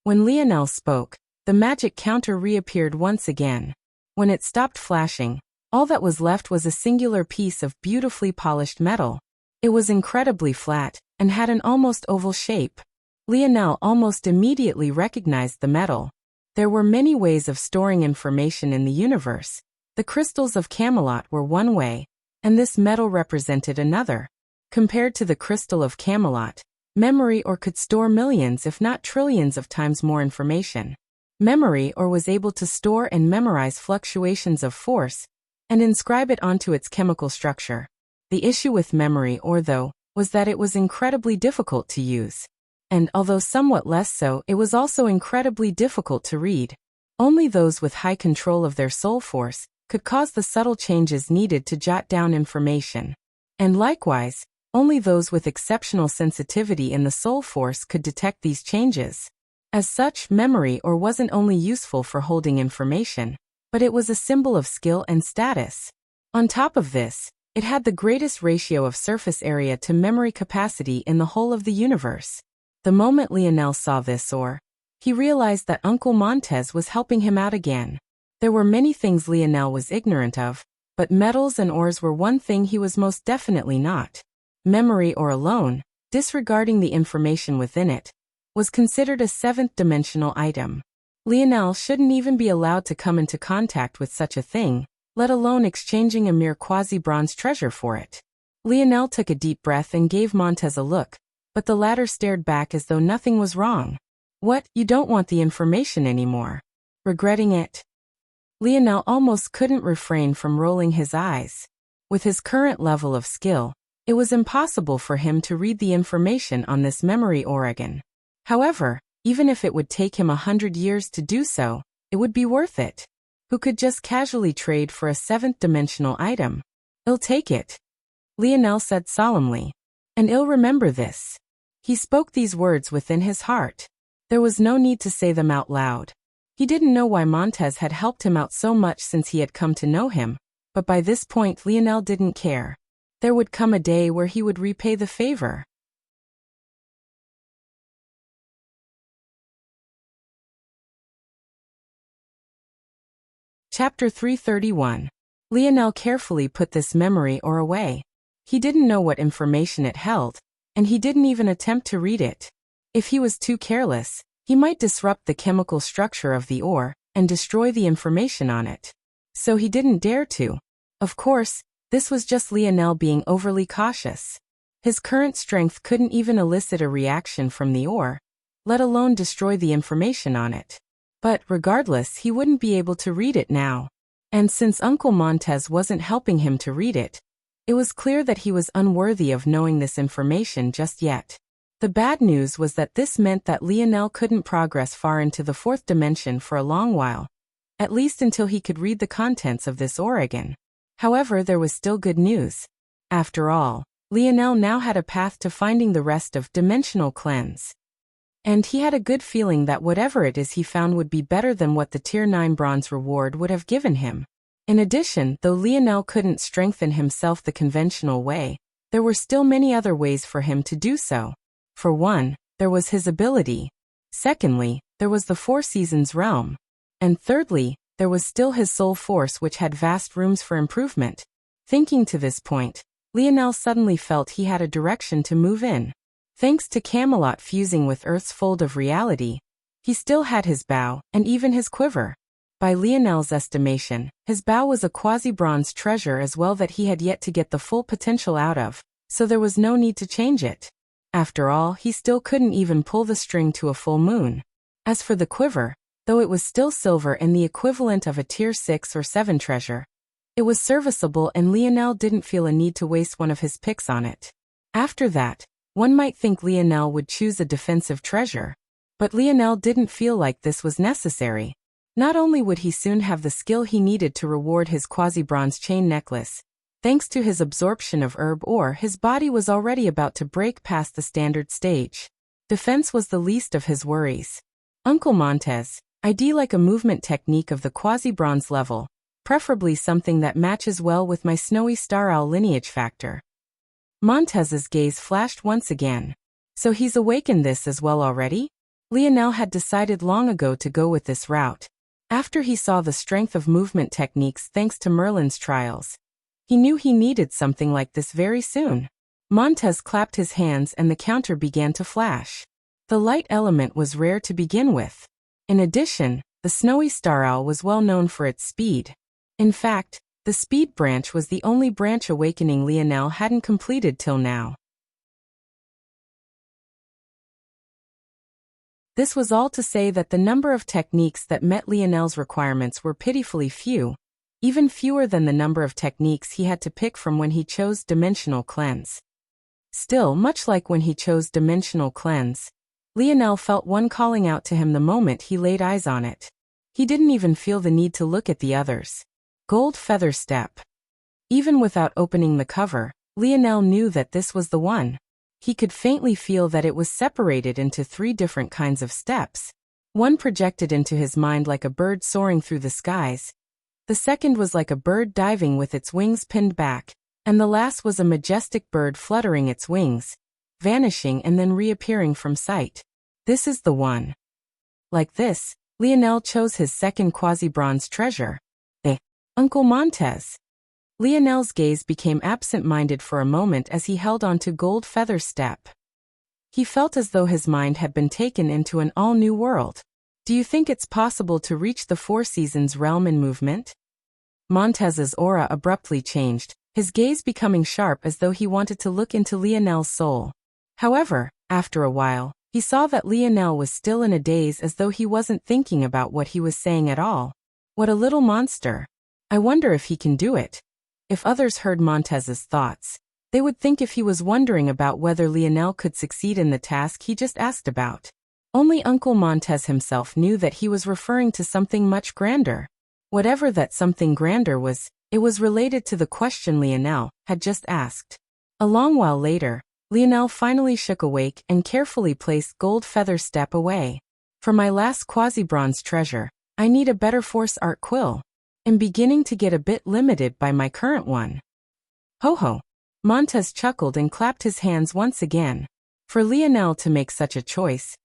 S1: When Lionel spoke, the magic counter reappeared once again. When it stopped flashing, all that was left was a singular piece of beautifully polished metal. It was incredibly flat and had an almost oval shape. Lionel almost immediately recognized the metal. There were many ways of storing information in the universe. The crystals of Camelot were one way, and this metal represented another. Compared to the crystal of Camelot, memory ore could store millions if not trillions of times more information. Memory ore was able to store and memorize fluctuations of force and inscribe it onto its chemical structure. The issue with memory ore, though, was that it was incredibly difficult to use. And although somewhat less so, it was also incredibly difficult to read. Only those with high control of their soul force could cause the subtle changes needed to jot down information. And likewise, only those with exceptional sensitivity in the soul force could detect these changes. As such, memory ore wasn't only useful for holding information, but it was a symbol of skill and status. On top of this, it had the greatest ratio of surface area to memory capacity in the whole of the universe. The moment Lionel saw this ore, he realized that Uncle Montez was helping him out again. There were many things Lionel was ignorant of, but metals and ores were one thing he was most definitely not. Memory ore alone, disregarding the information within it, was considered a seventh-dimensional item. Lionel shouldn't even be allowed to come into contact with such a thing, let alone exchanging a mere quasi-bronze treasure for it. Lionel took a deep breath and gave Montez a look, but the latter stared back as though nothing was wrong. What, you don't want the information anymore? Regretting it? Lionel almost couldn't refrain from rolling his eyes. With his current level of skill, it was impossible for him to read the information on this memory Oregon. However, even if it would take him 100 years to do so, it would be worth it. Who could just casually trade for a seventh-dimensional item? I'll take it, Lionel said solemnly. And I'll remember this. He spoke these words within his heart. There was no need to say them out loud. He didn't know why Montez had helped him out so much since he had come to know him, but by this point Lionel didn't care. There would come a day where he would repay the favor. Chapter 331. Lionel carefully put this memory ore away. He didn't know what information it held, and he didn't even attempt to read it. If he was too careless, he might disrupt the chemical structure of the ore and destroy the information on it. So he didn't dare to. Of course, this was just Lionel being overly cautious. His current strength couldn't even elicit a reaction from the ore, let alone destroy the information on it. But regardless, he wouldn't be able to read it now. And since Uncle Montez wasn't helping him to read it, it was clear that he was unworthy of knowing this information just yet. The bad news was that this meant that Lionel couldn't progress far into the fourth dimension for a long while, at least until he could read the contents of this Oregon. However, there was still good news. After all, Lionel now had a path to finding the rest of Dimensional Cleanse. And he had a good feeling that whatever it is he found would be better than what the Tier 9 bronze reward would have given him. In addition, though Lionel couldn't strengthen himself the conventional way, there were still many other ways for him to do so. For one, there was his ability. Secondly, there was the Four Seasons realm. And thirdly, there was still his soul force, which had vast rooms for improvement. Thinking to this point, Lionel suddenly felt he had a direction to move in. Thanks to Camelot fusing with Earth's fold of reality, he still had his bow, and even his quiver. By Lionel's estimation, his bow was a quasi-bronze treasure as well that he had yet to get the full potential out of, so there was no need to change it. After all, he still couldn't even pull the string to a full moon. As for the quiver, though it was still silver and the equivalent of a Tier 6 or 7 treasure, it was serviceable and Lionel didn't feel a need to waste one of his picks on it. After that, one might think Lionel would choose a defensive treasure. But Lionel didn't feel like this was necessary. Not only would he soon have the skill he needed to reward his quasi-bronze chain necklace, thanks to his absorption of herb ore, his body was already about to break past the standard stage. Defense was the least of his worries. Uncle Montez, I'd like a movement technique of the quasi-bronze level, preferably something that matches well with my snowy star owl lineage factor. Montez's gaze flashed once again. So he's awakened this as well already? Lionel had decided long ago to go with this route. After he saw the strength of movement techniques thanks to Merlin's trials, he knew he needed something like this very soon. Montez clapped his hands and the counter began to flash. The light element was rare to begin with. In addition, the snowy star owl was well known for its speed. In fact, the speed branch was the only branch awakening Lionel hadn't completed till now. This was all to say that the number of techniques that met Lionel's requirements were pitifully few, even fewer than the number of techniques he had to pick from when he chose Dimensional Cleanse. Still, much like when he chose Dimensional Cleanse, Lionel felt one calling out to him the moment he laid eyes on it. He didn't even feel the need to look at the others. Gold Feather Step. Even without opening the cover, Lionel knew that this was the one. He could faintly feel that it was separated into 3 different kinds of steps. One projected into his mind like a bird soaring through the skies. The second was like a bird diving with its wings pinned back, and the last was a majestic bird fluttering its wings, vanishing and then reappearing from sight. This is the one. Like this, Lionel chose his second quasi-bronze treasure. Uncle Montez. Lionel's gaze became absent-minded for a moment as he held on to Gold Feather Step. He felt as though his mind had been taken into an all-new world. Do you think it's possible to reach the Four Seasons realm in movement? Montez's aura abruptly changed, his gaze becoming sharp as though he wanted to look into Lionel's soul. However, after a while, he saw that Lionel was still in a daze as though he wasn't thinking about what he was saying at all. What a little monster. I wonder if he can do it. If others heard Montez's thoughts, they would think if he was wondering about whether Lionel could succeed in the task he just asked about. Only Uncle Montez himself knew that he was referring to something much grander. Whatever that something grander was, it was related to the question Lionel had just asked. A long while later, Lionel finally shook awake and carefully placed Gold Feather Step away. For my last quasi-bronze treasure, I need a better force art quill. I'm beginning to get a bit limited by my current one. Ho ho. Montez chuckled and clapped his hands once again. For Lionel to make such a choice,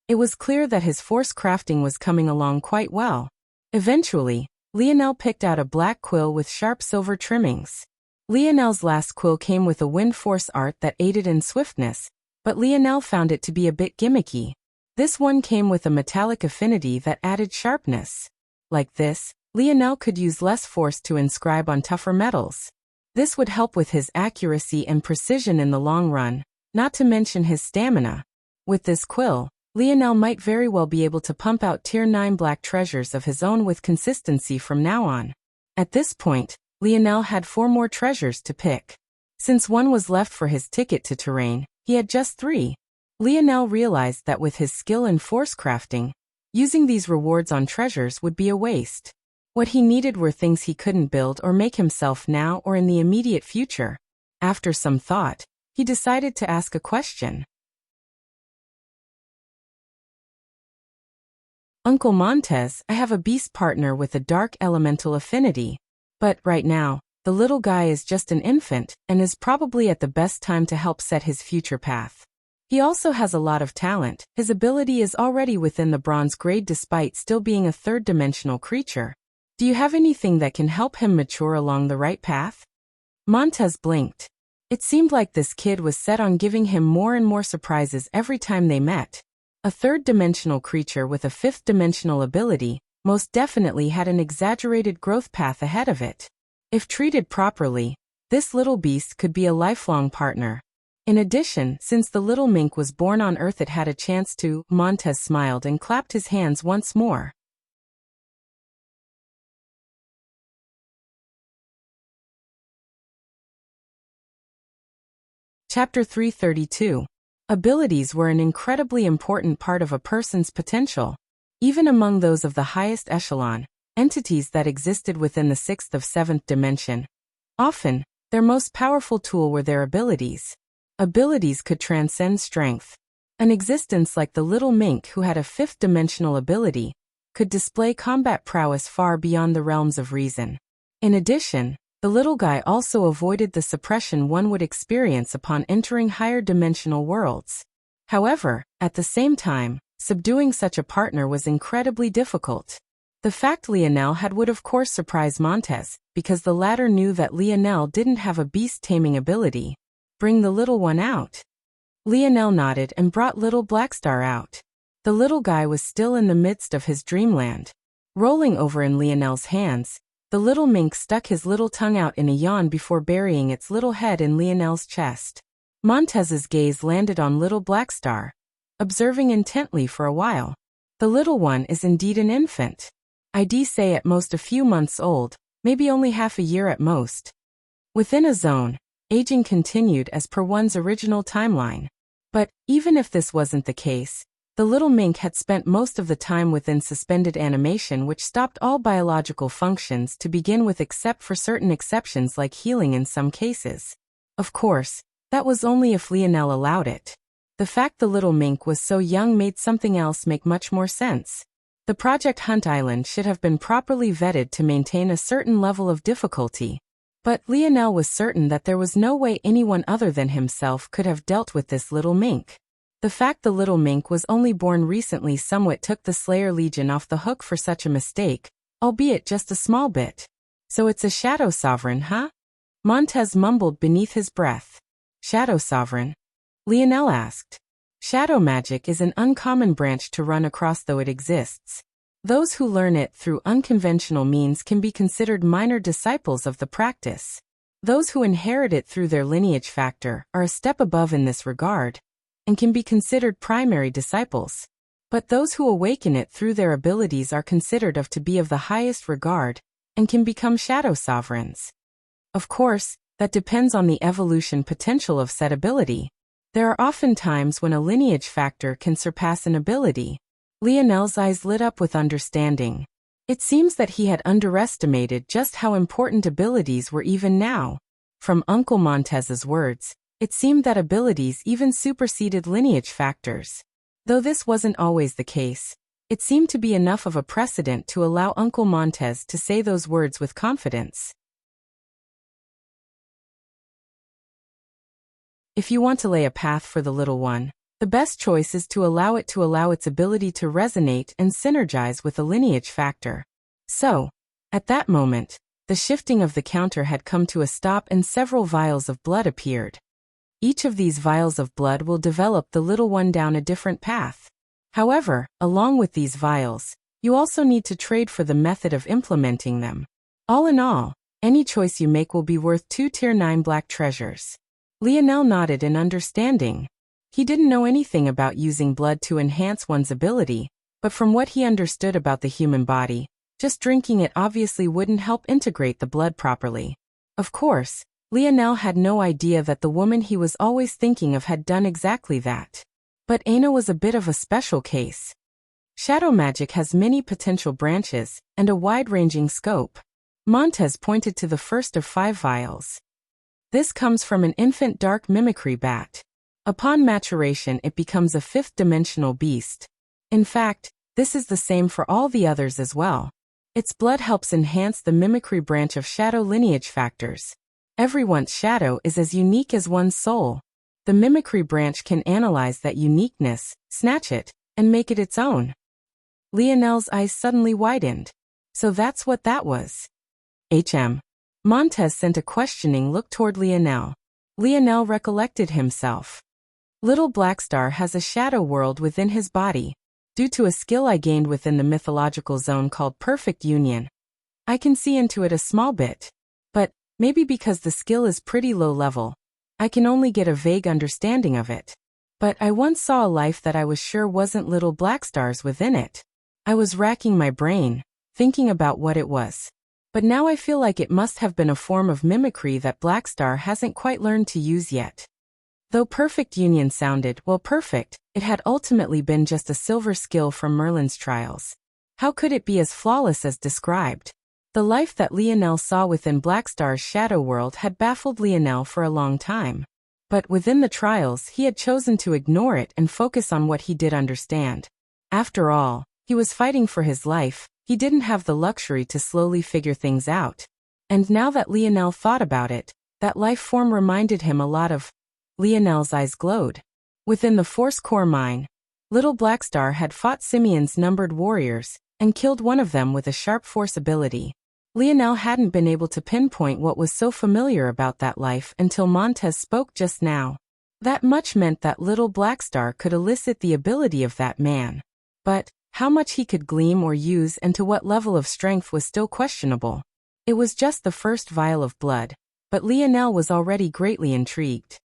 S1: it was clear that his force crafting was coming along quite well. Eventually, Lionel picked out a black quill with sharp silver trimmings. Lionel's last quill came with a wind force art that aided in swiftness, but Lionel found it to be a bit gimmicky. This one came with a metallic affinity that added sharpness. Like this, Lionel could use less force to inscribe on tougher metals. This would help with his accuracy and precision in the long run, not to mention his stamina. With this quill, Lionel might very well be able to pump out Tier 9 black treasures of his own with consistency from now on. At this point, Lionel had 4 more treasures to pick. Since one was left for his ticket to terrain, he had just 3. Lionel realized that with his skill in force crafting, using these rewards on treasures would be a waste. What he needed were things he couldn't build or make himself now or in the immediate future. After some thought, he decided to ask a question. Uncle Montez, I have a beast partner with a dark elemental affinity. But right now, the little guy is just an infant and is probably at the best time to help set his future path. He also has a lot of talent. His ability is already within the bronze grade despite still being a third-dimensional creature. Do you have anything that can help him mature along the right path? Montez blinked. It seemed like this kid was set on giving him more and more surprises every time they met. A third-dimensional creature with a fifth-dimensional ability most definitely had an exaggerated growth path ahead of it. If treated properly, this little beast could be a lifelong partner. In addition, since the little mink was born on Earth, it had a chance to. Montez smiled and clapped his hands once more. Chapter 332. Abilities were an incredibly important part of a person's potential. Even among those of the highest echelon, entities that existed within the sixth of seventh dimension. Often, their most powerful tool were their abilities. Abilities could transcend strength. An existence like the little mink who had a fifth-dimensional ability could display combat prowess far beyond the realms of reason. In addition, the little guy also avoided the suppression one would experience upon entering higher dimensional worlds. However, at the same time, subduing such a partner was incredibly difficult. The fact Lionel had would of course surprise Montez, because the latter knew that Lionel didn't have a beast-taming ability. Bring the little one out. Lionel nodded and brought little Blackstar out. The little guy was still in the midst of his dreamland. Rolling over in Lionel's hands, the little mink stuck his little tongue out in a yawn before burying its little head in Lionel's chest. Montez's gaze landed on little Blackstar, observing intently for a while. The little one is indeed an infant. I'd say at most a few months old, maybe only half a year at most. Within a zone, aging continued as per one's original timeline. But, even if this wasn't the case, the little mink had spent most of the time within suspended animation, which stopped all biological functions to begin with except for certain exceptions like healing in some cases. Of course, that was only if Lionel allowed it. The fact the little mink was so young made something else make much more sense. The Project Hunt Island should have been properly vetted to maintain a certain level of difficulty. But Lionel was certain that there was no way anyone other than himself could have dealt with this little mink. The fact the little mink was only born recently somewhat took the Slayer Legion off the hook for such a mistake, albeit just a small bit. So it's a Shadow Sovereign, huh? Montez mumbled beneath his breath. Shadow Sovereign? Lionel asked. Shadow magic is an uncommon branch to run across, though it exists. Those who learn it through unconventional means can be considered minor disciples of the practice. Those who inherit it through their lineage factor are a step above in this regard, and can be considered primary disciples. But those who awaken it through their abilities are considered to be of the highest regard, and can become shadow sovereigns. Of course, that depends on the evolution potential of said ability. There are often times when a lineage factor can surpass an ability. Lionel's eyes lit up with understanding. It seems that he had underestimated just how important abilities were even now. From Uncle Montez's words, it seemed that abilities even superseded lineage factors. Though this wasn't always the case, it seemed to be enough of a precedent to allow Uncle Montez to say those words with confidence. If you want to lay a path for the little one, the best choice is to allow its ability to resonate and synergize with a lineage factor. So, at that moment, the shifting of the counter had come to a stop and several vials of blood appeared. Each of these vials of blood will develop the little one down a different path. However, along with these vials, you also need to trade for the method of implementing them. All in all, any choice you make will be worth 2 Tier 9 black treasures. Lionel nodded in understanding. He didn't know anything about using blood to enhance one's ability, but from what he understood about the human body, just drinking it obviously wouldn't help integrate the blood properly. Of course, Lionel had no idea that the woman he was always thinking of had done exactly that. But Aina was a bit of a special case. Shadow magic has many potential branches and a wide-ranging scope. Montez pointed to the first of 5 vials. This comes from an infant dark mimicry bat. Upon maturation it becomes a 5th-dimensional beast. In fact, This is the same for all the others as well. Its blood helps enhance the mimicry branch of shadow lineage factors. Everyone's shadow is as unique as one's soul. The mimicry branch can analyze that uniqueness, snatch it, and make it its own. Lionel's eyes suddenly widened. So that's what that was. Montez sent a questioning look toward Lionel. Lionel recollected himself. Little Blackstar has a shadow world within his body, due to a skill I gained within the mythological zone called Perfect Union. I can see into it a small bit. But, maybe because the skill is pretty low level, I can only get a vague understanding of it. But I once saw a life that I was sure wasn't Little Blackstar's within it. I was racking my brain, thinking about what it was. But now I feel like it must have been a form of mimicry that Blackstar hasn't quite learned to use yet. Though Perfect Union sounded, well, perfect, it had ultimately been just a silver skill from Merlin's trials. How could it be as flawless as described? The life that Lionel saw within Blackstar's shadow world had baffled Lionel for a long time. But within the trials, he had chosen to ignore it and focus on what he did understand. After all, he was fighting for his life. He didn't have the luxury to slowly figure things out. And now that Lionel thought about it, that life form reminded him a lot of. Lionel's eyes glowed. Within the Force Core Mine, Little Blackstar had fought Simeon's numbered warriors, and killed one of them with a sharp force ability. Lionel hadn't been able to pinpoint what was so familiar about that life until Montez spoke just now. That much meant that Little Blackstar could elicit the ability of that man. But, how much he could glean or use and to what level of strength was still questionable. It was just the first vial of blood, but Lionel was already greatly intrigued.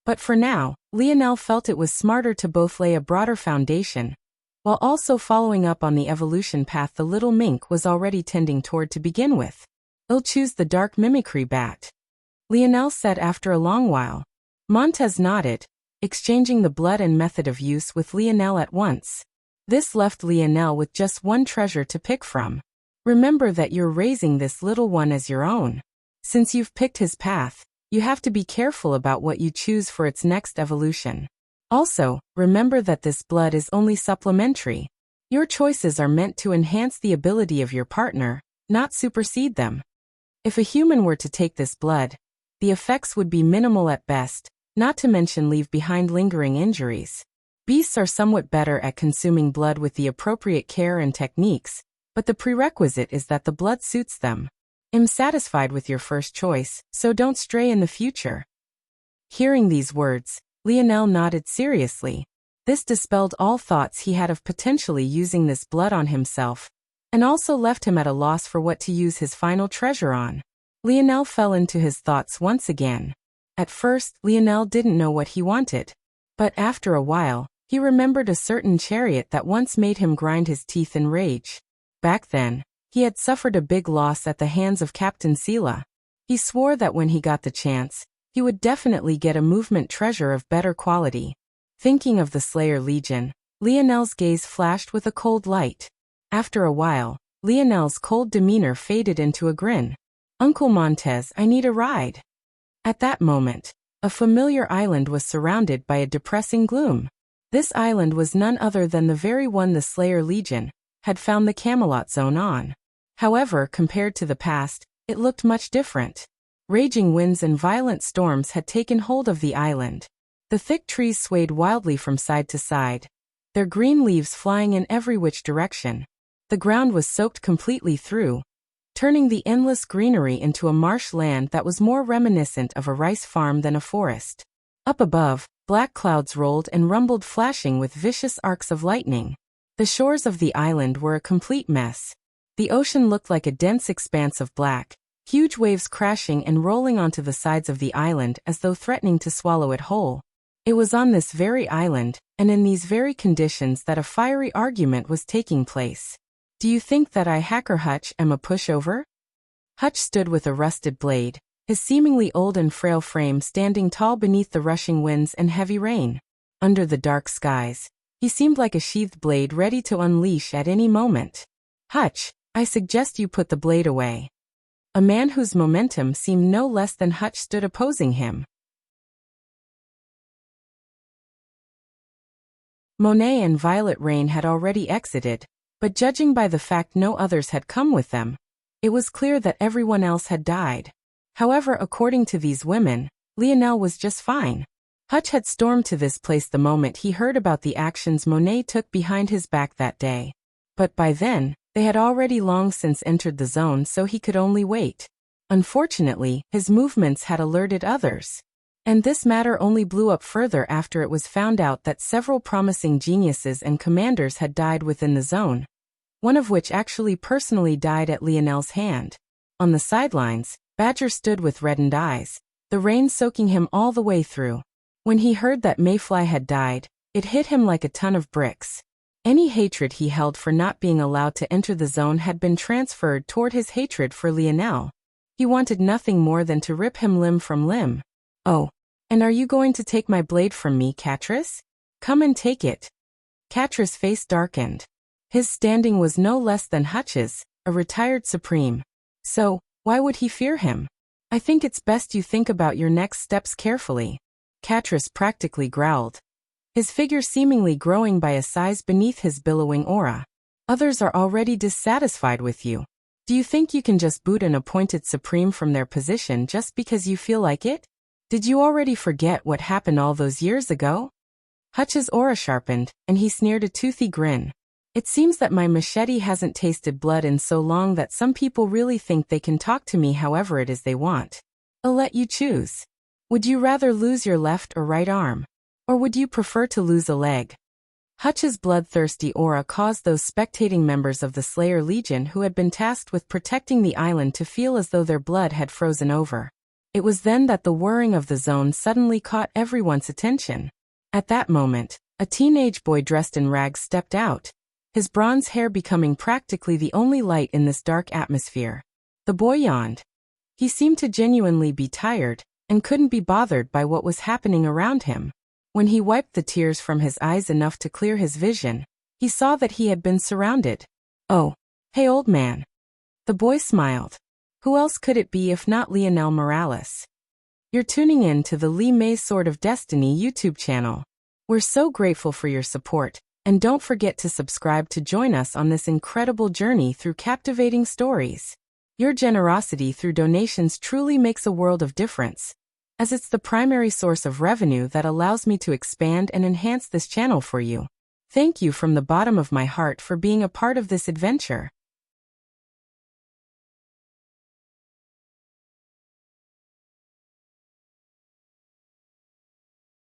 S1: But for now, Lionel felt it was smarter to both lay a broader foundation, while also following up on the evolution path the little mink was already tending toward to begin with. "I'll choose the dark mimicry bat," Lionel said after a long while. Montez nodded, exchanging the blood and method of use with Lionel at once. This left Lionel with just one treasure to pick from. Remember that you're raising this little one as your own. Since you've picked his path, you have to be careful about what you choose for its next evolution. Also, remember that this blood is only supplementary. Your choices are meant to enhance the ability of your partner, not supersede them. If a human were to take this blood, the effects would be minimal at best, not to mention leave behind lingering injuries. Beasts are somewhat better at consuming blood with the appropriate care and techniques, but the prerequisite is that the blood suits them. I'm satisfied with your first choice, so don't stray in the future. Hearing these words, Lionel nodded seriously. This dispelled all thoughts he had of potentially using this blood on himself, and also left him at a loss for what to use his final treasure on. Lionel fell into his thoughts once again. At first, Lionel didn't know what he wanted. But after a while, he remembered a certain chariot that once made him grind his teeth in rage. Back then, he had suffered a big loss at the hands of Captain Sela. He swore that when he got the chance, he would definitely get a movement treasure of better quality. Thinking of the Slayer Legion, Lionel's gaze flashed with a cold light. After a while, Lionel's cold demeanor faded into a grin. "Uncle Montez, I need a ride." At that moment, a familiar island was surrounded by a depressing gloom. This island was none other than the very one the Slayer Legion had found the Camelot Zone on. However, compared to the past, it looked much different. Raging winds and violent storms had taken hold of the island. The thick trees swayed wildly from side to side, their green leaves flying in every which direction. The ground was soaked completely through, turning the endless greenery into a marsh land that was more reminiscent of a rice farm than a forest. Up above, black clouds rolled and rumbled, flashing with vicious arcs of lightning. The shores of the island were a complete mess. The ocean looked like a dense expanse of black, huge waves crashing and rolling onto the sides of the island as though threatening to swallow it whole. It was on this very island, and in these very conditions, that a fiery argument was taking place. "Do you think that I, Hacker Hutch, am a pushover?" Hutch stood with a rusted blade, his seemingly old and frail frame standing tall beneath the rushing winds and heavy rain. Under the dark skies, he seemed like a sheathed blade ready to unleash at any moment. "Hutch, I suggest you put the blade away." A man whose momentum seemed no less than Hutch stood opposing him. Monet and Violet Rain had already exited, but judging by the fact no others had come with them, it was clear that everyone else had died. However, according to these women, Lionel was just fine. Hutch had stormed to this place the moment he heard about the actions Monet took behind his back that day. But by then, they had already long since entered the zone, so he could only wait. Unfortunately, his movements had alerted others. And this matter only blew up further after it was found out that several promising geniuses and commanders had died within the zone, one of which actually personally died at Lionel's hand. On the sidelines, Badger stood with reddened eyes, the rain soaking him all the way through. When he heard that Mayfly had died, it hit him like a ton of bricks. Any hatred he held for not being allowed to enter the zone had been transferred toward his hatred for Lionel. He wanted nothing more than to rip him limb from limb. "Oh, and are you going to take my blade from me, Catrice? Come and take it." Catrice's face darkened. His standing was no less than Hutch's, a retired supreme. So, why would he fear him? "I think it's best you think about your next steps carefully," Catrice practically growled, his figure seemingly growing by a size beneath his billowing aura. "Others are already dissatisfied with you. Do you think you can just boot an appointed supreme from their position just because you feel like it? Did you already forget what happened all those years ago?" Hutch's aura sharpened, and he sneered a toothy grin. "It seems that my machete hasn't tasted blood in so long that some people really think they can talk to me however it is they want. I'll let you choose. Would you rather lose your left or right arm? Or would you prefer to lose a leg?" Hutch's bloodthirsty aura caused those spectating members of the Slayer Legion who had been tasked with protecting the island to feel as though their blood had frozen over. It was then that the whirring of the zone suddenly caught everyone's attention. At that moment, a teenage boy dressed in rags stepped out, his bronze hair becoming practically the only light in this dark atmosphere. The boy yawned. He seemed to genuinely be tired, and couldn't be bothered by what was happening around him. When he wiped the tears from his eyes enough to clear his vision, he saw that he had been surrounded. "Oh, hey old man." The boy smiled. Who else could it be if not Lionel Morales? "You're tuning in to the Lee May's Sword of Destiny YouTube channel. We're so grateful for your support, and don't forget to subscribe to join us on this incredible journey through captivating stories. Your generosity through donations truly makes a world of difference, as it's the primary source of revenue that allows me to expand and enhance this channel for you. Thank you from the bottom of my heart for being a part of this adventure."